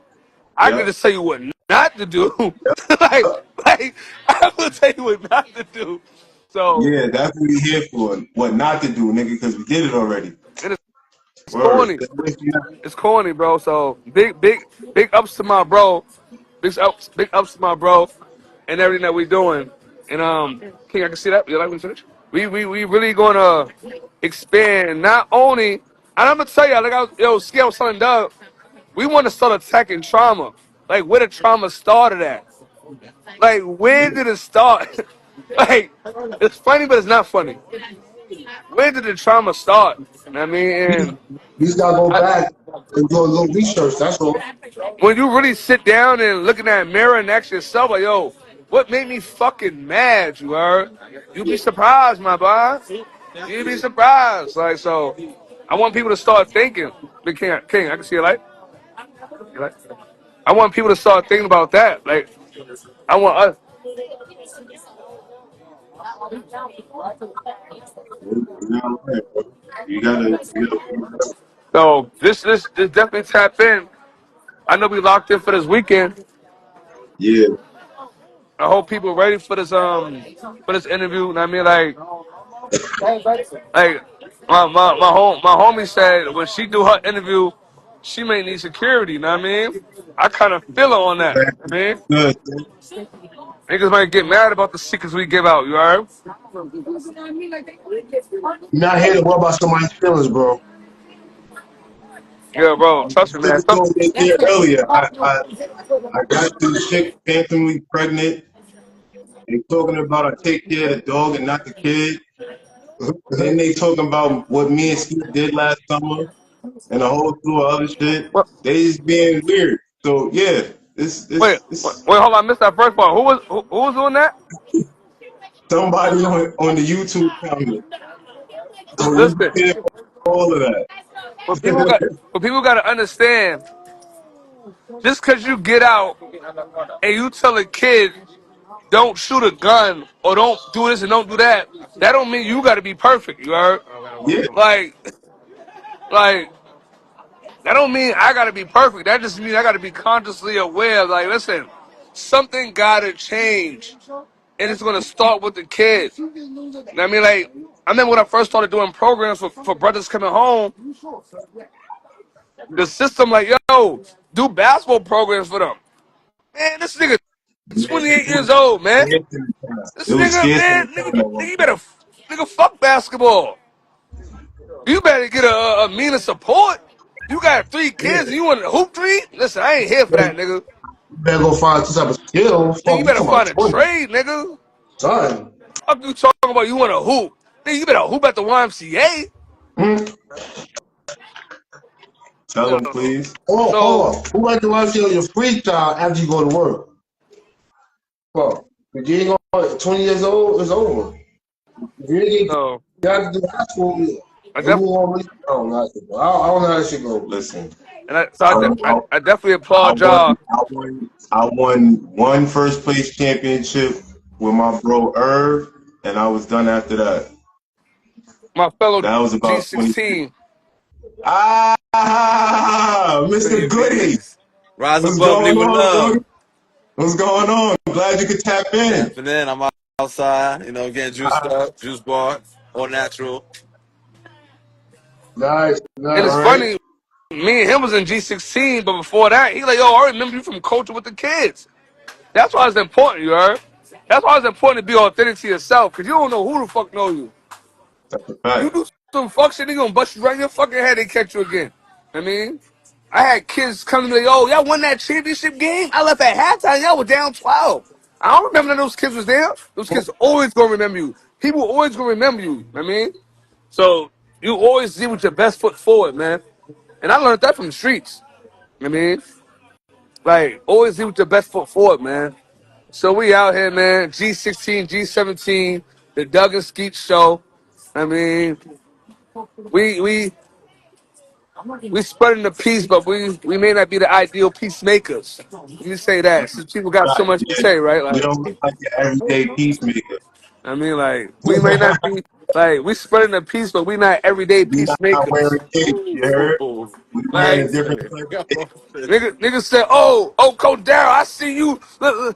S5: I can
S6: yep,
S5: just tell you what not to do. like, I'm going to tell you what not to do. So,
S6: yeah. That's what we here for. What not to do, nigga, because we did it already.
S5: and it's
S6: Word.
S5: corny.
S6: Stay away from that.
S5: It's corny, bro. So big ups to my bro. Big ups to my bro, and everything that we doing. And King, I can see that. You like me to finish? We really gonna expand. Not only, and I'm gonna tell you, like Ski, I was telling Doug, we want to start attacking trauma. Like where the trauma started at. Like where did it start? like it's funny, but it's not funny. Where did the trauma start? I mean, and
S2: We just gotta go
S5: I,
S2: back and do a little research. That's all.
S5: when you really sit down and look in that mirror and ask yourself, like, yo, what made me fucking mad, you heard? You'd be surprised, my boy. You'd be surprised. Like, so, I want people to start thinking. Big King, I can see a light. You like? I want people to start thinking about that. Like, I want us.
S6: You're not right, bro. You gotta.
S5: So, this definitely tap in. I know we locked in for this weekend.
S6: Yeah,
S5: I hope people ready for this interview. And I mean, like my homie said when she do her interview, she may need security. You know what I mean? I kind of feel her on that. I mean,
S6: good.
S5: niggas might get mad about the secrets we give out. You heard?
S2: You're not here to worry about somebody's feelings, bro.
S5: Yeah, bro. Trust me, man.
S6: Nigga told me here earlier. I got this chick phantomly pregnant. They talking about I take care of the dog and not the kid. Then they talking about what me and Skeet did last summer and a whole slew of other shit.
S5: What?
S6: They just being weird. So yeah,
S5: Wait,
S6: it's
S5: hold on. I missed that first part. Who was doing that?
S6: somebody on the YouTube comment. So you
S5: Listen,
S6: can all of that.
S5: what people got to understand. Just because you get out and you tell a kid don't shoot a gun or don't do this and don't do that, that don't mean you got to be perfect. You heard?
S6: Yeah,
S5: Like, like that don't mean I got to be perfect. That just means I got to be consciously aware. Like, listen, something got to change, and it's gonna start with the kids. You know what I mean, like, I remember when I first started doing programs for brothers coming home. The system, like, yo, do basketball programs for them. Man, this nigga
S6: man,
S5: 28
S6: it was
S5: years old, man.
S6: scarce in the town.
S5: This
S6: It was
S5: nigga,
S6: scarce in
S5: man,
S6: the
S5: nigga,
S6: town at one
S5: nigga, you
S6: point.
S5: better, nigga, fuck basketball. You better get a mean of support. You got 3 kids and
S6: Yeah.
S5: you want a hoop dream? Listen, I ain't here for that, nigga.
S2: You better go find some type of skill.
S5: Nigga,
S2: Fuck,
S5: you
S2: you
S5: better
S2: talking about
S5: find a
S2: 20.
S5: trade, nigga.
S2: Son.
S5: Fuck you talking about you want a hoop. Nigga, you better hoop at the YMCA.
S2: Hmm?
S6: Tell them,
S5: Yo,
S6: please.
S2: Oh,
S5: so,
S2: hold on. Who like to watch your freestyle after you go to work? Fuck. If you ain't going 20 years old, it's over. If you ain't
S5: so
S2: got to do high school, it
S5: I
S2: won't
S5: def
S2: really, I don't know how to go. I don't know how that shit go.
S6: Listen,
S5: and I, so
S6: I, I,
S5: I definitely
S6: I
S5: applaud
S6: won,
S5: y'all.
S6: I won one first place championship with my bro Irv, and I was done after that.
S5: My fellow
S6: That was about 20.
S5: G16.
S6: Ah,
S7: Hey,
S6: Mr. Goody.
S7: peace. Rise
S6: What's
S7: above,
S6: going
S7: lead with
S6: on,
S7: love.
S6: brother? What's going on? Glad you could tap in.
S7: Tapping in. I'm outside, getting juiced up, juice bar, all natural.
S2: Nice,
S5: And
S2: nice.
S5: it's
S6: All right.
S5: funny, me and him was in G16, but before that, he like, yo, I remember you from coaching with the kids. That's why it's important, you heard? That's why it's important to be authentic to yourself, because you don't know who the fuck know you.
S6: That's a
S5: You
S6: fact.
S5: do some fuck shit, they gonna bust you right in your fucking head and catch you again. I mean, I had kids come to me like, yo, y'all won that championship game? I left at halftime, y'all were down 12. I don't remember that those kids was there. Those kids always gonna remember you. People always gonna remember you, I mean? So, you always lead with your best foot forward, man. And I learned that from the streets. I mean, like, always lead with your best foot forward, man. So we out here, man. G16, G17, the Doug&Skeet show. I mean, we we spreading the peace, but we may not be the ideal peacemakers. Let me say that. Since people got so
S6: Right.
S5: much to
S6: Yeah.
S5: say, right?
S6: We
S5: Like,
S6: don't look like your everyday peacemaker.
S5: I mean, like, we may not be like we spreading the peace, but we not everyday
S6: We not
S5: peacemakers.
S6: wearing capes, you heard? We wearing a
S5: Like,
S6: different type of cape.
S5: nigga said, oh, Coach Darryl, I see you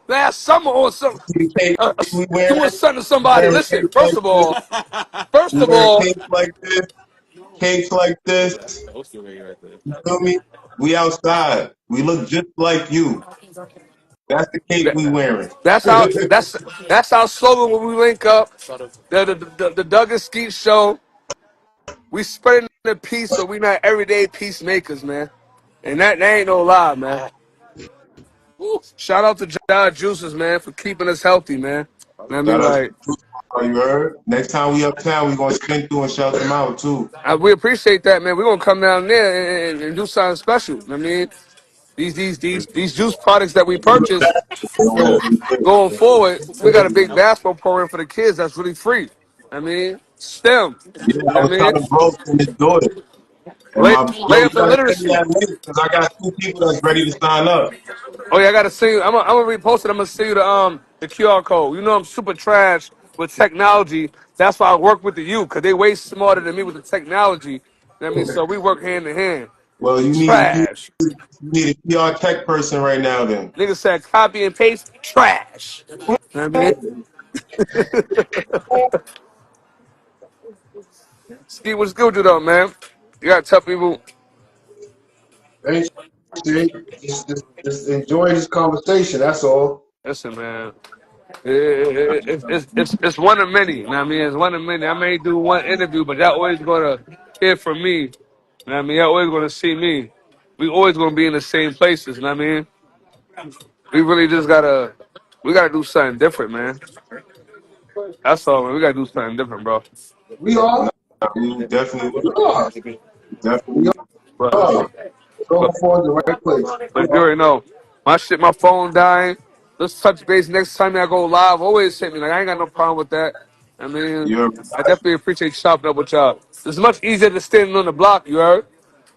S5: last summer or something.
S6: See the cape we
S5: Doing
S6: wearing?
S5: something to
S6: We
S5: somebody.
S6: wearing
S5: Listen,
S6: capes like this.
S5: first
S6: We
S5: of
S6: wearing
S5: all,
S6: capes like this. Capes like this. You feel me? We outside. We look just like you. That's the cape
S5: that,
S6: we wearing.
S5: that's our that's our slogan when we link up. The Doug and Skeet show. We spreading the peace, but we not everyday peacemakers, man. And that ain't no lie, man. Shout out to John Juices, man, for keeping us healthy, man. I mean,
S6: Shout out to
S5: like,
S6: you. You heard? Next time we uptown, we gonna spin through and shout them out too.
S5: we appreciate that, man. We're gonna come down there and do something special. I mean, these juice products that we purchase going forward, we got a big basketball program for the kids that's really free. I mean, STEM.
S6: Yeah, I
S5: I
S6: was trying
S5: mean,
S6: to grow and do it. And
S5: lay,
S6: my yo,
S5: lay
S6: you
S5: up in
S6: gotta send me
S5: literacy.
S6: that link because I got 2 people that's ready to sign up.
S5: Oh yeah, I gotta send you. I'm gonna repost it. I'm gonna send you the QR code. You know I'm super trash with technology. That's why I work with the youth because they way smarter than me with the technology. I mean, so we work hand in hand.
S6: Well,
S5: Trash.
S6: you need a PR tech person right now then.
S5: Nigga said copy and paste. Trash. I mean, Steve, what's good with you though, man? You gotta tell people.
S2: Ain't shit. Just enjoy this conversation. That's all.
S5: Listen, man. It's one of many. You know what I mean? It's one of many. I may do one interview, but y'all always gonna hear from me. You know what I mean? Y'all always gonna see me. We always gonna be in the same places. You know what I mean? We really just we gotta do something different, man. That's all, man. We gotta do something different, bro.
S2: We are.
S6: We definitely,
S2: We are. We
S6: definitely.
S2: are.
S5: But,
S2: Going
S5: but,
S2: for the right place. We
S5: but you
S2: are.
S5: already know. My phone dying. Let's touch base next time I go live. Always hit me. Like, I ain't got no problem with that. I mean,
S6: You're
S5: I definitely appreciate chopping up with y'all. It's much easier than standing on the block, you heard?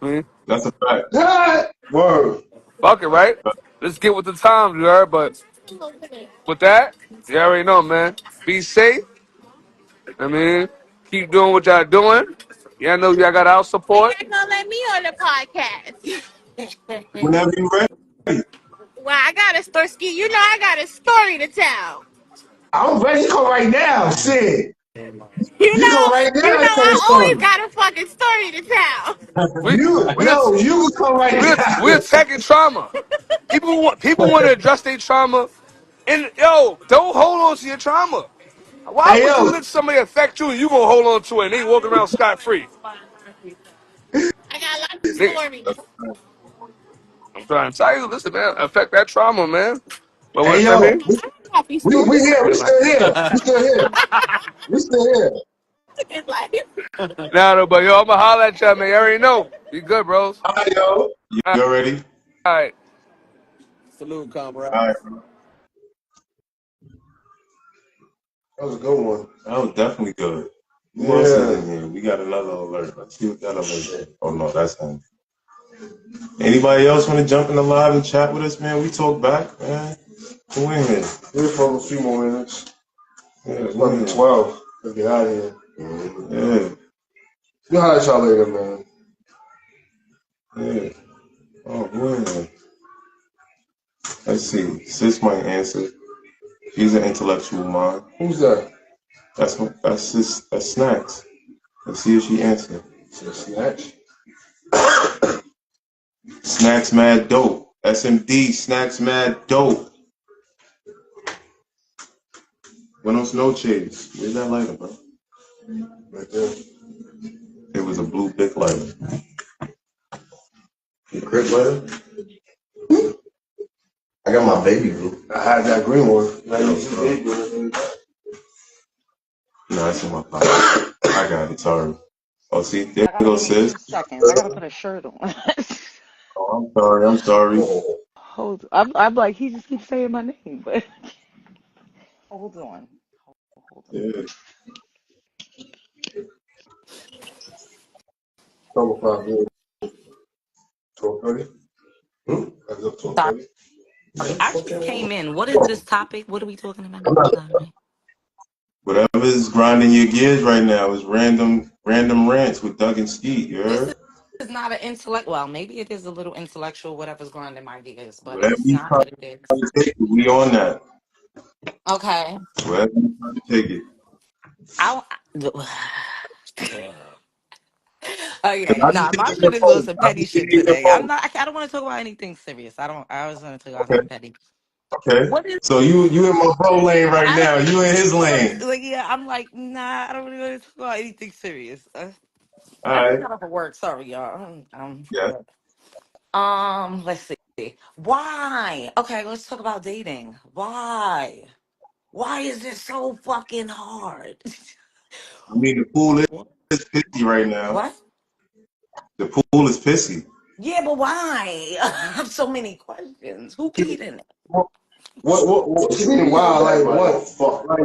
S5: I mean,
S6: that's a fact.
S2: That word.
S5: Fuck it, right? Let's get with the times, you heard? But with that, you already know, man. Be safe. I mean, keep doing what y'all doing. Y'all know y'all got our support.
S8: You're not gonna let me on the podcast.
S6: Whenever you ready.
S8: Well, I got a story. You know, I got a story to tell.
S2: I'm ready to go right now. Shit.
S8: You
S2: You go
S8: know,
S2: right
S8: you
S2: now
S8: know,
S2: and tell the
S8: I always
S2: story.
S8: got a fucking story to tell.
S5: We we're
S2: You can come right
S5: we're
S2: now.
S5: attacking trauma. People want to address their trauma, and yo, don't hold on to your trauma. Why
S2: Hey,
S5: would you
S2: yo.
S5: let somebody affect you and you gonna hold on to it and they walking around scot free?
S8: I got lots of stories.
S5: I'm trying to tell you, listen, man, affect that trauma, man. But
S2: Hey,
S5: what I
S2: yo.
S5: mean,
S8: Happy
S2: We
S8: stories.
S2: here. We still here. We still here. We still here.
S8: In life.
S5: nah, no, but yo, I'ma holler at y'all, man. You already know. Be good, bros.
S6: All right, yo.
S5: All
S6: You already?
S5: right.
S7: Salute, comrade.
S6: All right.
S2: That was a good one.
S6: That was definitely good. Who else is
S2: Yeah.
S6: in here? We got another alert. Let's see what that alert is. Oh, no, that's him. Anybody else want to jump in the live and chat with us, man? We talk back, man. Who in here?
S2: Here for a few more minutes.
S6: Yeah,
S2: It's
S6: who
S2: about
S6: in
S2: to be
S6: here?
S2: 12. Let's get out of here.
S6: Yeah,
S2: We'll holler at y'all later, man.
S6: yeah. Oh, who in here? Let's see. Sis might answer. She's an intellectual mind.
S2: Who's that?
S6: That's Snacks. Let's see if she answers.
S2: It's a snatch.
S6: Snacks mad dope. SMD, Snacks mad dope. Buenos noches. Where's that lighter, bro?
S2: Right there.
S6: It was a blue big lighter.
S4: The crib lighter. I got my baby blue.
S2: I had that green one.
S6: No, that's in my pocket. I got it. Sorry. Oh, see, there
S9: I
S6: you
S9: gotta
S6: go,
S9: give me
S6: sis.
S9: 2 seconds. I gotta put a shirt on.
S6: Oh, I'm sorry. I'm sorry.
S9: Hold. I'm like he just keeps saying my name, but hold on. Hold on.
S6: Yeah.
S2: 12:05. 12:30. That's up
S10: Sorry,
S2: 12:30.
S10: I just came in. What is this topic? What are we talking about? I'm sorry.
S6: Whatever is grinding your gears right now is random rants with Doug and Skeet. You
S10: This
S6: heard?
S10: is not an intellect. Well, maybe it is a little intellectual, whatever's grinding my gears, but
S6: Whatever
S10: it's
S6: you
S10: not
S6: trying
S10: what it is.
S6: to take it, we on that.
S10: Okay.
S6: Whatever you trying to take it.
S10: I.
S6: Cause
S10: Okay.
S6: I
S10: Nah,
S6: just
S10: my
S6: seen your
S10: shit is on
S6: post.
S10: some
S6: I
S10: petty
S6: just seen
S10: shit
S6: your
S10: today. I'm
S6: post.
S10: not. I don't want to talk about anything serious. I don't. I was going to talk about
S6: Okay.
S10: something petty.
S6: Okay.
S10: What is?
S6: So you in my bro lane right
S10: I
S6: now.
S10: don't.
S6: You in his
S10: Look,
S6: lane.
S10: like, yeah, I'm like, nah, I don't really want to talk about anything serious.
S6: All
S10: I just
S6: right.
S10: got off of work. Sorry, y'all.
S6: Yeah.
S10: Let's see. Why? Okay, let's talk about dating. Why? Why is it so fucking hard?
S6: I mean, the pool
S10: What?
S6: is pissy right now.
S10: What?
S6: The pool is pissy.
S10: Yeah, but why? I have so many questions. Who peed in it?
S2: What you mean, wow, like what? Fuck. Like,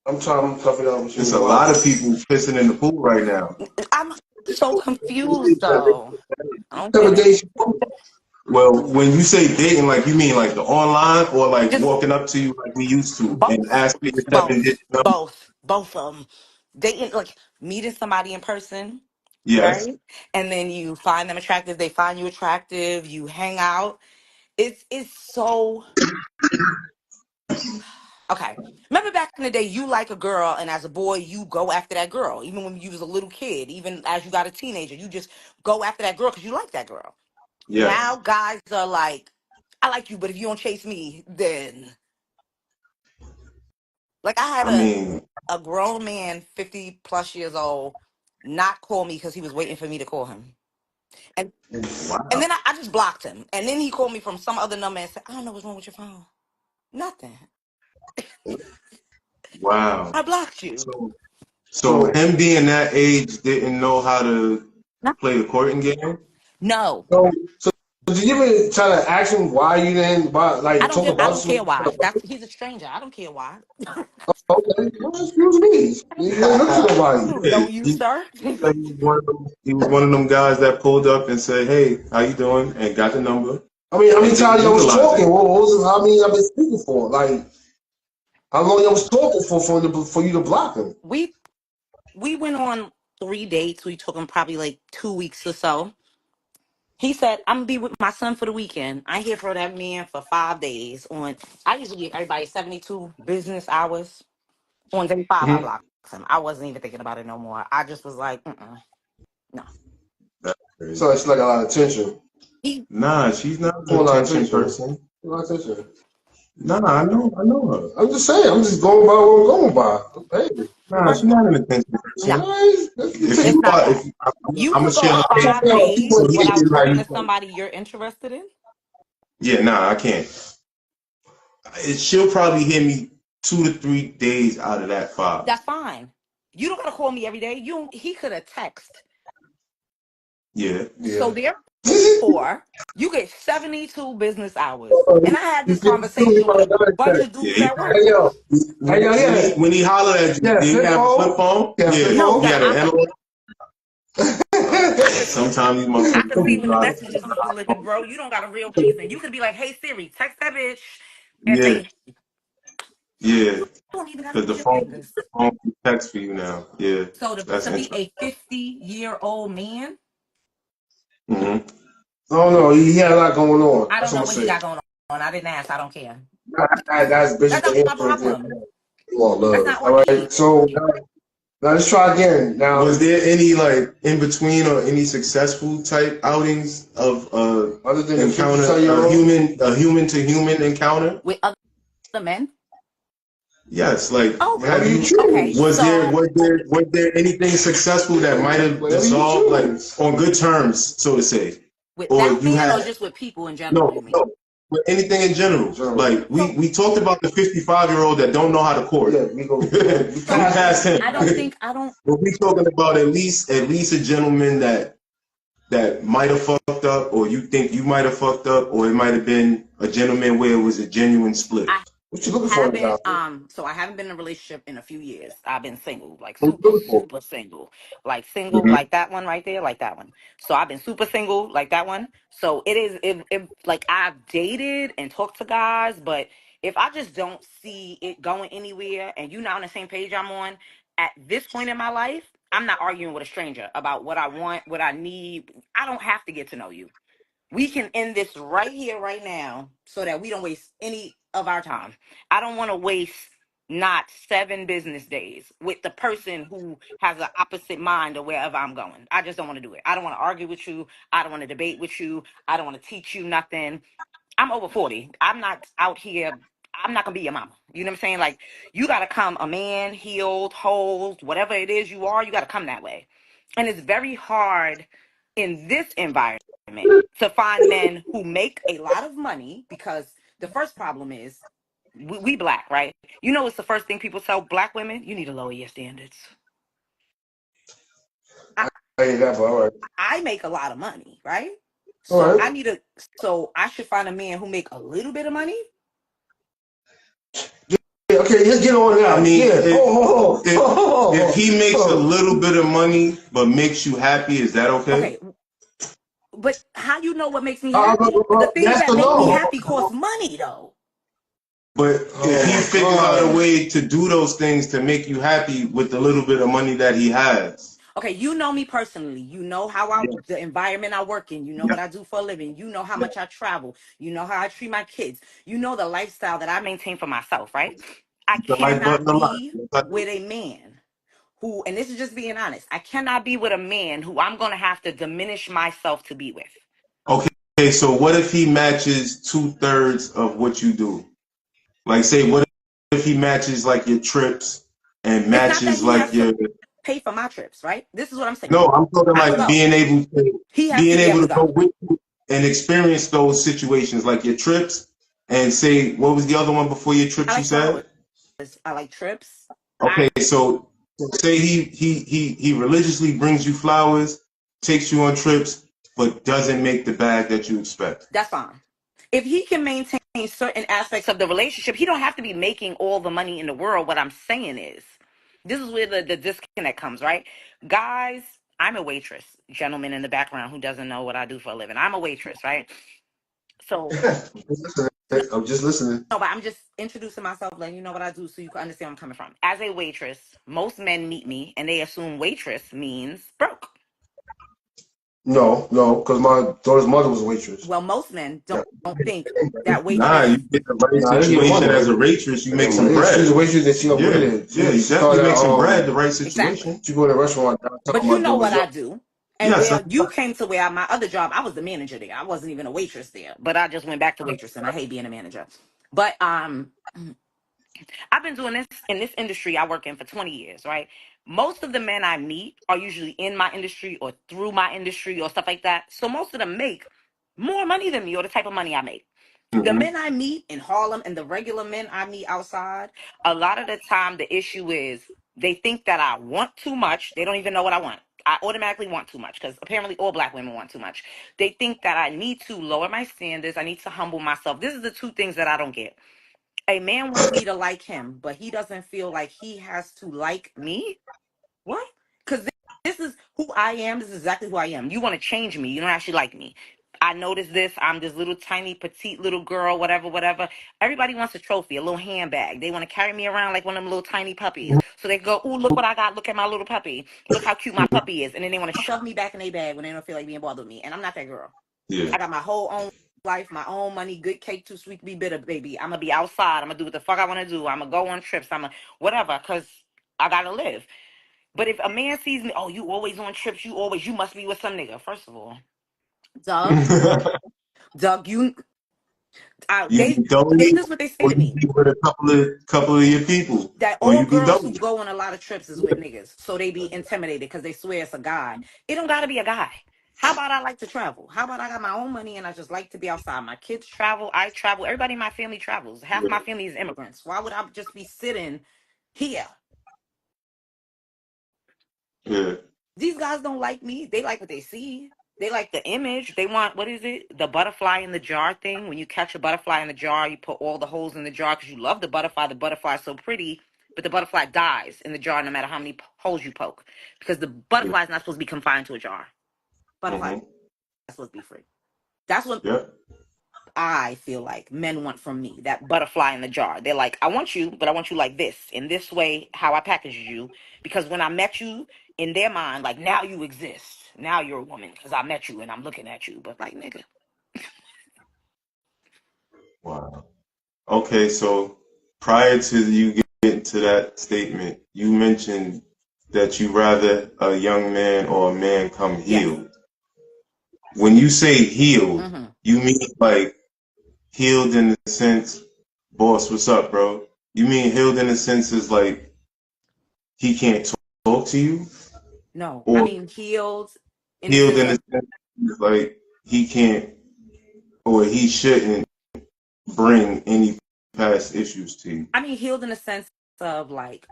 S2: I'm trying to tough it up. What you
S6: There's
S2: mean,
S6: a
S2: wow?
S6: lot of people pissing in the pool right now.
S10: I'm so confused though. I don't get
S2: Seven
S10: it.
S2: days.
S6: Well, when you say dating, like you mean like the online or like
S10: Just
S6: walking up to you like we used to and
S10: both.
S6: asking your seven digit
S10: Both.
S6: number?
S10: Both of them. Dating, like meeting somebody in person,
S6: Yes.
S10: right? And then you find them attractive, they find you attractive, you hang out. It's so okay. Remember back in the day, you like a girl, and as a boy, you go after that girl. Even when you was a little kid, even as you got a teenager, you just go after that girl because you like that girl.
S6: Yes.
S10: Now guys are like, I like you, but if you don't chase me, then like I had
S6: I mean,
S10: a grown man, 50 plus years old, not call me because he was waiting for me to call him. And
S6: wow.
S10: then I just blocked him. And then he called me from some other number and said, I don't know what's wrong with your phone. Nothing.
S6: Wow.
S10: I blocked you.
S6: So so
S2: So,
S6: him being that age didn't know how to
S10: No.
S6: play the courting game?
S10: No.
S2: so, so did you even try to ask him why you didn't buy, like talk
S10: I
S2: about
S10: don't care
S2: some?
S10: why. That's he's a stranger. I don't care why.
S2: Okay, well, excuse me. You didn't look for nobody.
S10: Don't you,
S6: He
S10: sir?
S6: said he was one of them guys that pulled up and said, "Hey, how you doing?" and got the number.
S2: I mean, how many
S6: and just
S2: times y'all was
S6: utilize
S2: talking?
S6: it.
S2: What was how many y'all been speaking for? Like, how long y'all was talking for you to block him?
S10: We went on 3 dates. We took him probably like 2 weeks or so. He said, I'm gonna be with my son for the weekend. I here for that man for 5 days. I usually give everybody 72 business hours. On day five, I
S2: Mm-hmm.
S10: blocked him. I wasn't even thinking about it no more. I just was like, no.
S6: That's crazy.
S2: So it's like a lot of tension.
S10: He
S6: Nah, she's not
S2: A
S6: an
S2: lot of
S6: attention
S2: tension.
S6: person.
S2: A lot of tension.
S6: Nah, I know her.
S2: I'm just saying. I'm just going by what I'm going by. Hey,
S6: Nah,
S10: first
S6: she's
S10: of all,
S6: not an attention
S10: no,
S6: person.
S2: guys,
S6: If
S10: it's
S6: you
S10: not
S6: are,
S10: that.
S6: if
S10: You
S6: I'm gonna
S10: could go
S6: share her
S10: on
S6: page,
S10: my
S2: people
S10: page
S2: take
S10: without
S2: it
S10: talking
S2: like
S10: to somebody you're interested in.
S6: yeah, nah, I can't. She'll probably hear me 2 to 3 days out of that 5.
S10: That's fine. You don't gotta call me every day. He could have text.
S6: Yeah.
S10: So
S2: yeah.
S10: therefore, you get 72 business hours. And I had
S2: You
S10: this
S2: feel me?
S10: conversation with a bunch of
S6: Yeah,
S10: dudes at
S2: Hey
S10: work.
S2: yo, hey yo, yeah,
S6: when he hollered at you,
S2: yeah,
S6: did he
S2: flip
S6: have a flip
S2: phone,
S6: phone?
S2: yeah, flip
S6: Yeah,
S10: No,
S6: he
S2: phone.
S6: had
S10: that
S6: an analog.
S10: I
S6: Yeah,
S10: could see.
S6: sometimes these
S10: I
S6: motherfuckers
S10: could see
S6: don't
S10: when the
S6: know how
S10: messages is delivered, bro. You don't got a real person. You could be like, "Hey Siri, text that bitch," and
S6: Yeah,
S10: say,
S6: yeah,
S10: "You don't even got to
S6: because
S10: use your fingers."
S6: the phone can text for you now. Yeah,
S10: So
S6: that's
S10: to be
S6: interesting.
S10: a 50-year-old man,
S6: Hmm.
S2: No, no, he had a lot going on.
S10: I
S2: That's
S10: don't
S2: what
S10: know
S2: I'm
S10: what he
S2: saying.
S10: got going on. I didn't ask. I don't care.
S2: That's
S10: That's
S2: basically
S10: not
S2: the
S10: my
S2: answer right there.
S10: problem.
S2: You want
S10: That's
S2: love.
S10: not
S2: All
S10: on me.
S2: right. So now let's try again.
S6: Was
S2: Now,
S6: there any like in between or any successful type outings of
S2: other than the
S6: encounter
S2: 50-year old,
S6: a human to human encounter?
S10: With other men.
S6: Yes, like
S2: whatever
S6: have
S10: Okay.
S2: you
S6: you
S10: Okay.
S2: choose,
S10: So
S6: was there anything successful that might have
S2: whatever you
S6: dissolved like
S2: choose.
S6: on good terms, so to say?
S10: with
S6: Or
S10: that
S6: you
S10: man, or
S6: had
S10: just with people in general,
S6: no,
S10: you mean?
S6: no, with anything in general.
S2: So
S6: Like
S10: So
S6: we talked about the 55-year-old that don't know how to court.
S2: yeah, we go. We
S10: so
S6: We
S2: passed
S6: passed
S2: that.
S6: him.
S10: I don't.
S6: But we talking about at least a gentleman that might have fucked up, or you think you might have fucked up, or it might have been a gentleman where it was a genuine split.
S10: I
S2: What you looking for in a
S10: haven't
S2: guy?
S10: so I haven't been in a relationship in a few years. I've been single, like
S6: What
S10: super
S6: you looking for?
S10: super single. Like single
S6: Hmm.
S10: like that one right there, like that one. So I've been super single like that one. So it is if like I've dated and talked to guys, but if I just don't see it going anywhere and you not on the same page I'm on at this point in my life, I'm not arguing with a stranger about what I want, what I need. I don't have to get to know you. We can end this right here, right now, so that we don't waste any of our time. I don't want to waste not 7 business days with the person who has an opposite mind of wherever I'm going. I just don't want to do it. I don't want to argue with you. I don't want to debate with you. I don't want to teach you nothing. I'm over 40. I'm not out here. I'm not gonna be your mama. You know what I'm saying? Like, you gotta come a man, healed, whole, whatever it is you are, you gotta come that way. And it's very hard in this environment to find men who make a lot of money, because the first problem is we black, right? You know, it's the first thing people tell black women: you need to lower your standards. I,
S2: I ain't that, but all right.
S10: I make a lot of money, right?
S2: All
S10: So
S2: right.
S10: so I should find a man who make a little bit of money.
S2: Yeah, okay, let's get on
S6: I
S2: that.
S6: mean,
S2: Yeah.
S6: if he makes a little bit of money but makes you happy, is that okay?
S10: Okay, but how you know what makes me happy? The things
S2: Yes
S10: that
S2: or
S10: make me
S2: no?
S10: happy cost money, though.
S6: But if
S2: Oh
S6: he
S2: my
S6: figures out a
S2: God.
S6: way to do those things to make you happy with the little bit of money that he has,
S10: Okay, you know me personally. You know the environment I work in. You know
S6: yeah,
S10: what I do for a living. You know how
S6: yeah.
S10: much I travel. You know how I treat my kids. You know the lifestyle that I maintain for myself, right? I
S6: The light button
S10: cannot
S6: a lot.
S10: be with a man who, and this is just being honest, I cannot be with a man who I'm going to have to diminish myself to be with.
S6: Okay, so what if he matches 2/3 of what you do? Like, say, what if he matches like your trips and
S10: It's not that
S6: matches
S10: he
S6: like
S10: has to
S6: your?
S10: pay for my trips, right? This is what I'm
S6: No,
S10: saying.
S6: I'm talking
S10: I would
S6: like
S10: go. He has to
S6: being
S10: be able
S6: able
S10: to
S6: to go
S10: go.
S6: with you and experience those situations, like your trips, and say, what was the other one before your
S10: I
S6: trips? You
S10: like flowers.
S6: said.
S10: I like trips.
S6: Okay, so say he religiously brings you flowers, takes you on trips, but doesn't make the bag that you expect.
S10: That's fine. If he can maintain certain aspects of the relationship, he don't have to be making all the money in the world. What I'm saying is, this is where the disconnect comes, right? Guys, I'm a waitress. Gentleman in the background who doesn't know what I do for a living. I'm a waitress, right? So
S2: I'm just listening.
S10: no, but I'm just introducing myself, letting you know what I do so you can understand where I'm coming from. As a waitress, most men meet me and they assume waitress means broke.
S2: No, no, because my daughter's mother was a waitress.
S10: Well, most men
S2: Yeah.
S10: don't think that
S1: Nah,
S10: waitress.
S1: you get the right
S2: Nah, I didn't get
S1: situation
S2: mother.
S1: as a waitress, you make some
S2: Yeah, she was a
S1: bread.
S2: waitress and she
S1: Yeah,
S2: upgraded.
S1: yeah, you definitely make some bread. The right
S10: Exactly.
S1: situation.
S2: She go to a restaurant
S10: But
S2: downtown.
S10: you
S2: My
S10: know
S2: daughter was
S10: what
S2: young.
S10: I do. And
S1: Yes,
S10: where you came to where my other job, I was the manager there. I wasn't even a waitress there. But I just went back to waitress and I hate being a manager. But I've been doing this in this industry I work in for 20 years, right? Most of the men I meet are usually in my industry or through my industry or stuff like that. So most of them make more money than me or the type of money I make. The
S1: hmm
S10: men I meet in Harlem and the regular men I meet outside, a lot of the time the issue is they think that I want too much. They don't even know what I want. I automatically want too much because apparently all black women want too much. They think that I need to lower my standards. I need to humble myself. This is the two things that I don't get. A man wants me to like him, but he doesn't feel like he has to like me. What? Because this is who I am. This is exactly who I am. You want to change me. You don't actually like me. I noticed this. I'm this little tiny petite little girl, whatever, whatever. Everybody wants a trophy, a little handbag. They want to carry me around like one of them little tiny puppies. So they go, ooh, look what I got. Look at my little puppy. Look how cute my puppy is. And then they want to shove me back in their bag when they don't feel like being bothered with me. And I'm not that girl.
S1: Yeah.
S10: I got my whole own life, my own money, good cake, too sweet to be bitter, baby. I'm going to be outside. I'm going to do what the fuck I want to do. I'm going to go on trips. I'm going to whatever, because I got to live. But if a man sees me, oh, you always on trips, you must be with some nigga. First of all, Doug, Doug,
S1: You be
S10: this
S1: doing,
S10: is what they say
S1: or
S10: to
S1: you
S10: me.
S1: be with a couple of your people,
S10: That
S1: or
S10: all
S1: you be
S10: girls who
S1: double.
S10: go on a lot of trips is with niggas. So they be intimidated because they swear it's a guy. It don't gotta be a guy. How about I like to travel? How about I got my own money and I just like to be outside? My kids travel, I travel, everybody in my family travels. Half
S1: Yeah,
S10: my family is immigrants. Why would I just be sitting here?
S1: yeah,
S10: These guys don't like me. They like what they see. They like the image. They want, what is it? The butterfly in the jar thing. When you catch a butterfly in the jar, you put all the holes in the jar because you love the butterfly. The butterfly is so pretty, but the butterfly dies in the jar no matter how many holes you poke because the
S1: yeah.
S10: butterfly is not supposed to be confined to a jar. Butterfly
S1: hmm
S10: is supposed to be free. That's what
S1: Yeah.
S10: I feel like men want from me, that butterfly in the jar. They're like, I want you, but I want you like this, in this way, how I packaged you. Because when I met you, in their mind, like, now you exist. Now you're a woman because I met you and I'm looking at you. But like, nigga.
S1: Wow. Okay, so prior to you getting to that statement, you mentioned that you rather a young man or a man come
S10: Yes.
S1: healed. When you say healed,
S10: Mm-hmm.
S1: you mean like healed in the sense, boss, what's up, bro? You mean healed in the sense is like he can't talk to you,
S10: No, I
S1: or
S10: mean healed in the
S1: healed
S10: sense
S1: in the
S10: of,
S1: sense is like he can't or he shouldn't bring any past issues to you?
S10: I mean healed in the sense of like,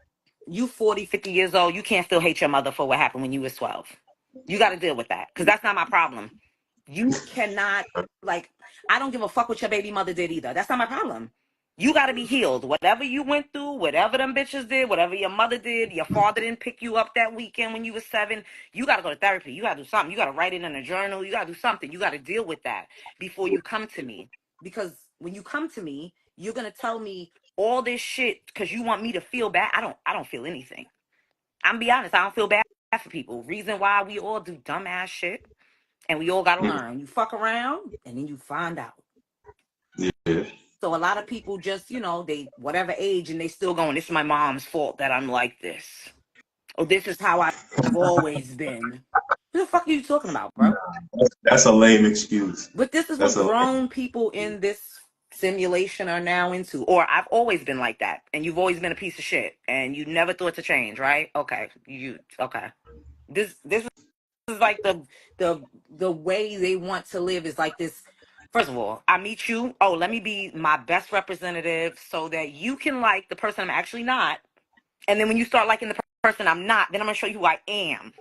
S10: you 40, 50 years old, you can't still hate your mother for what happened when you was 12. You got to deal with that because that's not my problem. You cannot, like, I don't give a fuck what your baby mother did either. That's not my problem. You got to be healed. Whatever you went through, whatever them bitches did, whatever your mother did, your father didn't pick you up that weekend when you was 7, you got to go to therapy. You got to do something. You got to write it in a journal. You got to do something. You got to deal with that before you come to me. Because when you come to me, you're going to tell me all this shit because you want me to feel bad. I don't feel anything. I'm be honest. I don't feel bad for people. Reason why we all do dumbass shit and we all got to learn. You fuck around and then you find out.
S1: Yeah.
S10: So a lot of people just, they whatever age and they still going, this is my mom's fault that I'm like this. Or this is how I've always been. What the fuck are you talking about, bro?
S1: That's a lame excuse.
S10: But this is
S1: That's
S10: what
S1: a lame.
S10: grown people in this simulation are now into. Or I've always been like that. And you've always been a piece of shit. And you never thought to change, right? Okay. Okay. This is like the way they want to live is like this. First of all, I meet you. Oh, let me be my best representative so that you can like the person I'm actually not. And then when you start liking the person I'm not, then I'm gonna show you who I am.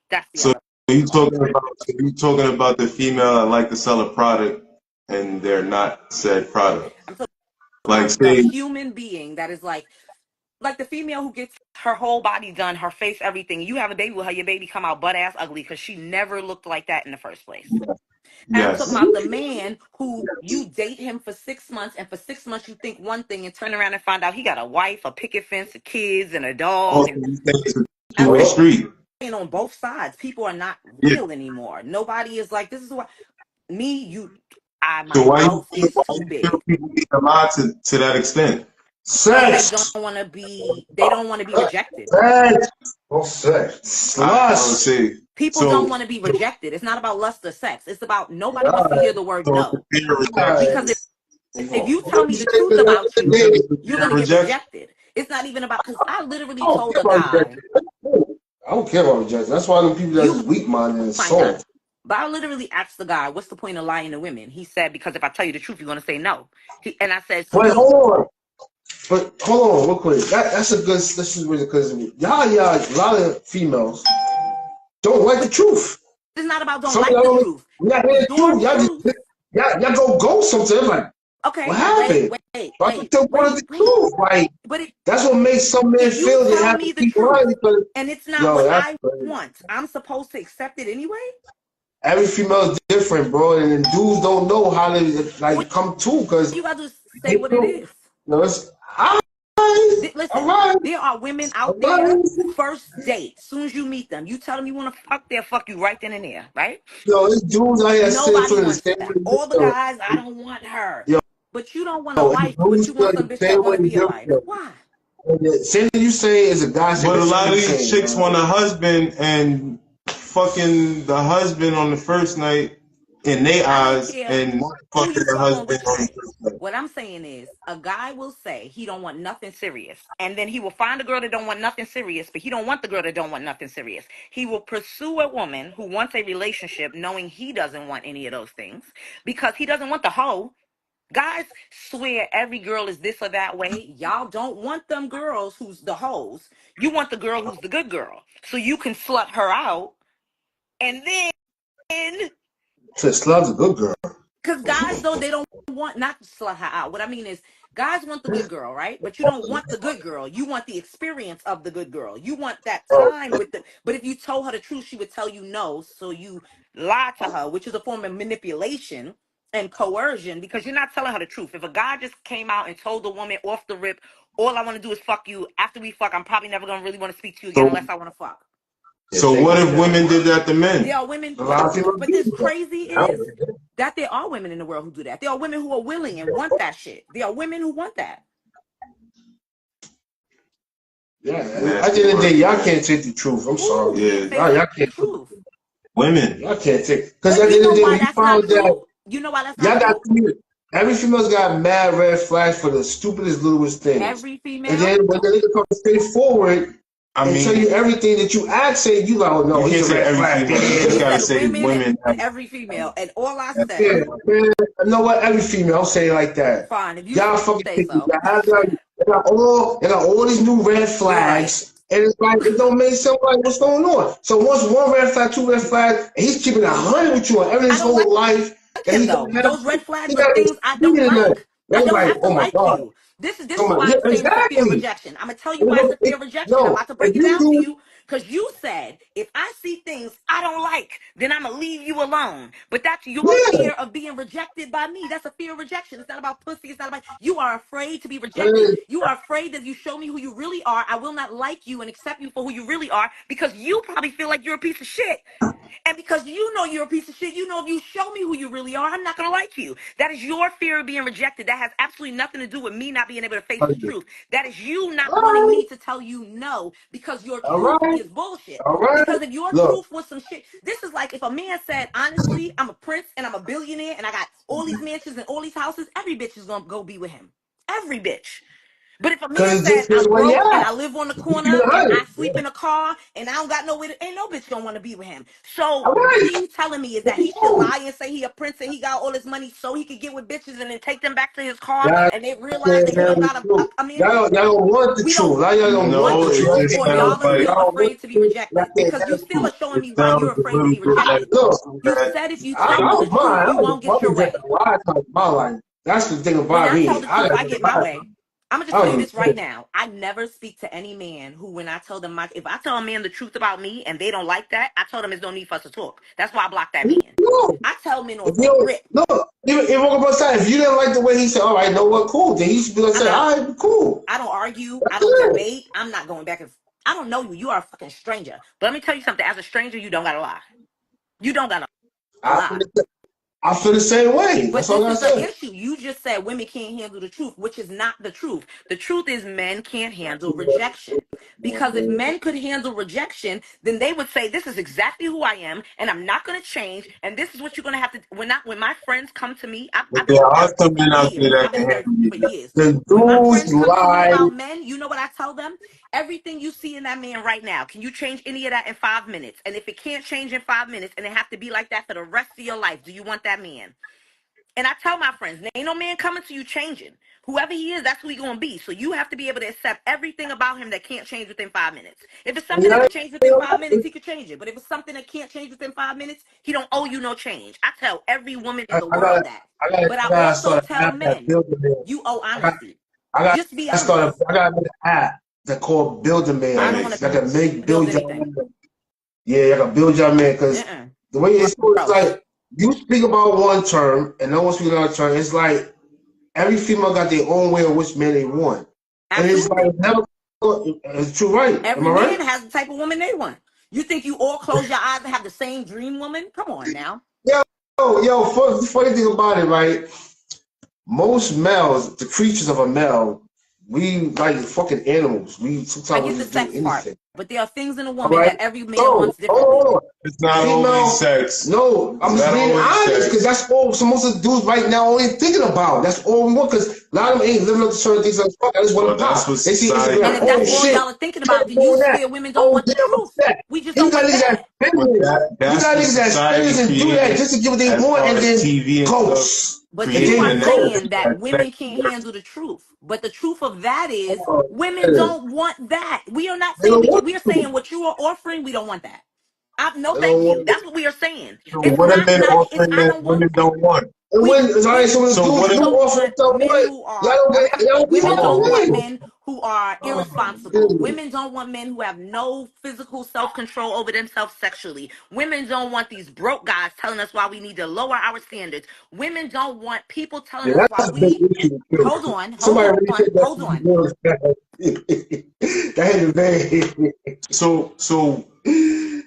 S10: That's the
S1: So
S10: other.
S1: you talking about the female that like to sell a product and they're not said product.
S10: I'm talking
S1: Like
S10: about the
S1: say
S10: human being that is like the female who gets her whole body done, her face, everything. You have a baby with her, your baby come out butt ass ugly because she never looked like that in the first place. And I'm talking
S1: Yes.
S10: about the man who you date him for 6 months, and for 6 months you think one thing and turn around and find out he got a wife, a picket fence, a kids, and a dog.
S6: Also,
S10: And
S6: you think it's a
S10: I'm
S6: two-way
S10: saying
S6: street.
S10: on both sides, people are not
S6: Yeah.
S10: real anymore. Nobody is like, this is what me, my
S6: So
S10: mouth is
S6: why
S10: too
S6: you feel
S10: big.
S6: people need to lie to that extent?
S10: Because they don't
S2: Sex.
S10: want to be, they don't want to be rejected.
S2: Sex. Oh, sex.
S1: I would
S2: Lust.
S1: say
S10: People don't
S1: so.
S10: want to be rejected. It's not about lust or sex. It's about nobody wants to hear the word
S6: So it's a
S10: no.
S6: fear of rejection.
S10: Because
S2: Alright.
S10: if you
S2: What
S10: tell me
S2: you
S10: the
S2: say
S10: truth
S2: is at
S10: about
S2: the
S10: you,
S2: end of
S6: It's a
S2: the
S10: you're
S6: fear
S10: going
S6: of
S10: to get
S6: rejection.
S10: rejected. It's not even about, because I literally
S2: I don't
S10: told
S2: care
S10: a
S2: about
S10: guy,
S2: rejection. I don't care about rejection. That's why them people that's
S10: you
S2: just weak minded and
S10: might not.
S2: soft.
S10: But I literally asked the guy, what's the point of lying to women? He said, because if I tell you the truth, you're going to say no. And I said, so
S2: But
S10: you,
S2: hold on. But hold on, real quick. That's a good. This is really because y'all, a lot of females don't like the
S10: but
S2: truth.
S10: it's not about don't
S2: Some of
S10: like
S2: y'all
S10: the
S2: don't.
S10: truth.
S2: Y'all hear the
S10: Your
S2: truth.
S10: truth.
S2: Y'all go ghost sometimes. Like, what
S10: Okay,
S2: happened? I just don't wanted the truth. Like,
S10: But
S2: that's what makes some men
S10: if you
S2: feel they
S10: tell
S2: have to
S10: me the
S2: keep lying
S10: truth
S2: because,
S10: and it's not
S2: yo,
S10: what
S2: that's
S10: I
S2: crazy.
S10: want, I'm supposed to accept it anyway?
S2: Every female is different, bro, and then dudes don't know how to
S10: All
S2: like come to because
S10: you got to do is say
S2: they
S10: what it
S2: feel.
S10: is.
S2: It's all
S10: Listen,
S2: right,
S10: there are women
S2: all
S10: out there,
S2: right.
S10: first date, soon as you meet them, you tell them you want to fuck, they'll fuck you right then and there, right?
S2: Yo, these dudes out here still
S10: Nobody
S2: feeling the
S10: wants
S2: same
S10: that.
S2: way you
S10: All the
S2: feel.
S10: guys, I don't want her.
S2: Yo,
S10: But you don't want a
S2: these
S10: wife, but
S2: dudes
S10: you
S2: feel
S10: want some
S2: the
S10: bitch that
S2: same
S10: want
S2: way
S10: to be your
S2: you
S10: wife.
S2: feel.
S10: Why?
S2: And the same thing you say is a guy saying
S1: But
S2: the
S1: a lot
S2: same
S1: of
S2: you
S1: these
S2: saying,
S1: chicks want
S2: man.
S1: a husband and fucking the husband on the first night in their
S10: I don't
S1: eyes
S10: care
S1: and
S10: who
S1: fucking
S10: you
S1: the
S10: fuck on
S1: husband
S10: which
S1: on the
S10: night.
S1: first night.
S10: What I'm saying is, a guy will say he don't want nothing serious, and then he will find a girl that don't want nothing serious, but he don't want the girl that don't want nothing serious. He will pursue a woman who wants a relationship, knowing he doesn't want any of those things, because he doesn't want the hoe. Guys swear every girl is this or that way. Y'all don't want them girls who's the hoes. You want the girl who's the good girl, so you can slut her out, and then
S2: So Slug's a good girl.
S10: because guys, though, they don't want not to slut her out. What I mean is, guys want the good girl, right? But you don't want the good girl. You want the experience of the good girl. You want that time with the. But if you told her the truth, she would tell you no. So you lie to her, which is a form of manipulation and coercion because you're not telling her the truth. If a guy just came out and told the woman off the rip, all I want to do is fuck you. After we fuck, I'm probably never gonna really want to speak to you again
S1: So
S10: unless I want to fuck.
S1: so what if women did that to
S10: There
S1: men?
S10: are women,
S2: A lot of people
S10: but this
S2: do
S10: crazy
S2: that.
S10: is that there are women in the world who do that. There are women who are willing and want that shit. There are women who want that.
S2: Yeah, at
S1: Nasty
S2: the end of the day,
S1: word.
S2: y'all can't take the truth. I'm
S10: Who
S2: sorry.
S10: can't
S1: Yeah,
S10: say
S2: Y'all
S10: the
S2: can't.
S10: truth?
S1: women.
S2: Y'all can't take. Because
S10: But
S2: at the
S10: you
S2: end of
S10: know
S2: the day,
S10: why
S2: when you
S10: that's not
S2: found that,
S10: true? You know why that's not
S2: y'all got
S10: true?
S2: every female's got mad red flags for the stupidest, littlest things.
S10: Every
S2: And
S10: female,
S2: then when the nigga comes straight forward
S1: I
S2: and tell you
S1: mean,
S2: everything that you ask, say you like, oh
S1: you
S2: no,
S1: can't
S2: he's a
S1: say
S2: red
S1: every
S2: flag.
S1: female. You just
S10: he
S1: gotta
S10: said
S1: say
S10: women
S1: women.
S10: and every female. And all I
S2: Yeah,
S10: said,
S2: man. You know what? Every female say it like that.
S10: fine, if you
S2: Y'all fucking
S10: say
S2: think you
S10: so.
S2: they got all these new red
S10: You're right.
S2: flags. And it's like it don't make sense like what's going on. So once one red flag, two red flags, and he's keeping 100 with you on every
S10: I
S2: his
S10: don't like
S2: whole life that
S10: him
S2: he
S10: though.
S2: don't have
S10: Those red
S2: he
S10: flags are
S2: got his
S10: things I
S2: feet
S10: don't
S2: in there.
S10: like. I
S2: That's
S10: don't
S2: like,
S10: have to
S2: oh my
S10: like
S2: God.
S10: you. This
S2: Oh
S10: is
S2: my,
S10: why
S2: yeah,
S10: I'm saying it's a fear of
S2: exactly.
S10: rejection. I'm gonna tell you why it's a fear of rejection. I'm
S2: Yo,
S10: about to
S2: if
S10: break it
S2: you
S10: down to
S2: do
S10: you because you said if I see things I don't like, then I'm gonna leave you alone. But that's your
S2: yeah.
S10: fear of being rejected by me. That's a fear of rejection. It's not about pussy. It's not about you are afraid to be rejected.
S2: Man,
S10: You are afraid that if you show me who you really are, I will not like you and accept you for who you really are because you probably feel like you're a piece of shit. And because you know you're a piece of shit, you know if you show me who you really are, I'm not going to like you. That is your fear of being rejected. That has absolutely nothing to do with me not being able to face the truth. That is you not
S2: all
S10: wanting
S2: right,
S10: me to tell you no because your
S2: all
S10: truth
S2: right,
S10: is bullshit.
S2: all right.
S10: Because if your
S2: Look,
S10: truth was some shit, this is like if a man said, honestly, I'm a prince and I'm a billionaire and I got all these mansions and all these houses, every bitch is going to go be with him. Every bitch. But if a man
S2: because it
S10: said,
S2: depends
S10: I'm
S2: where you
S10: broke and
S2: at.
S10: I live on the
S2: You keep
S10: corner
S2: it
S10: and
S2: 100.
S10: I sleep in a car and I don't got nowhere to, ain't no bitch gonna want to be with him. So
S2: All
S10: what
S2: right.
S10: are you telling me is
S2: There
S10: that
S2: you
S10: he should
S2: go.
S10: lie and say he a prince and he got all his money so he could get with bitches and then take them back to his car
S2: Y'all
S10: and they realize
S2: can't
S10: that he don't
S2: handle the
S10: got
S2: truth.
S10: a mansion?
S2: Y'all don't want the
S10: We
S2: truth.
S10: don't
S2: Now y'all don't want
S10: want
S1: No,
S2: the
S10: the
S1: it
S2: truth.
S10: truth
S1: just
S10: or
S1: sounds
S10: y'all are
S1: like
S10: still
S2: Y'all want
S10: afraid to
S2: the
S10: be
S2: truth. Y'all
S10: rejected
S2: can't
S10: because you
S2: handle the
S10: still
S2: truth.
S10: are showing
S1: it
S10: me why
S1: sounds
S10: you're
S1: a
S10: afraid to
S1: little
S10: be
S1: bit like
S10: rejected.
S2: Look,
S10: You
S1: that.
S10: said if you
S2: I
S10: tell me the
S2: don't mind.
S10: truth,
S2: I
S10: you
S2: was
S10: won't get your
S2: Republican
S10: way.
S2: a lot of times in my life. That's the thing
S10: When
S2: about
S10: I tell
S2: me.
S10: the
S2: I
S10: truth,
S2: got
S10: I
S2: a
S10: get my
S2: lot of
S10: way. I'm gonna
S2: I
S10: just tell
S2: don't
S10: you
S2: even
S10: this right
S2: care.
S10: now. I never speak to any man who, when I tell them if I tell a man the truth about me and they don't like that, I tell them there's no need for us to talk. That's why I block that man.
S2: No.
S10: I tell men
S2: If
S10: off
S2: you
S10: the
S2: don't,
S10: rip.
S2: no, even walk up outside, if you didn't like the way he said, all right, know what, cool, then he should be like,
S10: I'm
S2: say,
S10: out.
S2: all right, cool.
S10: I don't argue. I
S2: That's
S10: don't
S2: it.
S10: debate. I'm not going back and I don't know you. You are a fucking stranger. But let me tell you something. As a stranger, you don't gotta lie. You don't gotta
S2: I feel,
S10: lie.
S2: I feel the same way.
S10: But
S2: That's all
S10: this
S2: I gotta
S10: is the
S2: say.
S10: issue. You just said women can't handle the truth, which is not the truth. The truth is men can't handle rejection. Because if men could handle rejection, then they would say, this is exactly who I am, and I'm not going to change. And this is what you're going to have to. When my friends come to me,
S6: But
S10: I've been
S6: there
S10: doing
S6: are
S10: this
S6: some
S10: for
S6: men out there
S10: years.
S6: that
S10: I've been
S6: can
S10: doing
S6: handle
S10: it for
S6: it.
S10: years.
S2: The
S10: When my
S2: dudes
S10: friends come to me
S2: lie.
S10: about men, you know what I tell them? Everything you see in that man right now, can you change any of that in 5 minutes? And if it can't change in 5 minutes and it have to be like that for the rest of your life, do you want that man? And I tell my friends, there ain't no man coming to you changing. Whoever he is, that's who he gonna be. So you have to be able to accept everything about him that can't change within 5 minutes. If it's something that
S2: Yeah,
S10: can change within 5 minutes, he could change it. But if it's something that can't change within 5 minutes, he don't owe you no change. I tell every woman in
S2: I,
S10: the
S2: I gotta,
S10: world that.
S2: I gotta,
S10: But I
S2: I gotta
S10: also
S2: start an
S10: tell
S2: app that
S10: men,
S2: build a man.
S10: you owe
S2: I got,
S10: honesty.
S2: I got
S10: Just be
S2: to
S10: honest.
S2: start. I gotta make an app that called Build a
S10: I
S2: Man.
S10: don't want
S6: Thanks.
S2: That can
S10: to
S2: make
S10: build
S2: build your
S10: anything.
S2: man. Yeah, I can build your man because
S10: Uh-uh.
S2: the way it's
S10: Gross.
S2: like you speak about one term and no one speaks another term. It's like every female got their own way of which man they want, and it's
S10: Absolutely.
S2: like never. It's true, right? Am I
S10: Every man
S2: right?
S10: has the type of woman they want. You think you all close your eyes and have the same dream woman? Come on now.
S2: Yo, funny thing about it, right? Most males, the creatures of a male, we like fucking animals. We
S10: I
S2: sometimes we
S10: get the
S2: just do
S10: sex part,
S2: anything.
S10: but there are things in a
S2: All
S10: woman
S2: right?
S10: that every man
S2: So,
S10: wants differently.
S2: hold on.
S6: It's not
S2: Female,
S6: always sex.
S2: no, I'm
S6: It's
S2: just
S6: not
S2: being
S6: always
S2: honest because
S6: sex.
S2: that's all so most of the dudes right now only thinking about. That's all we want because a lot of them ain't living up to certain things like fuck. I just want
S6: Well,
S2: to
S6: that's
S2: pop.
S6: what
S2: They see
S10: And
S2: Instagram,
S6: society
S10: if
S2: oh
S10: that's all
S6: is.
S2: shit,
S10: y'all are thinking
S2: can't
S10: about, then you
S2: doing that.
S10: swear women don't
S2: Oh
S10: want the
S2: damn, what's
S10: truth.
S2: that?
S10: We just
S2: You
S10: don't
S2: got
S10: want
S2: niggas that
S10: that.
S6: But
S2: feminine. You
S6: that's
S2: got
S6: the
S2: niggas that
S6: society
S2: feminine and do that
S6: created
S2: just to get what they
S6: as
S2: want
S6: far
S2: and
S6: as
S2: then
S6: TV and stuff,
S2: ghosts.
S10: But
S2: And
S10: you
S6: creating
S10: are
S2: then
S6: the
S2: ghosts.
S10: saying
S6: narrative
S10: that
S6: that sex
S10: women
S6: is
S10: can't
S6: work.
S10: handle the truth. But the truth of that is
S2: Oh,
S10: women
S2: yeah.
S10: don't want that. We are not
S2: They
S10: saying
S2: don't
S10: we can.
S2: want
S10: We are
S2: to.
S10: saying what you are offering, we don't want that. No,
S2: They don't
S10: thank
S2: want
S10: you.
S2: to.
S10: That's what we are saying.
S6: So
S10: It's
S6: what are
S10: not
S6: men
S10: not. It's
S6: offering
S10: I
S6: that
S10: don't want
S6: women
S10: that.
S6: don't want?
S2: And
S10: We
S2: when all right,
S10: women
S2: so when the
S6: So
S2: dudes
S6: what
S10: women
S6: if
S2: do
S10: don't
S2: offer
S10: want
S2: stuff,
S10: men
S2: right?
S10: who
S2: Y'all
S10: are
S2: don't get y'all don't give
S10: women
S6: hold
S2: it
S10: don't
S6: on?
S10: want
S2: away.
S10: men who are irresponsible.
S2: Dude,
S10: Women don't want men who have no physical self-control over themselves sexually. Women don't want these broke guys telling us why we need to lower our standards. Women don't want people telling
S2: yeah,
S10: us why
S2: that's a big
S10: we
S2: issue too.
S10: hold on, hold
S2: Somebody really
S10: on,
S2: take that
S10: hold
S2: to the
S10: on.
S2: girls. That hit the very.
S6: So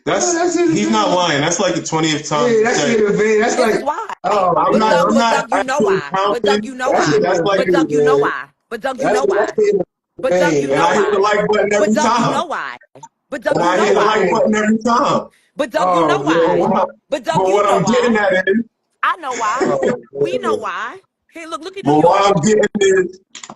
S2: Oh,
S6: that's
S2: that's in the
S6: he's not
S2: vein.
S6: lying. That's like the 20th time
S2: Yeah,
S6: he
S2: that's
S6: said
S2: in
S6: it.
S2: the vein. That's
S10: This is
S2: like,
S10: why.
S2: oh
S6: I'm
S10: But
S6: not
S2: man,
S10: Doug,
S6: I'm
S10: but
S6: not
S10: Doug, you know
S6: actually
S10: why. But Doug,
S6: counting.
S10: you know
S2: that's in
S10: why.
S6: That's
S2: the
S6: like
S10: But
S6: his,
S10: Doug, you
S2: vein,
S10: know
S2: man.
S10: why. But Doug, you
S2: That's
S10: know why.
S2: in the
S10: But Doug, you
S2: vein,
S6: and
S10: know
S6: I hit
S2: man.
S6: the
S10: why.
S6: like button
S10: But
S6: every
S10: Doug, you
S6: time.
S10: know why. But
S6: And
S10: Doug, you
S6: I
S10: know
S6: hit the
S2: That's
S6: like
S10: why.
S2: in.
S6: button every time.
S10: But Doug, you know
S2: Oh man,
S10: why.
S2: wow.
S10: But
S6: But
S10: Doug, you
S6: what
S10: know
S6: I'm getting
S10: why.
S6: at is,
S10: I know why.
S2: Oh
S10: We know
S2: man.
S10: why. Hey, look at New
S6: but what
S10: York.
S6: I'm getting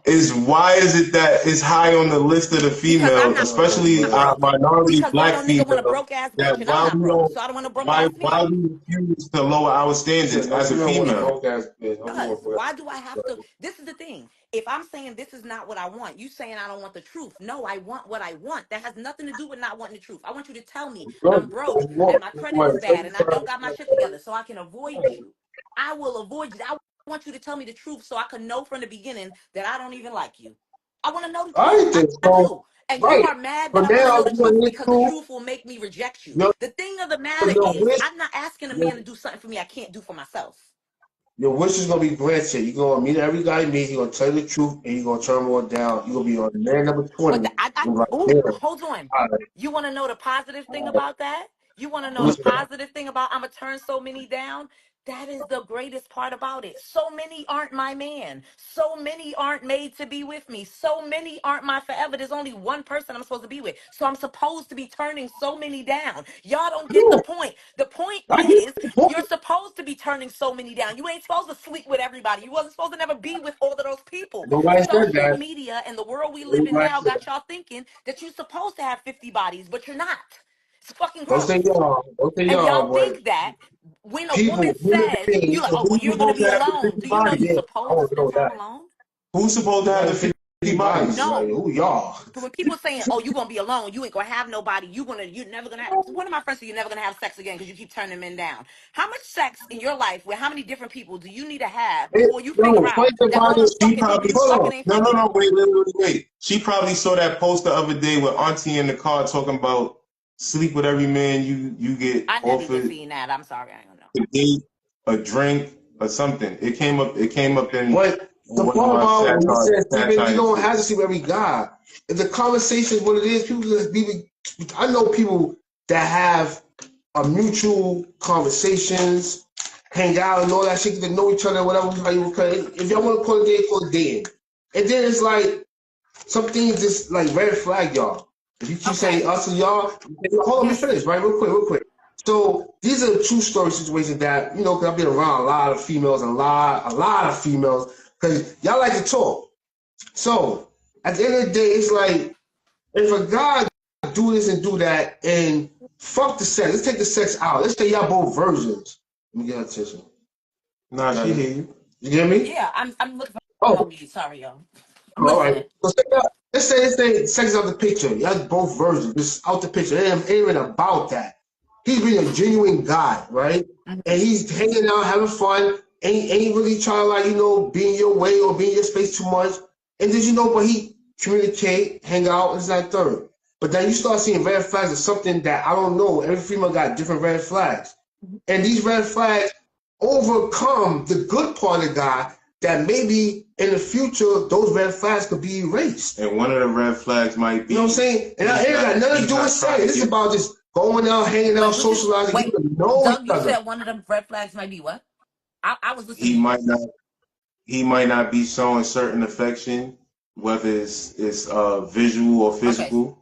S6: is why is it that it's high on the list of the
S10: Because I'm
S6: females,
S10: not
S2: Oh
S6: especially
S2: man.
S10: broke.
S6: minority
S10: Because why
S6: black
S10: don't nigga want a
S6: females,
S10: broke ass bitch
S6: that
S10: and I'm not broke? So I don't want a broke ass
S6: why
S10: female.
S6: we refuse to lower our
S2: He said
S6: standards
S2: no
S6: as a
S2: female want a
S6: female?
S2: broke ass bitch. No female
S10: Because
S2: want a broke
S10: why do I have
S2: ass
S10: to? This is the thing. If I'm saying this is not what I want, you saying I don't want the truth. No, I want what I want. That has nothing to do with not wanting the truth. I want you to tell me I'm
S2: bitch.
S10: broke and my credit is bad and I don't got my shit together so I can avoid you. I will avoid you. I want you to tell me the truth so I can know from the beginning that I don't even like you. I want to know the truth.
S2: I
S10: I,
S2: think
S10: I
S2: so.
S10: do. And you
S2: Right.
S10: are mad that
S2: But
S10: I want to
S2: now
S10: know the
S2: you want
S10: truth
S2: to
S10: because the
S2: too.
S10: truth will make me reject you.
S2: Your
S10: The thing of the matter
S2: your
S10: is,
S2: wish
S10: I'm not asking a
S2: your,
S10: man to do something for me I can't do for myself.
S2: your wish is gonna be granted. You're gonna meet every guy you meet. You're gonna tell you the truth, and you're gonna turn him all down. You're gonna be on man number 20.
S10: But
S2: You're like,
S10: oh,
S2: damn.
S10: hold on.
S2: All right,
S10: You want to know the positive thing
S2: all right.
S10: about that? You want to know the
S2: What's that?
S10: positive thing about I'm gonna turn so many down? That is the greatest part about it. So many aren't my man. So many aren't made to be with me. So many aren't my forever. There's only one person I'm supposed to be with. So I'm supposed to be turning so many down. Y'all don't get the
S2: No,
S10: point. The point
S2: I get
S10: is
S2: the point.
S10: you're supposed to be turning so many down. You ain't supposed to sleep with everybody. You wasn't supposed to never be with all of those people.
S2: Nobody said
S10: Social
S2: that.
S10: media and the world we live in
S2: Nobody
S10: now
S2: said
S10: got
S2: that.
S10: y'all thinking that you're supposed to have 50 bodies, but you're not. It's fucking
S2: Don't say
S10: gross.
S2: y'all. Don't say
S10: And
S2: y'all,
S10: y'all
S2: but
S10: think that when a
S2: people,
S10: woman
S2: human
S10: says, you're
S2: beings,
S10: like,
S6: So
S10: oh, well,
S6: who's
S10: you're going to
S6: supposed
S10: be
S6: to have the
S10: alone.
S6: 50
S10: Do you know
S6: bodies?
S10: you're
S2: yeah, I
S10: supposed to
S2: want to
S10: spend
S2: know
S10: time
S2: that.
S10: alone?
S6: Who's supposed to have the 50
S2: bodies.
S10: No.
S2: Like, who y'all?
S10: So when people saying, "Oh, you're gonna be alone, you ain't gonna have nobody, you're never gonna have," one of my friends said, "You're never gonna have sex again because you keep turning men down." How much sex in your life with how many different people do you need to have before you figure
S2: Yo,
S10: out
S2: fight the
S10: that all those
S2: bodies.
S1: She
S10: fucking people
S1: probably
S10: you
S1: saw.
S10: fucking ain't for
S1: No,
S10: you?
S1: wait. She probably saw that post the other day with Auntie in the car talking about sleep with every man you get
S10: I never even
S1: offered
S10: seen that. I'm sorry, I don't know.
S1: a date, a drink, or something. It came up. It came up in
S2: But the
S1: one of
S2: part
S1: my
S2: about when you said sleeping, you
S1: satire
S2: don't have
S1: shit.
S2: to sleep with every guy. If the conversation is what it is, people just be. I know people that have a mutual conversations, hang out and all that shit, to know each other, whatever how you call it. If y'all want to call it day, call it dating. And then it's like some things just like red flag y'all. If you keep saying
S10: Okay.
S2: us and y'all, hold on, let me
S10: Yes.
S2: finish, right? Real quick. So these are true story situations that, you know, because I've been around a lot of females, a lot of females, because y'all like to talk. So at the end of the day, it's like if a guy do this and do that and fuck the sex, let's take the sex out. Let's say y'all both virgins. Let me get her attention.
S1: Nah, she hear you.
S2: You get me?
S10: Yeah, I'm looking for
S2: Oh,
S10: emojis. Sorry, y'all. I'm
S2: all right.
S10: listening.
S2: So let's say sex out the picture. Y'all both virgins, just out the picture. It ain't even about that. He's being a genuine guy, right?
S10: Mm-hmm.
S2: And he's hanging out, having fun. Ain't really trying to like, you know, be in your way or be in your space too much. And then you know, but he communicate, hang out, and it's that third. But then you start seeing red flags of something that I don't know. Every female got different red flags. And these red flags overcome the good part of the guy that maybe in the future those red flags could be erased.
S1: And one of the red flags might be.
S2: You know what I'm saying? And it got nothing to do with sex. This is about just going out, hanging out,
S10: Wait, what you
S2: socializing,
S10: wait,
S2: getting to know each
S10: Doug? You
S2: other.
S10: said one of the red flags might be what? I was
S1: He
S10: listening.
S1: might not. He might not be showing certain affection, whether it's visual or
S10: Okay,
S1: physical.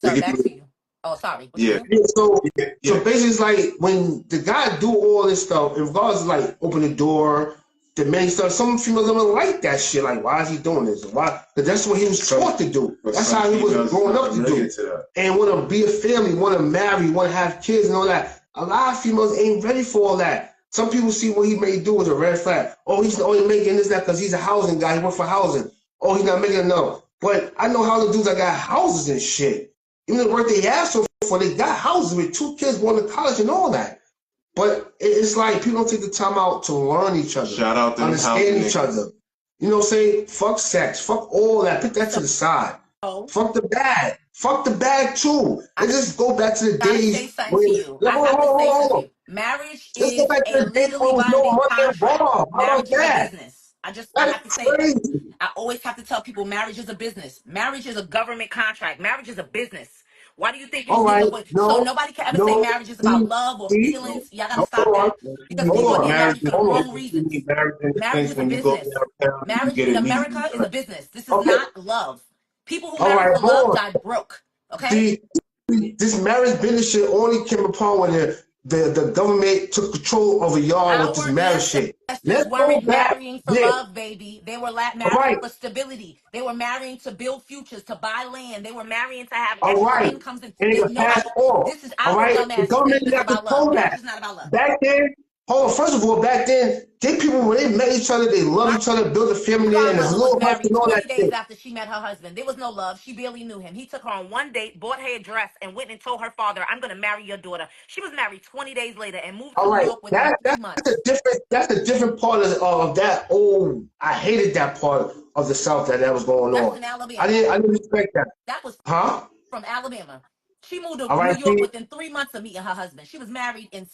S1: It
S10: sir,
S1: could
S10: back
S1: be,
S10: to you. Oh, sorry. What you
S1: yeah,
S10: saying?
S2: Yeah, so
S1: yeah.
S2: basically it's like when the guy do all this stuff, in regards to like open the door, the man stuff, some females don't like that shit. Like, why is he doing this? Why? Because that's what he was taught to do. That's how he was growing up to do. And want to be a family, want to marry, want to have kids and all that. A lot of females ain't ready for all that. Some people see what he may do as a red flag. Oh, he's only making this that because he's a housing guy. He work for housing. Oh, he's not making enough. But I know how the dudes that got houses and shit. Even the work they have so far, they got houses with 2 kids going to college and all that. But it's like people don't take the time out to learn each other,
S1: Shout out to
S2: understand each other. You know what I'm saying? Fuck sex. Fuck all that. Put that to the side.
S10: So
S2: Fuck the bag. Fuck the bag too.
S10: I
S2: Let's just go back to the
S10: gotta say
S2: days
S10: something
S2: when.
S10: to you.
S2: No,
S10: I
S2: hold on,
S10: have to
S2: hold on,
S10: say
S2: hold
S10: something to
S2: on.
S10: you. Marriage
S2: Let's go
S10: is
S2: back
S10: a
S2: to the days when
S10: legally
S2: there was no
S10: binding
S2: money
S10: contract.
S2: involved. How about
S10: Marriage is a
S2: that?
S10: business. I
S2: That's
S10: have to say that.
S2: crazy.
S10: I always have to tell people marriage is a business. Marriage is a government contract. Marriage is a business. Why do you think these
S2: All right.
S10: niggas would so
S2: No,
S10: nobody can ever say
S2: no.
S10: marriage is about
S2: See,
S10: love or
S2: see,
S10: feelings? Y'all gotta
S2: no,
S10: stop
S2: hold on.
S10: that. Because
S1: You
S10: people are
S2: Hold
S1: need
S2: on.
S10: getting
S1: marriage.
S10: married for the
S2: Hold
S10: wrong
S2: on.
S1: You
S10: reasons.
S1: need marriage in the
S10: Marriage
S1: sense
S10: is a
S1: when you go
S10: business.
S1: downtown, you
S10: Marriage
S1: get
S10: in
S1: it legally
S10: America is
S1: done.
S10: a business. This is
S2: Okay.
S10: not love. People who
S2: All
S10: marry
S2: right.
S10: for love
S2: Hold on.
S10: die broke. Okay?
S2: See, this marriage business shit only came upon when the government took control over y'all with this
S10: Our
S2: marriage shit.
S10: ancestors
S2: Let's go
S10: weren't
S2: back
S10: marrying for
S2: there.
S10: love, baby. They were
S2: All right.
S10: marrying for stability. They were marrying to build futures, to buy land. They were marrying to have
S2: All
S10: extra
S2: right.
S10: incomes. And
S2: And it can pass
S10: nobody,
S2: off.
S10: this is
S2: All
S10: our
S2: right. The
S10: dumbass shit
S2: government
S10: thinking
S2: did
S10: it's
S2: not
S10: about love.
S2: control
S10: Marriage
S2: that.
S10: is not about love.
S2: Back then, hold on. First of all, back then, gay people, when they met each other, they loved
S10: My
S2: each other, built a family there, and a
S10: godmother was
S2: little house
S10: married
S2: and all that
S10: 20 days
S2: shit.
S10: after she met her husband. There was no love. She barely knew him. He took her on one date, bought her a dress, and went and told her father, I'm going to marry your daughter. She was married 20 days later and moved to
S2: All
S10: New
S2: right,
S10: York within 3 months.
S2: that's a different part of that old. I hated that part of the South that was going
S10: That's
S2: on.
S10: in Alabama.
S2: I didn't respect that.
S10: That was
S2: Huh?
S10: from Alabama. She moved to
S2: All
S10: New
S2: right,
S10: York
S2: see.
S10: within 3 months of meeting her husband. She was married in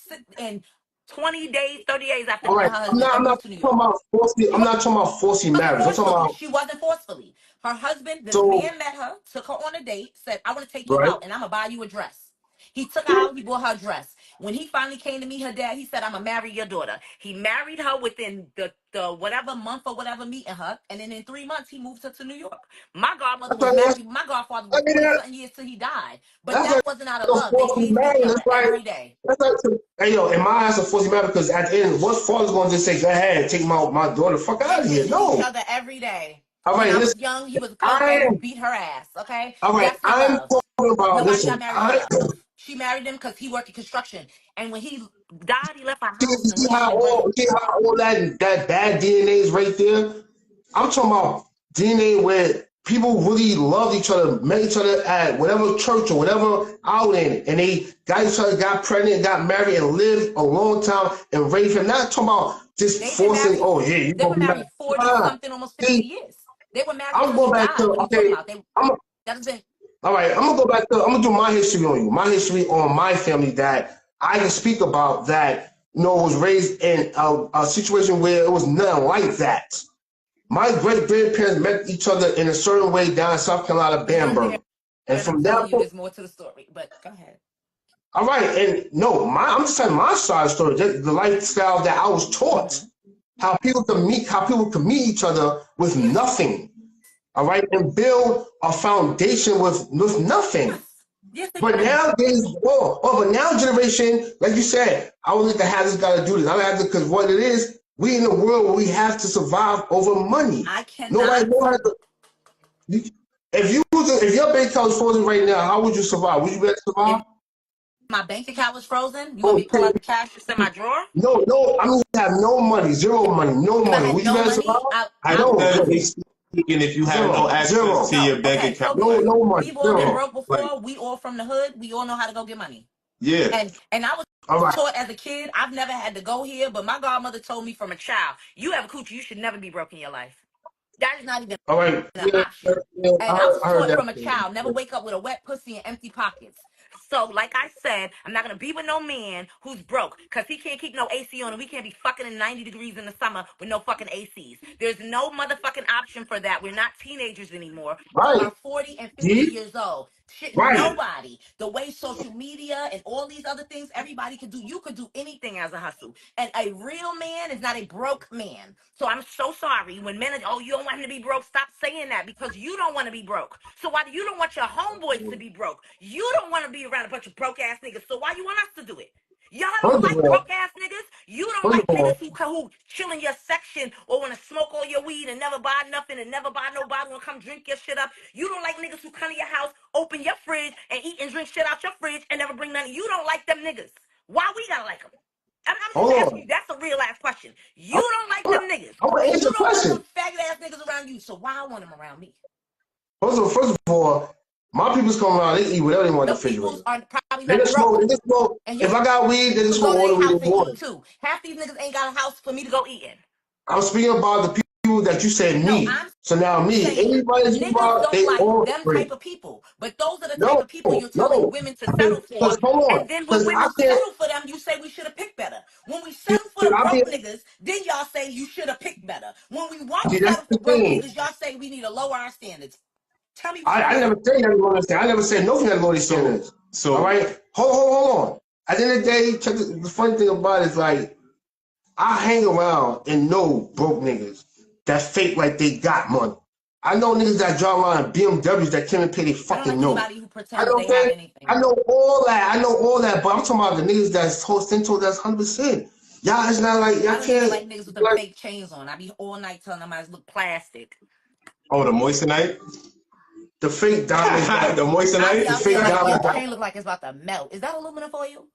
S10: 20 days, 30 days after
S2: All
S10: meeting
S2: right.
S10: her
S2: I'm
S10: husband
S2: not.
S10: and
S2: I'm not
S10: moved to New
S2: talking
S10: York.
S2: about forcing.
S10: She
S2: I'm not talking about forcing
S10: wasn't
S2: marriage. I'm talking
S10: forcefully.
S2: about
S10: She wasn't forcefully. Her husband, the
S2: so
S10: man met her, took her on a date, said, I want to take you
S2: right.
S10: out and I'm going to buy you a dress. He took her out, he bought her a dress. When he finally came to meet her dad, he said, I'm going to marry your daughter. He married her within the whatever month or whatever meeting her. And then in 3 months, he moved her to New York. My godmother
S2: That's
S10: was
S2: like
S10: married, my godfather
S2: I
S10: was
S2: mean,
S10: 20 something years till he died. But
S2: that's
S10: that
S2: like
S10: wasn't out of
S2: a
S10: love. They
S2: forcing
S10: hated each
S2: marriage.
S10: other every day.
S2: That's like hey yo, in my eyes, a forcing marriage because at the end, what father's going to just say, go ahead, take my daughter, fuck
S10: They
S2: out of here?
S10: hated each
S2: No.
S10: other every day.
S2: All
S10: When
S2: right,
S10: I
S2: listen.
S10: was young, he would come
S2: I
S10: home,
S2: am.
S10: beat her ass. Okay,
S2: All right,
S10: that's not
S2: I'm
S10: love.
S2: talking about.
S10: Nobody got
S2: Listen,
S10: married for
S2: I
S10: love. She married him because he worked in construction. And when he died, he left her
S2: see,
S10: house and
S2: see
S10: land
S2: how
S10: and bread.
S2: all that bad DNA is right there. I'm talking about DNA where people really loved each other, met each other at whatever church or whatever outing, and they got each other, got pregnant, got married, and lived a long time and raised him. Not talking about just
S10: They've been
S2: forcing,
S10: married.
S2: oh, yeah, you
S10: They
S2: gonna
S10: were
S2: be married.
S10: married 40
S2: Nah.
S10: something, almost 50
S2: See,
S10: years. They were married
S2: I'm
S10: until he
S2: going back to,
S10: died. What are you talking about? That's been
S2: all right, I'm gonna go back to, I'm gonna do my history on you. My history on my family that I can speak about that, was raised in a situation where it was nothing like that. My great grandparents met each other in a certain way down in South Carolina,
S10: you're there,
S2: Bamberg. And
S10: and I'm
S2: from that
S10: telling you,
S2: point,
S10: there's more to the story. But go ahead.
S2: all right, and no, I'm just telling my side of the story, the lifestyle that I was taught, how people can meet each other with
S10: Yes.
S2: nothing, all right, and build a foundation with nothing.
S10: Yes, they
S2: But
S10: can.
S2: nowadays, but now generation, like you said, I don't need to have this guy to do this. I don't have to, because what it is, we in a world where we have to survive over money.
S10: I cannot.
S2: Nobody knows how to. If your bank account was frozen right now, how would you survive? Would you be able to survive?
S10: If my bank account was frozen, you want me to pull
S2: Okay,
S10: out the cash that's in my drawer?
S2: no. I mean, you have no money, zero money, no
S10: If I
S2: money.
S10: had
S2: Would you be
S10: no
S2: able to
S10: money,
S2: survive?
S1: I
S10: I
S2: No,
S1: said he's speaking if you have no access
S2: zero.
S1: to your bank
S10: okay, so
S1: account.
S2: No,
S1: Like,
S2: no money,
S10: we've all been
S2: zero.
S10: broke
S1: like,
S10: before. We all from the hood. We all know how to go get money.
S1: yeah.
S10: And I was
S2: All right,
S10: taught as a kid. I've never had to go here, but my godmother told me from a child, you have a coochie, you should never be broke in your life. That is not even
S2: all right.
S10: an
S2: Yeah,
S10: option.
S2: yeah,
S10: And I was
S2: I heard
S10: taught
S2: that.
S10: from a child, never wake up with a wet pussy and empty pockets. So, like I said, I'm not gonna be with no man who's broke because he can't keep no AC on and we can't be fucking in 90 degrees in the summer with no fucking ACs. There's no motherfucking option for that. We're not teenagers anymore. We
S2: Right,
S10: are 40 and 50
S2: see,
S10: years old. Shit,
S2: right.
S10: nobody. The way social media and all these other things everybody can do, you could do anything as a hustle. And a real man is not a broke man. So I'm so sorry when men are, oh, you don't want him to be broke. Stop saying that because you don't want to be broke. So why do you don't want your homeboys to be broke? You don't want to be around a bunch of broke ass niggas. So why you want us to do it? Y'all don't
S2: First of
S10: like
S2: all,
S10: broke ass niggas. You don't
S2: first of
S10: like niggas
S2: all,
S10: who chill in your section or want to smoke all your weed and never buy nothing and never buy no bottle and come drink your shit up. You don't like niggas who come to your house, open your fridge and eat and drink shit out your fridge and never bring nothing. You don't like them niggas. Why we gotta like them? I'm just
S2: hold
S10: asking you.
S2: on.
S10: That's a real ass question. You
S2: I'm,
S10: don't like
S2: I'm,
S10: them niggas,
S2: I'm gonna
S10: and
S2: answer
S10: you
S2: the
S10: don't want
S2: question.
S10: them faggot ass niggas around you. So why I want them around me?
S2: First of all, my people's come around. They eat whatever they want in
S10: Them
S2: the refrigerator.
S10: peoples are probably
S2: They
S10: not
S2: just smoke.
S10: broke,
S2: They just smoke.
S10: and
S2: If
S10: you
S2: I got weed, they just
S10: could
S2: smoke
S10: go to
S2: all the
S10: their
S2: weed they
S10: house and
S2: want.
S10: eat too. Half these niggas ain't got a house for me to go eat in.
S2: I'm speaking about the people that you said
S10: No,
S2: me.
S10: I'm
S2: So now me,
S10: saying
S2: anybody that you
S10: niggas
S2: about,
S10: don't
S2: they
S10: like
S2: all
S10: them
S2: free.
S10: type of people. But those are the type
S2: No,
S10: of people you're telling
S2: no.
S10: women to settle for.
S2: Because hold on.
S10: And then when
S2: Because I
S10: women
S2: can't.
S10: settle for them, you say we should have picked better. When we settle for the
S2: I be.
S10: broke niggas, then y'all say you should have picked better. When we won't
S2: See, that's
S10: settle
S2: the
S10: for broke
S2: thing.
S10: niggas, y'all say we need to lower our standards. Tell me which one
S2: I
S10: is
S2: never
S10: it.
S2: say that lower standard. I never said nothing that lower standards.
S1: So
S2: All right. Hold on. At the end of the day, check the funny thing about it is like I hang around and know broke niggas that fake like they got money. I know niggas that drive around in BMWs that can't even pay their
S10: I don't
S2: fucking
S10: like
S2: note.
S10: anybody who
S2: I
S10: pretends
S2: know
S10: they have
S2: that. I
S10: anything.
S2: know all that. I know all that. But I'm talking about the niggas that's told that's 100%. Y'all, it's not like
S10: I
S2: y'all
S10: don't even
S2: can't.
S10: like niggas with them
S2: Like,
S10: fake chains on. I be all night telling them I look plastic.
S1: oh, the moissanite,
S2: the fake diamonds.
S1: the
S10: I be
S1: moissanite.
S2: The
S10: out
S2: fake
S10: there like your
S2: diamonds.
S10: chain look like it's about to melt. Is that aluminum for you?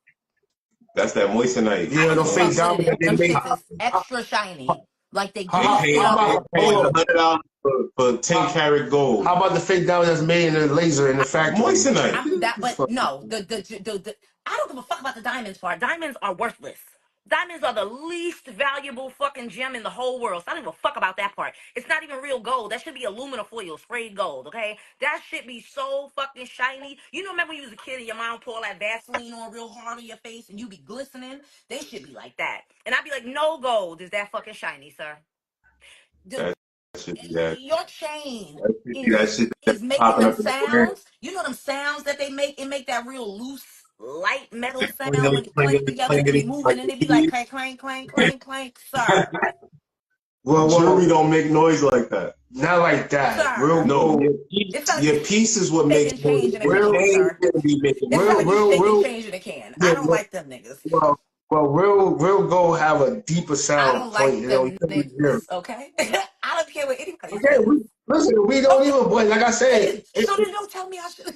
S1: That's that moissanite.
S10: I
S2: Yeah,
S10: don't
S2: the
S10: give a
S2: fake
S10: fuck what it
S2: diamonds
S10: is.
S2: that they
S10: Them
S2: make.
S10: shits is extra shiny. Like they
S1: They
S10: greased
S1: paying,
S10: up.
S1: they paying
S2: Hold on.
S1: $100 for 10 karat gold.
S2: How about the fake diamond that's made in the laser in the factory?
S1: Moissanite.
S10: I'm that, but no, the I don't give a fuck about the diamonds part. Diamonds are worthless. Diamonds are the least valuable fucking gem in the whole world. So I don't give a fuck about that part. It's not even real gold. That should be aluminum foil, sprayed gold, okay? That shit be so fucking shiny. You know, remember when you was a kid and your mom pour that Vaseline on real hard on your face and you be glistening? They should be like that. And I'd be like, no gold is that fucking shiny, sir.
S1: That should be that.
S10: Your chain
S1: That should be
S10: is
S1: that shit that's
S10: is making
S1: popping
S10: them
S1: up in the brand.
S10: sounds. You know them sounds that they make. It make that real loose, light metal
S1: That
S10: sound when
S1: clingity,
S10: you play it
S1: clingity,
S10: together and
S1: clingity,
S10: they move
S1: like
S10: and
S1: the
S10: it be like
S1: keys.
S10: clank, clank, clank, clank, clank. Sir,
S1: Jewelry don't make noise like that.
S2: Not like that. Real
S10: sir.
S1: No,
S2: gold.
S10: It's not like
S1: your
S10: you
S1: piece is what makes
S10: shaking
S1: noise.
S10: change in a
S1: Your
S10: can,
S2: Real,
S1: chain
S10: sir.
S1: shouldn't be making
S10: It's not
S1: noise.
S10: like you shaking
S2: real.
S10: change in a can. I
S2: Yeah,
S10: don't like them niggas.
S2: real gold have a deeper
S10: I
S2: sound
S10: don't
S2: point.
S10: like
S2: You know,
S10: them
S2: you can hear.
S10: niggas. Okay, I don't care what anybody
S2: Okay,
S10: says.
S2: listen. We don't even. But like I said,
S10: Okay, so then don't tell me I should.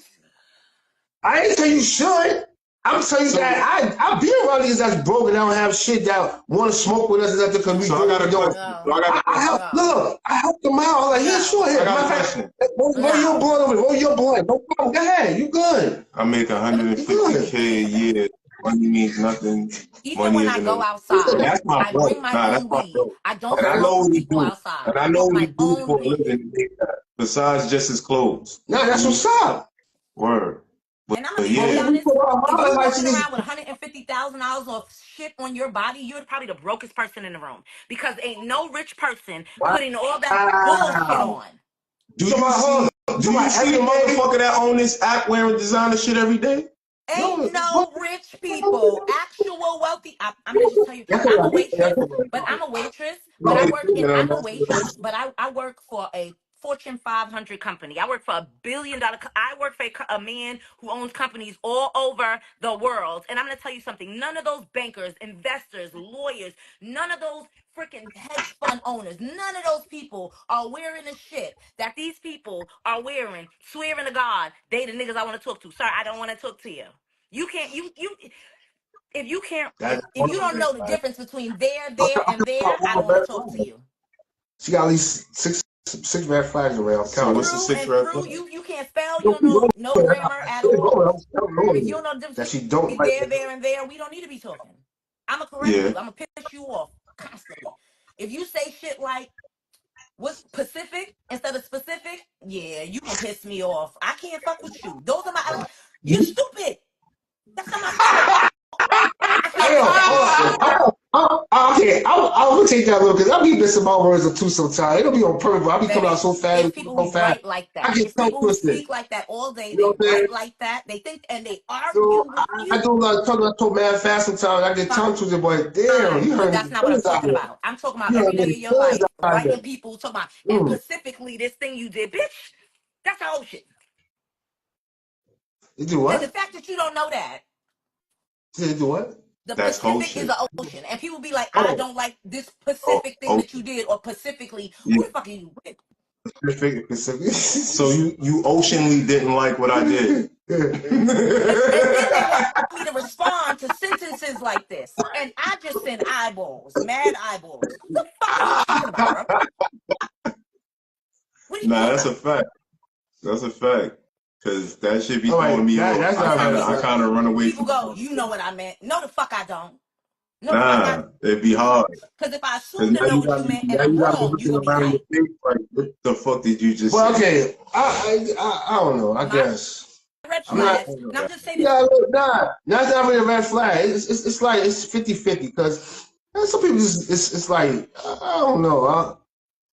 S2: I ain't say you should. I'm telling you that I be around niggas that's broke and don't have shit that want to smoke with us and after because we
S1: So I got a
S2: don't.
S1: question. So I got a
S2: I helped them out. I'm like, here, sure, here.
S1: I got a
S2: Matter of fact,
S1: question.
S2: roll your blunt over there. Roll your blunt. No problem. Go ahead. You good.
S1: I make 150K a year. Money means nothing.
S10: Even
S1: Money
S10: when I
S1: isn't
S10: go
S1: a.
S2: Yeah.
S10: outside,
S1: That's my
S10: I
S1: bro.
S10: bring my
S1: Nah, that's
S10: own
S1: my
S10: weed.
S1: bro.
S10: I don't
S1: And I
S10: smoke
S1: know
S10: with
S1: what he
S10: people
S1: do.
S10: outside.
S1: And
S10: I
S1: I know
S10: smoke
S1: what he
S10: my
S1: do
S10: own
S1: for a
S10: weed.
S1: living to make that. Besides just his clothes.
S2: Nah, that's what's up.
S1: Word.
S10: And I'm gonna be
S2: But
S10: really
S1: Yeah.
S2: when we
S10: honest.
S2: put our
S10: If
S2: mind
S10: you
S2: like
S10: walking
S2: shit,
S10: around with $150,000 of shit on your body, you're probably the brokest person in the room because ain't no rich person putting all that bullshit
S2: wow.
S10: on.
S1: Do you see the motherfucker that own this app wearing designer shit every day?
S10: Ain't
S2: No, what?
S10: no rich people, actual wealthy. I'm gonna just tell you.
S2: That's
S10: I'm
S2: what
S10: a
S2: I hate. That's
S10: waitress,
S2: what
S10: but
S2: I
S10: I'm a waitress,
S1: No,
S10: but I
S1: it's
S10: work in.
S1: good,
S10: I'm a
S1: man.
S10: waitress, but I work for a Fortune 500 company. I work for $1 billion. I work for a man who owns companies all over the world. And I'm gonna tell you something. None of those bankers, investors, lawyers, none of those freaking hedge fund owners, none of those people are wearing the shit that these people are wearing, swearing to God, they the niggas I want to talk to. Sir, I don't want to talk to you. You can't, you, if you can't,
S2: That's
S10: if
S2: one
S10: you
S2: of
S10: don't
S2: them.
S10: know the difference between there, and there, I don't want to talk to you.
S2: She got at least six red flags around.
S1: So
S2: Count
S1: what's the
S10: True
S1: six
S10: and
S1: red
S10: true,
S1: flags?
S10: you can't spell, you
S2: No,
S10: don't know no grammar at all. If you don't know the
S2: that
S10: difference
S2: she don't
S10: between
S2: like.
S10: there, and there, we don't need to be talking. I'm gonna correct
S1: Yeah.
S10: you. I'm gonna piss you off constantly. If you say shit like what's Pacific instead of specific, yeah, you gonna piss me off. I can't fuck with you. Those are my. You're stupid. That's not my fault. I can't
S2: Hell,
S10: take that.
S2: okay, I'll take that little because I'll be missing my words or two sometimes. It'll be on purpose, but I'll be coming out
S10: Baby,
S2: so fast,
S10: it's people
S2: so
S10: who
S2: fast.
S10: write like
S2: I
S10: that.
S2: get
S10: It's
S2: tongue
S10: people who
S2: twisted.
S10: speak like that all day.
S2: You
S10: They
S2: know what I'm saying?
S10: write like that. They think and they
S2: So
S10: argue with
S2: I
S10: you.
S2: do like talking about so mad fast sometimes. I get tongue twisted, but damn, you
S10: Fine, but
S2: heard
S10: that's
S2: me
S10: not what I'm
S2: feelings out
S10: talking
S2: here.
S10: about. I'm talking about
S2: You
S10: every
S2: heard
S10: day
S2: me
S10: of your
S2: feelings
S10: life,
S2: out here.
S10: writing people, talking about, and
S2: Mm.
S10: specifically this thing you did, bitch. That's the whole shit.
S2: You do
S10: And the
S2: what?
S10: fact that you don't know that,
S2: You do what?
S10: the
S1: That's whole
S10: Pacific is
S1: shit.
S10: the ocean. And people be like, I
S2: Oh,
S10: don't like this
S1: Oh,
S10: Pacific thing that you
S1: ocean.
S10: did, or specifically,
S1: Yeah.
S10: who the fuck are you with?
S2: Pacific.
S1: So you oceanly didn't like what I did.
S10: And then they want me to respond to sentences like this. And I just send eyeballs, mad eyeballs. What the fuck are you talking about, bro? What are you
S1: Nah,
S10: talking
S1: that's a
S10: about?
S1: fact. That's a fact. Cause that shit be
S2: All
S1: throwing
S2: right,
S1: me off.
S2: that's
S10: You
S2: not
S10: know what I
S2: red
S1: I
S10: mean?
S2: flag.
S1: kind of run away
S10: People
S1: from the
S10: go, you know
S1: conversation.
S10: what I meant. No, the fuck I don't. No, the fuck I
S1: Nah, it'd be hard.
S10: Because if I
S1: Cause
S10: assume to know what you meant and I'm
S1: now you got me
S10: wrong, you're
S1: looking
S10: going to be
S1: around your
S10: right.
S1: face like, what the fuck did you just
S2: Well,
S1: say?
S2: okay, I don't know. I
S10: My
S2: guess
S10: red
S2: I'm not.
S10: flags. Now, just say this.
S2: Yeah, look, nah, that's not really a red flag. It's like it's 50-50 because some people it's like I don't know.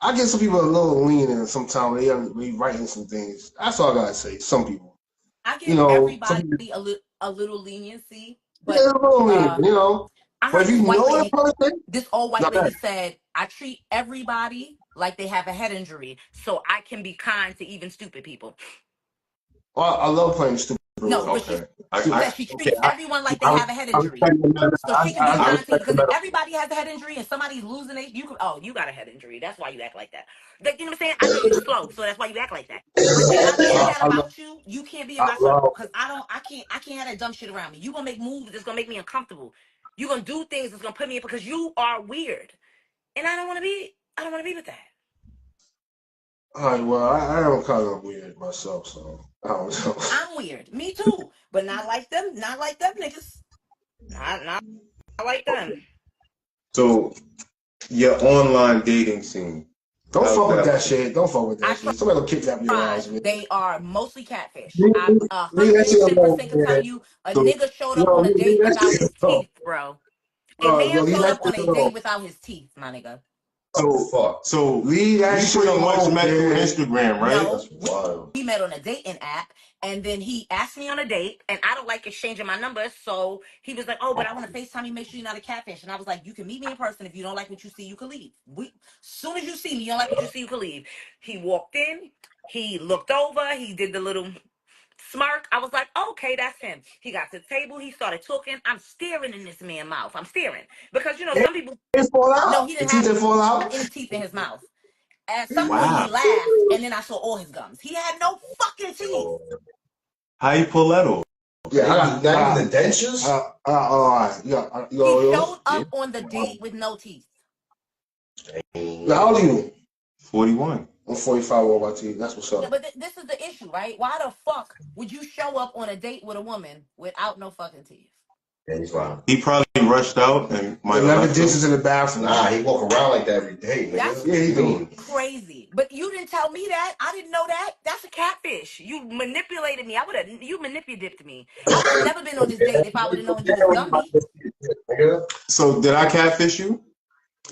S2: I get some people a little lenient sometimes when they writing some things. That's all I gotta say. Some people,
S10: I
S2: you
S10: give
S2: know, some
S10: everybody
S2: people
S10: a little leniency,
S2: yeah,
S10: but
S2: a little lenient, you know.
S10: I
S2: But
S10: heard
S2: if you
S10: this white
S2: know that
S10: lady,
S2: person,
S10: this old white
S2: not bad.
S10: lady said, I treat everybody like they have a head injury so I can be kind to even stupid people.
S2: I love playing stupid.
S10: No, but she
S2: Okay,
S10: said she
S2: okay.
S10: treats everyone like they
S2: I,
S10: have a head
S2: I
S10: injury.
S2: respect the metaphor.
S10: So she can be
S2: I
S10: kind to you.
S2: respect the
S10: Because if
S2: metaphor.
S10: everybody has a head injury and somebody's losing it, you could, oh, you got a head injury. That's why you act like that. Like, you know what I'm saying? I know you slow, so that's why you act like that. But if I see that
S2: I love.
S10: about you, you can't be in
S2: I
S10: my circle.
S2: love.
S10: Because I can't have that dumb shit around me. You gonna make moves that's gonna make me uncomfortable. You gonna do things that's gonna put me in because you are weird. And I don't wanna be with that.
S2: All right, well, I am kind of weird myself, so I don't know.
S10: I'm weird. Me too. But not like them. Not like them niggas. Not like them.
S1: So your online dating scene,
S2: Don't
S1: how's
S2: fuck with
S1: that
S2: that
S1: looking?
S2: shit. Don't fuck with
S10: I
S2: that shit. Somebody will kidnap your
S10: tried.
S2: ass, man.
S10: They are mostly catfish.
S2: Leave,
S10: I
S2: leave that shit alone,
S10: 110% can tell
S2: man.
S10: you a
S1: So
S10: nigga showed up
S2: Yo,
S10: on a
S2: leave
S10: date
S2: that
S10: without
S2: shit
S10: his
S2: alone.
S10: teeth, bro. A
S2: Yo,
S10: man
S2: leave
S10: showed
S2: that
S10: up
S2: shit
S10: on a
S2: alone.
S10: date without his teeth, my nigga.
S1: so
S4: Fuck.
S1: so
S2: Leave that
S1: we
S2: shit
S1: pretty much
S2: alone,
S1: met through
S2: man.
S1: Instagram, right?
S10: No,
S4: That's wild.
S10: we met on a dating app, and then he asked me on a date, and I don't like exchanging my numbers, so he was like, "Oh, but I want to FaceTime you, make sure you're not a catfish." And I was like, "You can meet me in person. If you don't like what you see, you can leave. Soon as you see me, you don't like what you see, you can leave." He walked in, he looked over, he did the little smirk. I was like, okay, that's him. He got to the table, he started talking. I'm staring in this man's mouth. I'm staring because some people.
S2: It fall
S10: No,
S2: out.
S10: he
S2: The
S10: didn't
S2: teeth
S10: have
S2: that fall out.
S10: any teeth in his mouth. At some point, he
S1: Wow.
S10: laughed, and then I saw all his gums. He had no fucking teeth.
S1: How you pull that off?
S2: Yeah, I got
S4: Not even the dentures.
S2: all right. You got all
S10: He
S2: those?
S10: showed up on the date with no teeth.
S2: Yeah, how old are you?
S1: 41.
S2: I'm 45 over my teeth. That's what's
S10: Yeah,
S2: up.
S10: but this is the issue, right? Why the fuck would you show up on a date with a woman without no fucking teeth?
S4: Yeah, he's fine.
S1: He probably rushed out and might have
S2: 11
S1: left them.
S2: dishes in the bathroom.
S4: Nah, he walk around like that every day, nigga.
S10: That's
S2: Yeah, he do.
S10: crazy. But you didn't tell me that. I didn't know that. That's a catfish. You manipulated me. You manipulated me. I would have never been on this date if I would have known you was Gumby.
S1: So did I catfish you?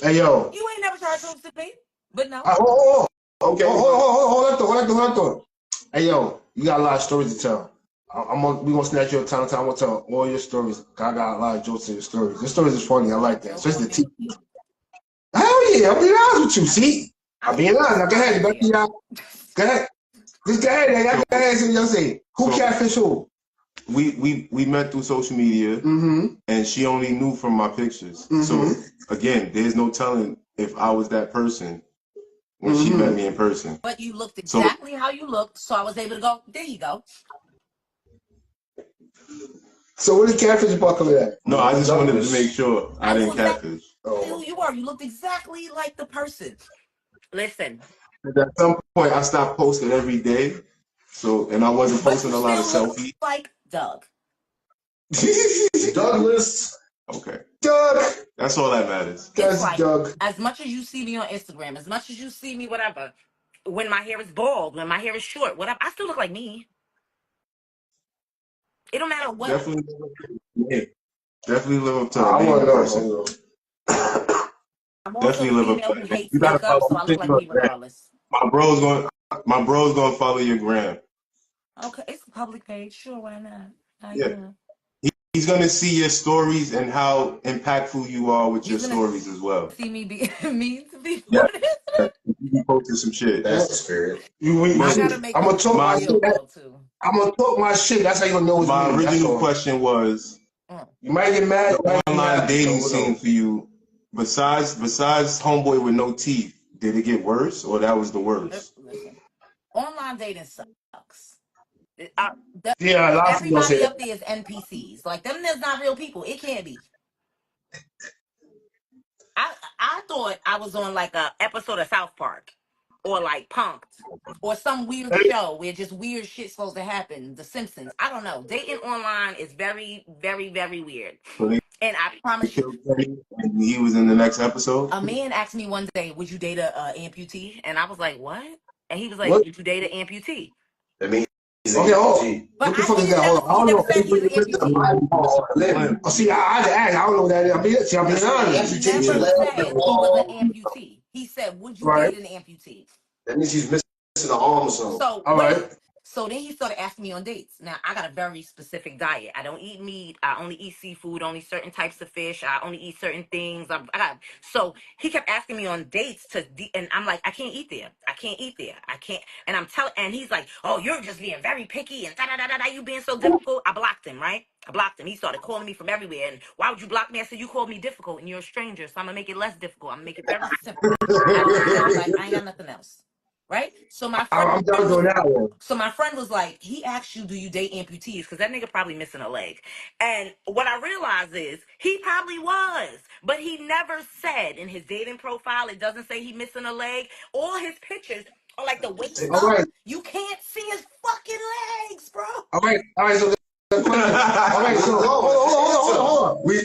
S2: Hey, yo.
S10: You ain't never tried to to me. But no.
S2: Hold on.
S1: Okay.
S2: Hold on. Hey, yo, you got a lot of stories to tell. We gonna snatch you a time. I'm gonna tell all your stories. I got a lot of jokes in your stories. Your stories is funny. I like that. Especially the teeth. Hell yeah, I'm being honest with you. See, I'm being honest. Now, go ahead. Go ahead. Just go ahead. Y'all go ahead. See what y'all say. Who catfish who?
S1: We met through social media, and she only knew from my pictures. So again, there's no telling if I was that person when she met me in person.
S10: But you looked exactly how you looked, so I was able to go, there you go.
S2: So what is catfish about coming at?
S1: No, I just wanted to make sure I didn't catfish.
S10: Who you are. You looked exactly like the person. Listen.
S1: At some point, I stopped posting every day, and I wasn't posting a lot of selfies.
S10: Like Doug.
S4: Douglas.
S1: Okay.
S2: Doug.
S1: That's all that matters.
S2: That's
S10: like,
S2: Doug.
S10: As much as you see me on Instagram, as much as you see me, whatever, when my hair is bald, when my hair is short, whatever, I still look like me. It don't matter what.
S1: Definitely live up to that. I want to know.
S10: I'm also a female who hates makeup, so I look like me regardless.
S1: My bro's gonna follow your gram.
S10: Okay, it's a public page. Sure, why not?
S1: Yeah. He's gonna see your stories and how impactful you are with your stories as well.
S10: See me be mean to people.
S1: Yeah. You be posting some shit.
S4: That's the spirit.
S10: I gotta make. I'm gonna
S2: talk my shit. I'm gonna talk my shit. That's how you gonna know it's
S1: my
S2: me.
S1: original question was,
S2: you might get mad.
S1: The online dating scene for you, besides homeboy with no teeth, did it get worse or that was the worst?
S10: Listen, online dating sucks.
S2: Everybody
S10: up there is NPCs. Like them, there's not real people. It can't be. I thought I was on like a episode of South Park, or like Punked, or some weird show where just weird shit's supposed to happen. The Simpsons. I don't know. Dating online is very, very, very weird. And I promise you,
S1: and he was in the next episode.
S10: A man asked me one day, "Would you date a amputee?" And I was like, "What?" And he was like, "Would you date an amputee?"
S4: That means
S10: what the fuck is that? Hold on. I don't know.
S2: See, I asked. I don't know what that is. I'm being honest.
S10: He never said he was an amputee. He said, "Would you date an amputee?"
S4: That means he's missing an arm or something.
S10: So, all right. So then he started asking me on dates. Now, I got a very specific diet. I don't eat meat. I only eat seafood, only certain types of fish. I only eat certain things. So he kept asking me on dates and I'm like, I can't eat there. I can't. And he's like, oh, you're just being very picky and da-da-da-da-da, you being so difficult. I blocked him, right? He started calling me from everywhere. And why would you block me? I said, you called me difficult and you're a stranger. So I'm going to make it less difficult. I'm going to make it very simple. I was like, I ain't got nothing else. Right? So my friend was like, he asked you, do you date amputees? Because that nigga probably missing a leg. And what I realized is he probably was, but he never said in his dating profile, it doesn't say he missing a leg. All his pictures are like the waist up. Right. You can't see his fucking legs, bro.
S2: All right. So hold on. We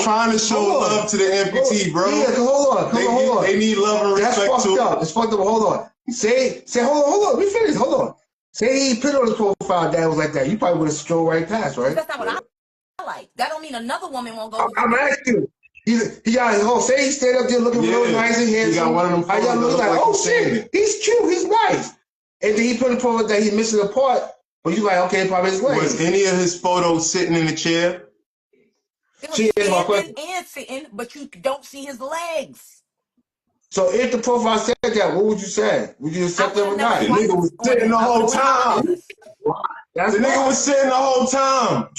S1: trying to show love to the amputee, bro.
S2: Yeah, hold on.
S1: They need love and respect too.
S2: It's fucked up. Hold on. Say, hold on. We finished. Hold on. Say he put on his profile that was like that. You probably would have strolled right past, right?
S10: That's not what I like. That don't mean another woman won't go.
S2: I'm asking you. Say he stayed up there looking real nice and handsome.
S1: He got one of them.
S2: How y'all look like? Oh shit, he's cute. He's nice. And then he put a profile that he's missing a part. But you like, okay, probably his legs.
S1: Was any of his photos sitting in the chair?
S10: Standing and sitting, but you don't see his legs.
S2: So if the profile said that, what would you say? Would you accept them or not?
S1: The nigga was sitting the whole time. The nigga was sitting the whole time.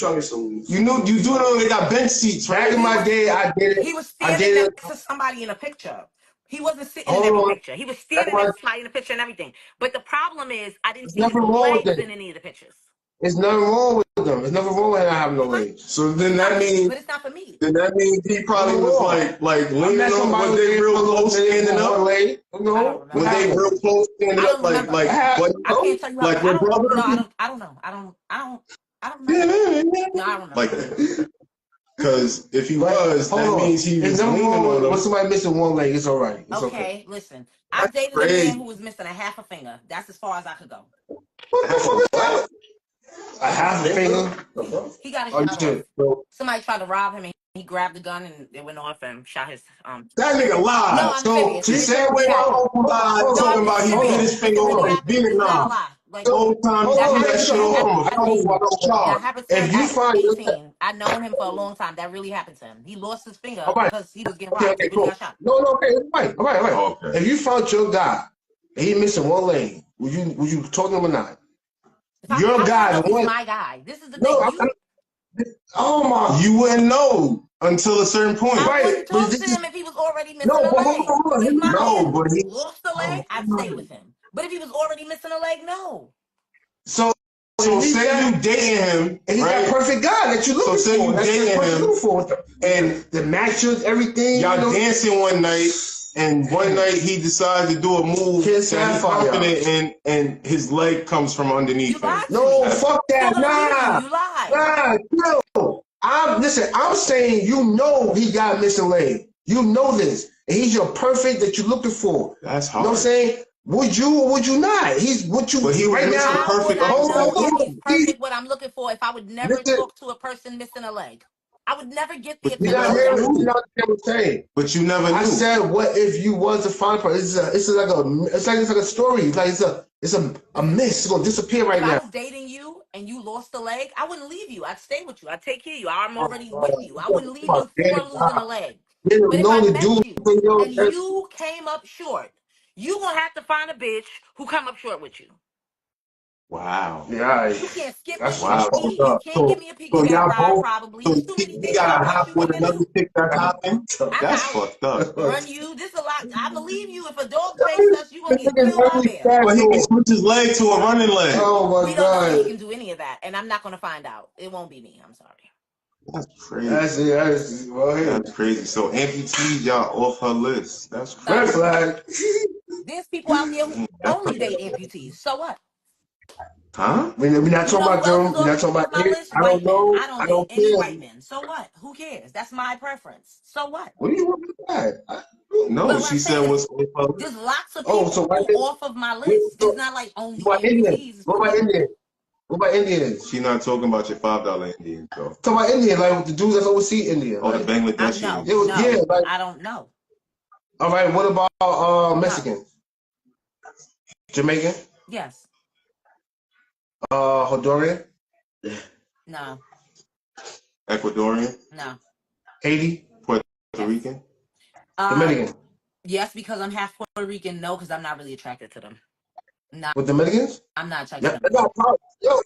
S1: You do know they got bench seats, right?
S2: Back in my day, I did it.
S10: He was standing next to somebody in a picture. He wasn't sitting in every picture. He was standing next to somebody in the picture and everything. But the problem is, I didn't see his legs in any of the pictures.
S2: There's nothing wrong with them. There's nothing wrong with not having no legs.
S1: So then that means
S10: But it's not for me.
S1: then that means he probably was like leaning on when they real close standing up.
S2: Leg.
S10: I don't remember.
S1: When they real close standing
S10: I
S1: up,
S10: don't remember.
S1: what,
S10: I can't tell you how.
S1: like
S10: I
S1: with
S10: don't.
S1: brother.
S10: No, I don't know. I don't remember. No, I don't remember.
S1: Like, because if he was, that means he was leaning on them.
S2: When somebody missing one leg, it's all right. It's
S10: Okay, listen. I
S1: That's
S10: dated a
S1: crazy.
S10: man who was missing a half a finger. That's as far as I could go.
S2: What the fuck is that? A half a finger?
S10: He got his
S2: Oh,
S10: shot
S2: shit.
S10: off. Somebody tried to rob him and he grabbed the gun and it went off and shot his
S1: That nigga lied.
S10: No, I'm serious.
S1: She said when my uncle lied, talking about he hit his finger off his Vietnam.
S10: Like,
S1: The whole time he threw that shit off from a
S10: that happened to him
S2: If you
S10: at
S2: find
S10: 18. I known him for a long time. That really happened to him. He lost his finger
S2: All right.
S10: because he was getting robbed.
S2: Okay,
S10: He
S2: cool.
S10: got shot.
S2: No, okay, all right.
S1: Okay.
S2: If you found your guy and he missing one leg, would you talk to him or not? Your guy,
S10: is my guy. This is the
S2: no,
S10: thing.
S2: oh my!
S1: You wouldn't know until a certain point.
S10: I
S2: Right,
S10: wouldn't
S2: but
S10: talk
S2: this
S10: to
S2: is-
S10: him if he was already missing
S2: No,
S10: a
S2: but
S10: leg.
S2: hold on.
S10: If my
S1: No,
S10: man
S1: but he
S10: lost a leg, I'd stay with him. But if he was already missing a leg, no.
S2: So
S1: say you dating him,
S2: and he's
S1: right?
S2: that perfect guy that you looking
S1: So say
S2: for.
S1: you
S2: That's
S1: dating
S2: what
S1: him,
S2: you looking for. And the matches, everything.
S1: Y'all
S2: you know?
S1: dancing one night, and one night he decides to do a move that he's confident in, and his leg comes from underneath him.
S2: No, fuck that.
S10: Still
S2: Nah,
S10: you lied.
S2: no. I'm saying you know he got a missing leg. You know this. And he's your perfect that you're looking for.
S1: That's
S2: You
S1: hard.
S2: know what I'm saying? Would you or would you not? He's what you
S1: But he was
S2: right
S1: missing
S2: now.
S1: perfect.
S10: How would I know
S2: Hold
S10: if
S2: on.
S10: he's perfect what I'm looking for if I would never
S2: Listen.
S10: talk to a person missing a leg? I would never get the
S1: But you
S10: attention.
S1: never knew.
S2: You're not what I'm saying.
S1: But you never knew.
S2: I said, what if you was to find person? It's like a story. It's like it's a mist. It's gonna disappear right
S10: If I
S2: now.
S10: was dating you and you lost a leg, I wouldn't leave you. I'd stay with you. I'd take care of you. I'm already with you. I wouldn't leave you for losing a leg. But if I met you and you came up short, you gonna have to find a bitch who come up short with you.
S1: Wow.
S2: Yeah,
S10: You can't skip
S2: that's
S10: with
S2: wow.
S10: me. You can't give me a piggyback ride. Probably
S1: So
S10: there's too many
S1: he
S10: things
S1: got
S10: I
S1: a
S10: want
S1: hop
S10: you
S1: with
S10: women
S1: another
S10: do.
S1: chick that's hopping.
S10: I
S1: That's
S10: got
S1: fucked up.
S10: run you. This a lot. I believe you. If a dog chased us, you gonna get killed by a bear.
S1: But he can switch his leg to a running leg.
S2: Oh my
S10: We don't know if he
S2: god.
S10: can do any of that, and I'm not gonna find out. It won't be me. I'm sorry.
S1: That's crazy.
S2: That's
S1: crazy. So amputees, y'all off her list. That's
S2: red
S1: crazy.
S2: flag.
S10: There's people out there who only date amputees. So what?
S1: Huh?
S2: We're not talking about them. We're not talking about
S10: my
S2: it.
S10: list?
S2: I
S10: White
S2: don't know.
S10: men. I don't date any white men. So what? Who cares? That's my preference. So what?
S2: What do you want with that?
S1: No,
S10: But
S1: she said was off her list.
S10: there's lots of people
S2: so white
S10: who
S2: men-
S10: off of my list. It's not like only
S2: What about Indian?
S10: amputees.
S2: What about Indian? What about Indians?
S1: She not talking about your $5 Indians though.
S2: Talk about Indian, like the dudes that's overseas Indian.
S1: Oh, the
S2: Like,
S1: Bangladeshi.
S2: yeah, like
S10: I don't know.
S2: all right. What about Mexican, Jamaican,
S10: Yes.
S2: Honduran,
S10: No.
S1: Ecuadorian,
S10: No.
S2: Haiti,
S1: Puerto Rican.
S2: Dominican?
S10: Yes, because I'm half Puerto Rican. No, because I'm not really attracted to them. Not.
S2: With Dominicans?
S10: I'm not attracted
S2: Yeah,
S10: to them.
S2: that's not a problem. Yo,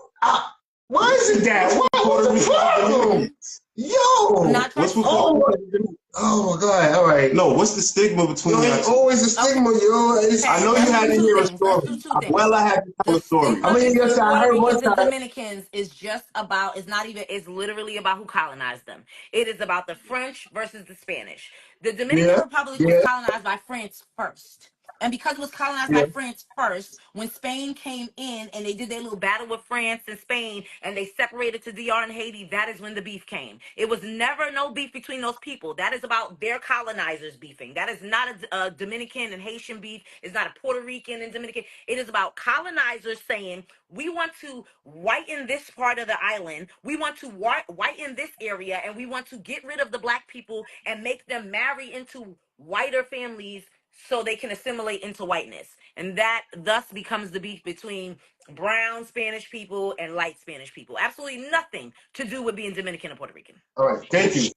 S2: why is it that? What's the problem? Yo,
S10: Not
S1: What's with
S2: oh my god! All right.
S1: No, what's the stigma between
S2: Yo,
S1: y'all
S2: it's
S1: two?
S2: always a stigma, yo.
S1: I know you had to hear a story. Well, I had to tell a story.
S2: I mean, yes, I heard one
S10: The
S2: time.
S10: Dominicans is just about, it's not even, it's literally about who colonized them. It is about the French versus the Spanish. The Dominican Republic was colonized by France first. And because it was colonized by France first, when Spain came in and they did their little battle with France and Spain and they separated to DR and Haiti, that is when the beef came. It was never no beef between those people. That is about their colonizers beefing. That is not a Dominican and Haitian beef. It's not a Puerto Rican and Dominican. It is about colonizers saying, we want to whiten this part of the island. We want to whiten this area, and we want to get rid of the black people and make them marry into whiter families so they can assimilate into whiteness. And that thus becomes the beef between brown Spanish people and light Spanish people. Absolutely nothing to do with being Dominican or Puerto Rican.
S2: All right, thank you.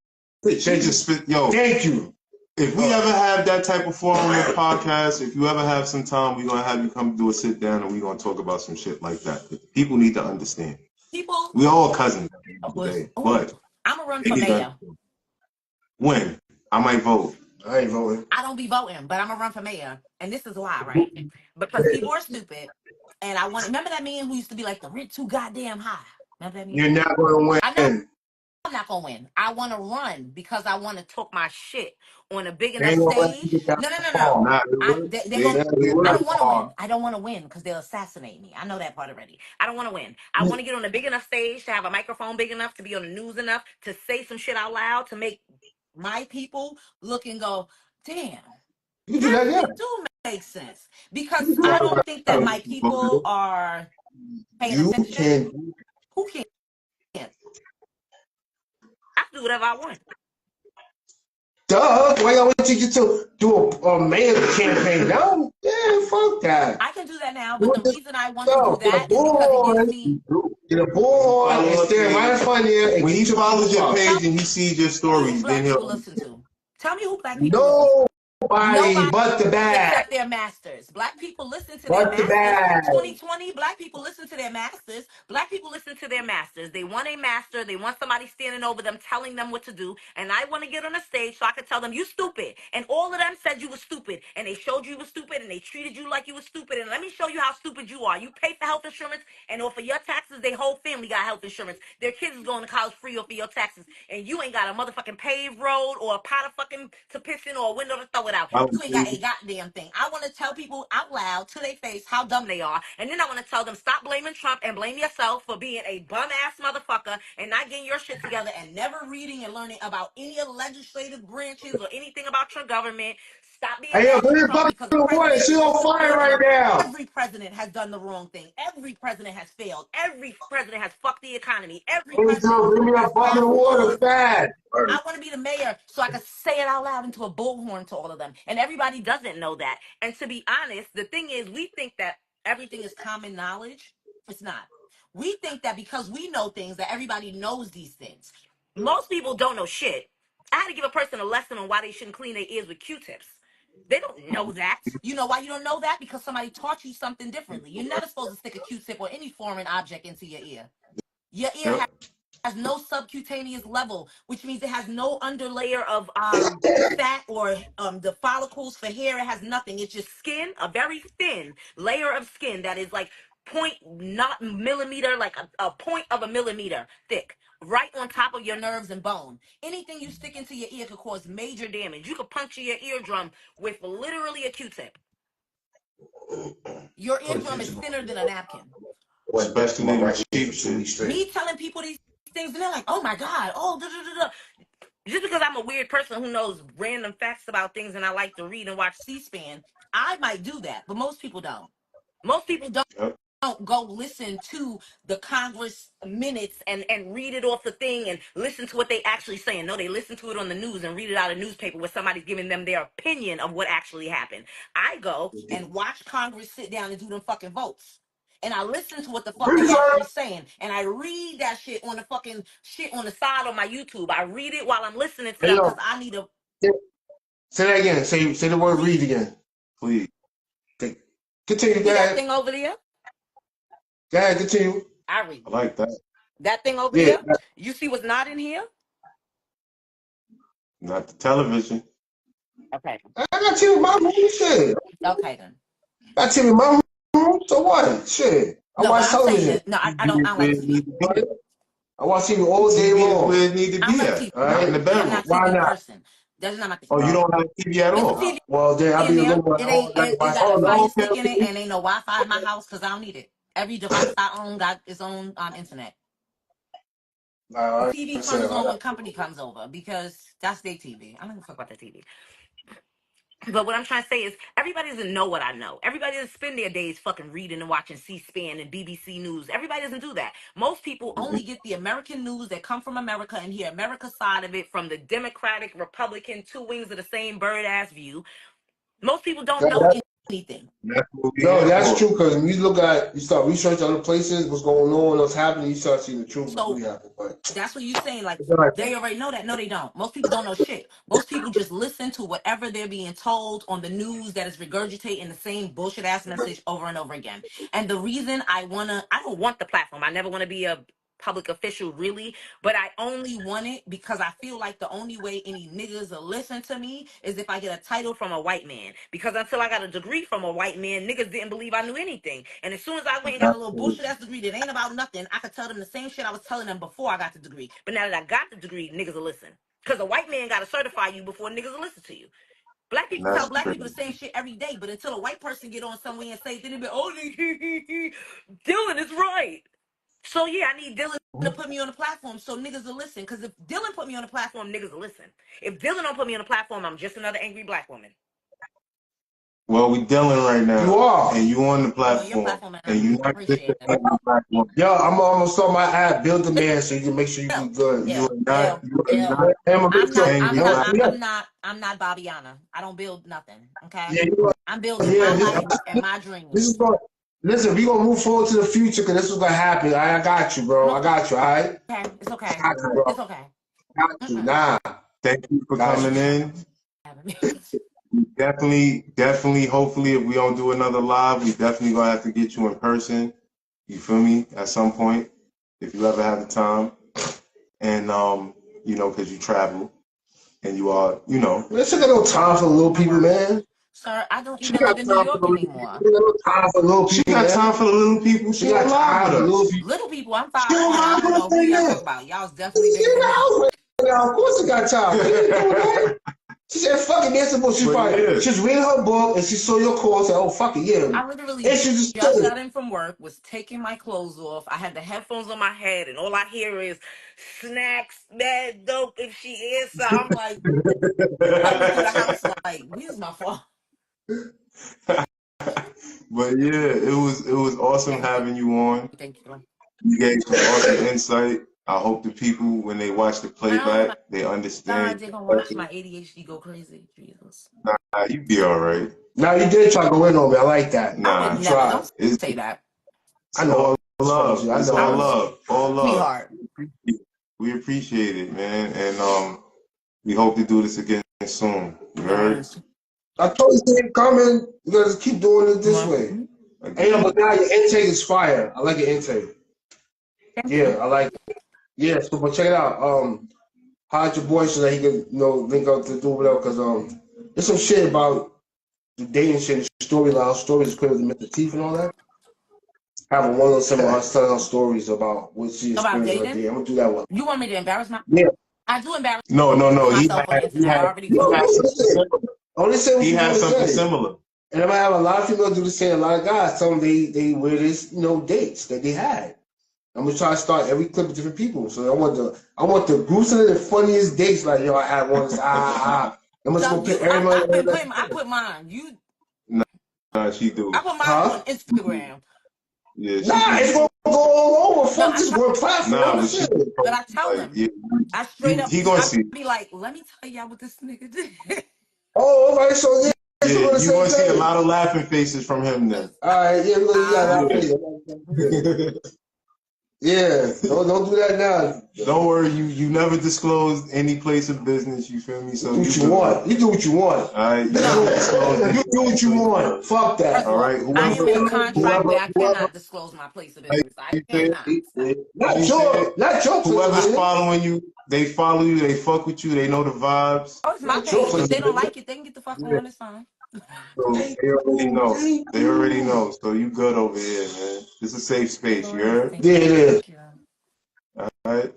S1: Yo,
S2: thank you.
S1: If we ever have that type of forum on the podcast, if you ever have some time, we're gonna have you come do a sit down and we're gonna talk about some shit like that. People need to understand. We all cousins today, but
S10: I'm gonna run for mayor.
S1: when I might vote.
S2: I ain't voting.
S10: I don't be voting, but I'm gonna run for mayor, and this is why, right? Because people are stupid, and I want. Remember that man who used to be like the rent too goddamn high. Remember that
S2: You're
S10: man?
S2: not gonna
S10: I know
S2: win.
S10: I'm not gonna win. I want to run because I want to talk my shit on a big
S2: They
S10: enough
S2: ain't gonna let you
S10: stage.
S2: get that
S10: No.
S2: far.
S1: Nah, it work.
S10: They
S1: They
S10: gonna.
S2: Yeah, they
S10: I
S2: work.
S10: don't want to win. I don't want to win because they'll assassinate me. I know that part already. I don't want to win. I want to get on a big enough stage to have a microphone big enough to be on the news enough to say some shit out loud to make my people look and go, damn.
S2: You do that,
S10: That
S2: yeah.
S10: shit do make sense because
S2: You do
S10: I
S2: that
S10: don't think that
S2: right.
S10: my people are paying
S2: You
S10: attention.
S2: can
S10: Who can't? I can do whatever I want.
S2: duh. Why y'all want you to do a mayor campaign? No, yeah, fuck that.
S10: I can do that now,
S2: Do
S10: but the
S2: it this
S10: reason I want to do
S2: yourself. Get a
S10: that is because it gives
S2: bullhorn.
S10: me.
S2: Get a bullhorn and stand right in front there. And
S1: When he
S2: keep
S1: follows your
S2: up.
S1: page and he sees your
S10: Tell me who
S1: stories, then
S10: black people
S1: he'll.
S10: listen to. Tell me who black people listen to.
S2: Nobody
S10: Nobody
S2: but the bag.
S10: except their masters. Black people listen to their
S2: But the
S10: masters.
S2: bag.
S10: 2020, black people listen to their masters. Black people listen to their masters. They want a master. They want somebody standing over them, telling them what to do. And I want to get on a stage so I can tell them, you stupid. And all of them said you were stupid. And they showed you were stupid. And they treated you like you were stupid. And let me show you how stupid you are. You pay for health insurance. And off of your taxes, their whole family got health insurance. Their kids is going to college free off of your taxes. And you ain't got a motherfucking paved road or a pot of fucking to piss in or a window to throw it out.
S1: I was
S10: You ain't got a
S1: thinking,
S10: goddamn thing. I want to tell people out loud to their face how dumb they are. And then I want to tell them stop blaming Trump and blame yourself for being a bum ass motherfucker and not getting your shit together and never reading and learning about any of the legislative branches or anything about your government. Stop being
S2: Hey, yo,
S10: mad
S2: put
S10: at
S2: this
S10: Trump
S2: bucket
S10: because
S2: in
S10: the
S2: the water.
S10: president
S2: She
S10: is
S2: on
S10: so
S2: fire right
S10: ignorant.
S2: now.
S10: Every president has done the wrong thing. Every president has failed. Every president has fucked the economy. Every
S2: Hey,
S10: president
S2: Joe, give me a
S10: has
S2: bucket
S10: passed
S2: of water
S10: laws.
S2: fast.
S10: I want to be the mayor so I can say it out loud into a bullhorn to all of them. And everybody doesn't know that. And to be honest, the thing is, we think that everything is common knowledge. It's not. We think that because we know things, that everybody knows these things. Most people don't know shit. I had to give a person a lesson on why they shouldn't clean their ears with Q-tips. They don't know that. You know why you don't know that? Because somebody taught you something differently. You're never supposed to stick a Q-tip or any foreign object into your ear. Your ear
S1: yep.
S10: has no subcutaneous level, which means it has no underlayer of fat or the follicles for hair. It has nothing. It's just skin, a very thin layer of skin that is like point not millimeter, like a point of a millimeter thick, right on top of your nerves and bone. Anything you stick into your ear could cause major damage. You could puncture your eardrum with literally a Q-tip. Your
S4: Put
S10: eardrum is
S4: attention on
S10: thinner than a napkin.
S4: what depth to my
S1: Especially them
S4: right ear
S1: cheap
S4: for 2 weeks
S1: shits.
S4: straight.
S10: Me telling people these things, and they're like, "Oh my god, oh da da da da." Just because I'm a weird person who knows random facts about things and I like to read and watch C-SPAN, I might do that, but most people don't. Most people
S1: Yep.
S10: don't go listen to the Congress minutes and read it off the thing and listen to what they actually saying. No, they listen to it on the news and read it out of newspaper where somebody's giving them their opinion of what actually happened. I go and watch Congress sit down and do them fucking votes. And I listen to what the fuck they actually saying. And I read that shit on the fucking shit on the side of my YouTube. I read it while I'm listening to
S2: Hey,
S10: them
S2: yo,
S10: because I need to
S2: say that again. Say the word read
S10: read.
S2: again.
S1: Please.
S2: Okay. Continue, go
S10: See that
S2: ahead.
S10: thing over there?
S2: Go ahead, continue.
S10: I read.
S1: I like that.
S10: That thing over
S2: Yeah,
S10: there? You see what's not in here?
S1: Not the television.
S10: Okay.
S2: I got TV in my room, shit.
S10: Okay then.
S2: I got TV in my room, so what? Shit. I
S10: No, but
S2: watch
S10: I'm saying
S2: television.
S10: that no, I
S1: TV
S10: don't
S1: is
S10: I don't
S1: where
S10: like
S1: it
S10: TV.
S1: need to be at.
S2: I watch TV all
S1: The
S2: day
S1: TV is
S2: long.
S1: where it need to
S10: I don't
S1: be
S10: like
S1: at.
S10: TV.
S2: All
S1: Not in the
S2: right?
S10: I'm
S1: bedroom.
S10: not a
S2: Why
S10: TV
S2: not?
S10: person. That's not my thing.
S1: Oh, you don't have TV at
S10: There's a
S1: all.
S10: TV
S2: Well, then I'll
S10: in
S2: be
S10: there.
S2: alone
S10: It
S2: all
S10: ain't
S2: night
S10: it
S2: watching
S10: got a
S1: Oh,
S10: fire
S1: no,
S10: stick
S1: okay,
S10: in it
S1: okay.
S10: and ain't no Wi-Fi in my house because I don't need it. Every device I own got its own internet. The
S2: All
S10: TV
S2: right, so,
S10: comes on when company comes over because that's their TV. I don't give a fuck about the TV. But what I'm trying to say is everybody doesn't know what I know. Everybody doesn't spend their days fucking reading and watching C-SPAN and BBC News. Everybody doesn't do that. Most people only get the American news that come from America and hear America's side of it from the Democratic, Republican, two wings of the same bird ass view. Most people don't know anything.
S1: That's what we
S2: no,
S1: here
S2: that's
S1: for.
S2: true because when you start researching other places, what's going on, what's happening, you start seeing the truth, what's
S10: So
S2: really happening. But
S10: that's what you're saying. Like
S2: it's all right.
S10: they already know that. No, they don't. Most people don't know shit. Most people just listen to whatever they're being told on the news that is regurgitating the same bullshit ass message over and over again. And the reason I don't want the platform. I never want to be a public official really, but I only want it because I feel like the only way any niggas will listen to me is if I get a title from a white man. Because until I got a degree from a white man, niggas didn't believe I knew anything. And as soon as I went and got a little bullshit ass degree that ain't about nothing, I could tell them the same shit I was telling them before I got the degree. But now that I got the degree, niggas will listen. Because a white man got to certify you before niggas will listen to you. Black people tell
S1: That's
S10: black
S1: true.
S10: people the same shit every day, but until a white person get on somewhere and say, then they be, oh, Dylan is right. So yeah, I need Dylan to put me on the platform so niggas will listen. Because if Dylan put me on the platform, niggas will listen. If Dylan don't put me on the platform, I'm just another angry black woman.
S1: Well, we dealing right now.
S2: You are.
S1: And you on the
S10: I'm on your
S1: platform.
S10: platform, and
S1: And
S10: I
S1: you not just
S10: appreciate it.
S1: a black woman.
S2: Yo, I'm gonna start my app, Build the Man, so you can make sure you be good.
S1: You
S10: L,
S1: are not,
S10: L,
S1: you are
S10: L.
S1: not
S2: I'm
S10: I'm
S1: just an
S10: not,
S1: angry black woman.
S10: I'm not Babiana. I don't build nothing. Okay,
S2: Yeah, you are.
S10: I'm building
S2: Yeah,
S10: my life and my
S2: this is
S10: dreams.
S2: what. Listen, we gonna move forward to the future because this is gonna happen. I got you, bro.
S10: No,
S2: I got you. All right.
S10: okay, it's
S2: I
S10: okay,
S2: got you, bro.
S10: it's okay.
S2: I got you. Nah,
S1: Thank you for
S2: got
S1: coming
S2: you.
S1: in. Definitely, hopefully, if we don't do another live, we definitely gonna have to get you in person. You feel me? At some point, if you ever have the time. And, you know, because you travel and you are, you know.
S2: Man, she got no time for little people, man.
S10: Sir, I don't
S2: She
S10: even
S2: got
S10: live in New
S2: time for
S10: York
S2: the little people.
S10: anymore.
S2: She got no time for little
S1: She
S2: people,
S1: got
S2: man.
S1: time for the little people. She
S2: She got
S1: don't lie
S2: time
S1: with
S2: for the
S1: us.
S2: little people.
S10: Little people, I'm
S1: She don't
S10: 5'10". I
S1: lie
S10: don't
S1: with us
S10: know who
S1: like
S10: y'all
S1: that.
S10: talk about. Y'all's definitely
S2: She
S10: bigger
S2: in
S10: than
S2: the
S10: me.
S2: house right now. Of course she got time. She ain't doing that. She said, fuck it, that's the book. She
S1: But
S2: probably,
S1: yeah.
S2: she was reading her book and she saw your call and said, oh, fuck it, yeah.
S10: I literally
S2: And she just
S10: just
S2: said
S10: got in from work, was taking my clothes off. I had the headphones on my head, and all I hear is snacks, mad dope. If she is, so I'm like running through the house like, where's my phone?
S1: But yeah, it was awesome
S10: Thank you.
S1: having you on.
S10: Thank you.
S1: You gave some awesome insight. I hope the people, when they watch the
S10: Oh
S1: playback,
S10: my
S1: they
S10: God,
S1: understand.
S10: they're gonna watch my ADHD go crazy. Jesus.
S1: Nah, you be all right.
S2: Now you did try to go in on me. I like that.
S10: I would
S1: Nah,
S2: You
S10: never.
S2: tried.
S10: Don't
S1: it's,
S10: say that.
S2: I
S1: it's
S2: know.
S1: all love.
S2: I
S1: It's
S2: know.
S1: all
S10: I'm a
S1: love. All love.
S10: sweetheart.
S1: We appreciate it, man. And we hope to do this again soon. You heard?
S10: Yes.
S2: I told you to keep coming. You gotta keep doing it this way.
S10: Mhm.
S2: Hey, but now your intake is fire. I like your intake.
S10: Thank
S2: Yeah,
S10: you.
S2: I like it. Yeah, so but check it out. Hide your boy so that he can, link up to do whatever. Cause there's some shit about the dating shit, the storyline, stories is clear with the Mr. Teeth and all that. Having one little symbol us telling her stories about what she
S10: About
S2: experienced in her
S10: dating?
S2: day. I'm gonna do that one.
S10: You want me to embarrass my?
S2: Yeah.
S10: I do embarrass
S1: No.
S10: myself on the internet. I already told you.
S2: Only say what
S1: He
S2: you
S1: has
S2: want to
S1: something
S2: say.
S1: similar.
S2: And I might have a lot of females do the same. A lot of guys, some they wear this, dates that they had. I'm gonna try to start every clip with different people. So I want the gruesomest and funniest dates. Like I had one. I'm just
S10: So
S2: gonna pick everybody.
S10: I put mine.
S1: Nah, she do.
S10: I put mine
S2: Huh?
S10: on Instagram.
S1: Yeah, she
S2: Nah, it's
S1: do.
S2: gonna go all over.
S10: No,
S2: Fuck this one platform.
S1: Nah, but
S2: That's
S1: she
S2: it.
S10: but I tell
S1: like,
S10: them.
S1: yeah,
S10: I straight up
S1: he gonna
S10: I
S1: see.
S10: be like, let me tell y'all what this nigga did.
S2: Oh, all right. So yeah, it's
S1: Yeah,
S2: doing the
S1: you
S2: same
S1: gonna see a
S2: thing.
S1: lot of laughing faces from him then.
S2: All right. Yeah, you got
S10: I,
S2: that. Yeah. Don't do that now.
S1: Don't worry, you never disclosed any place of business. You feel me? So
S2: Do what you want. You do what you want.
S1: All right, you
S10: no.
S1: never disclosed.
S2: You do what you want. Fuck that.
S10: First of
S1: All
S10: all,
S1: right,
S10: I am in a contract
S1: whoever,
S10: where I cannot disclose my place of
S1: how
S10: business. I
S1: you say
S10: cannot.
S1: it,
S2: Not
S1: you say
S2: your,
S1: it,
S2: not your place.
S1: whoever's following you, they follow you, they fuck with you, they know the vibes.
S10: Oh, it's my
S2: Not your
S10: page. If
S2: place.
S10: they don't like it, they can get the fuck
S1: Yeah,
S10: on. It's fine.
S1: so they already know. They already know. So you good over here, man. It's a safe space. You heard?
S10: Thank
S2: Yeah, it is.
S10: you.
S1: All right.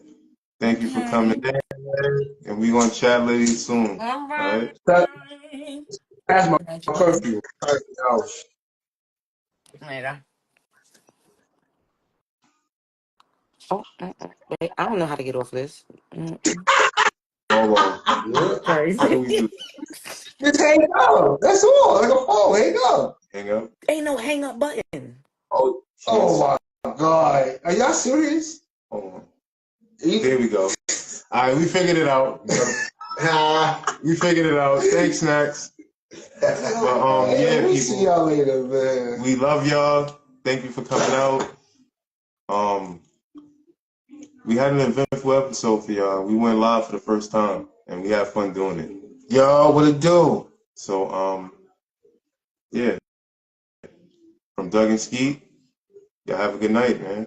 S1: Thank you for coming
S10: Okay.
S1: in, man. And we gonna chat later soon.
S10: All
S1: All right.
S10: right.
S2: That's my
S10: Good night, y'all.
S2: curfew.
S10: Later. Oh, wait. I don't know how to get off this.
S1: Hold on.
S2: Yeah.
S1: How do we
S10: Crazy.
S1: do?
S2: Just hang up. That's all. Like a phone. Hang up.
S1: Hang up.
S10: Ain't no hang up button.
S1: Oh,
S2: Oh my God. Are y'all serious?
S1: hold on. There we go. All right, we figured it out. We figured it out. Thanks, Snacks. But yeah,
S2: We'll see
S1: people,
S2: y'all later, man.
S1: we love y'all. Thank you for coming out. We had an eventful episode for y'all. We went live for the first time, and we had fun doing it.
S2: Yo, what it do?
S1: So, yeah. From Doug and Skeet, y'all have a good night, man.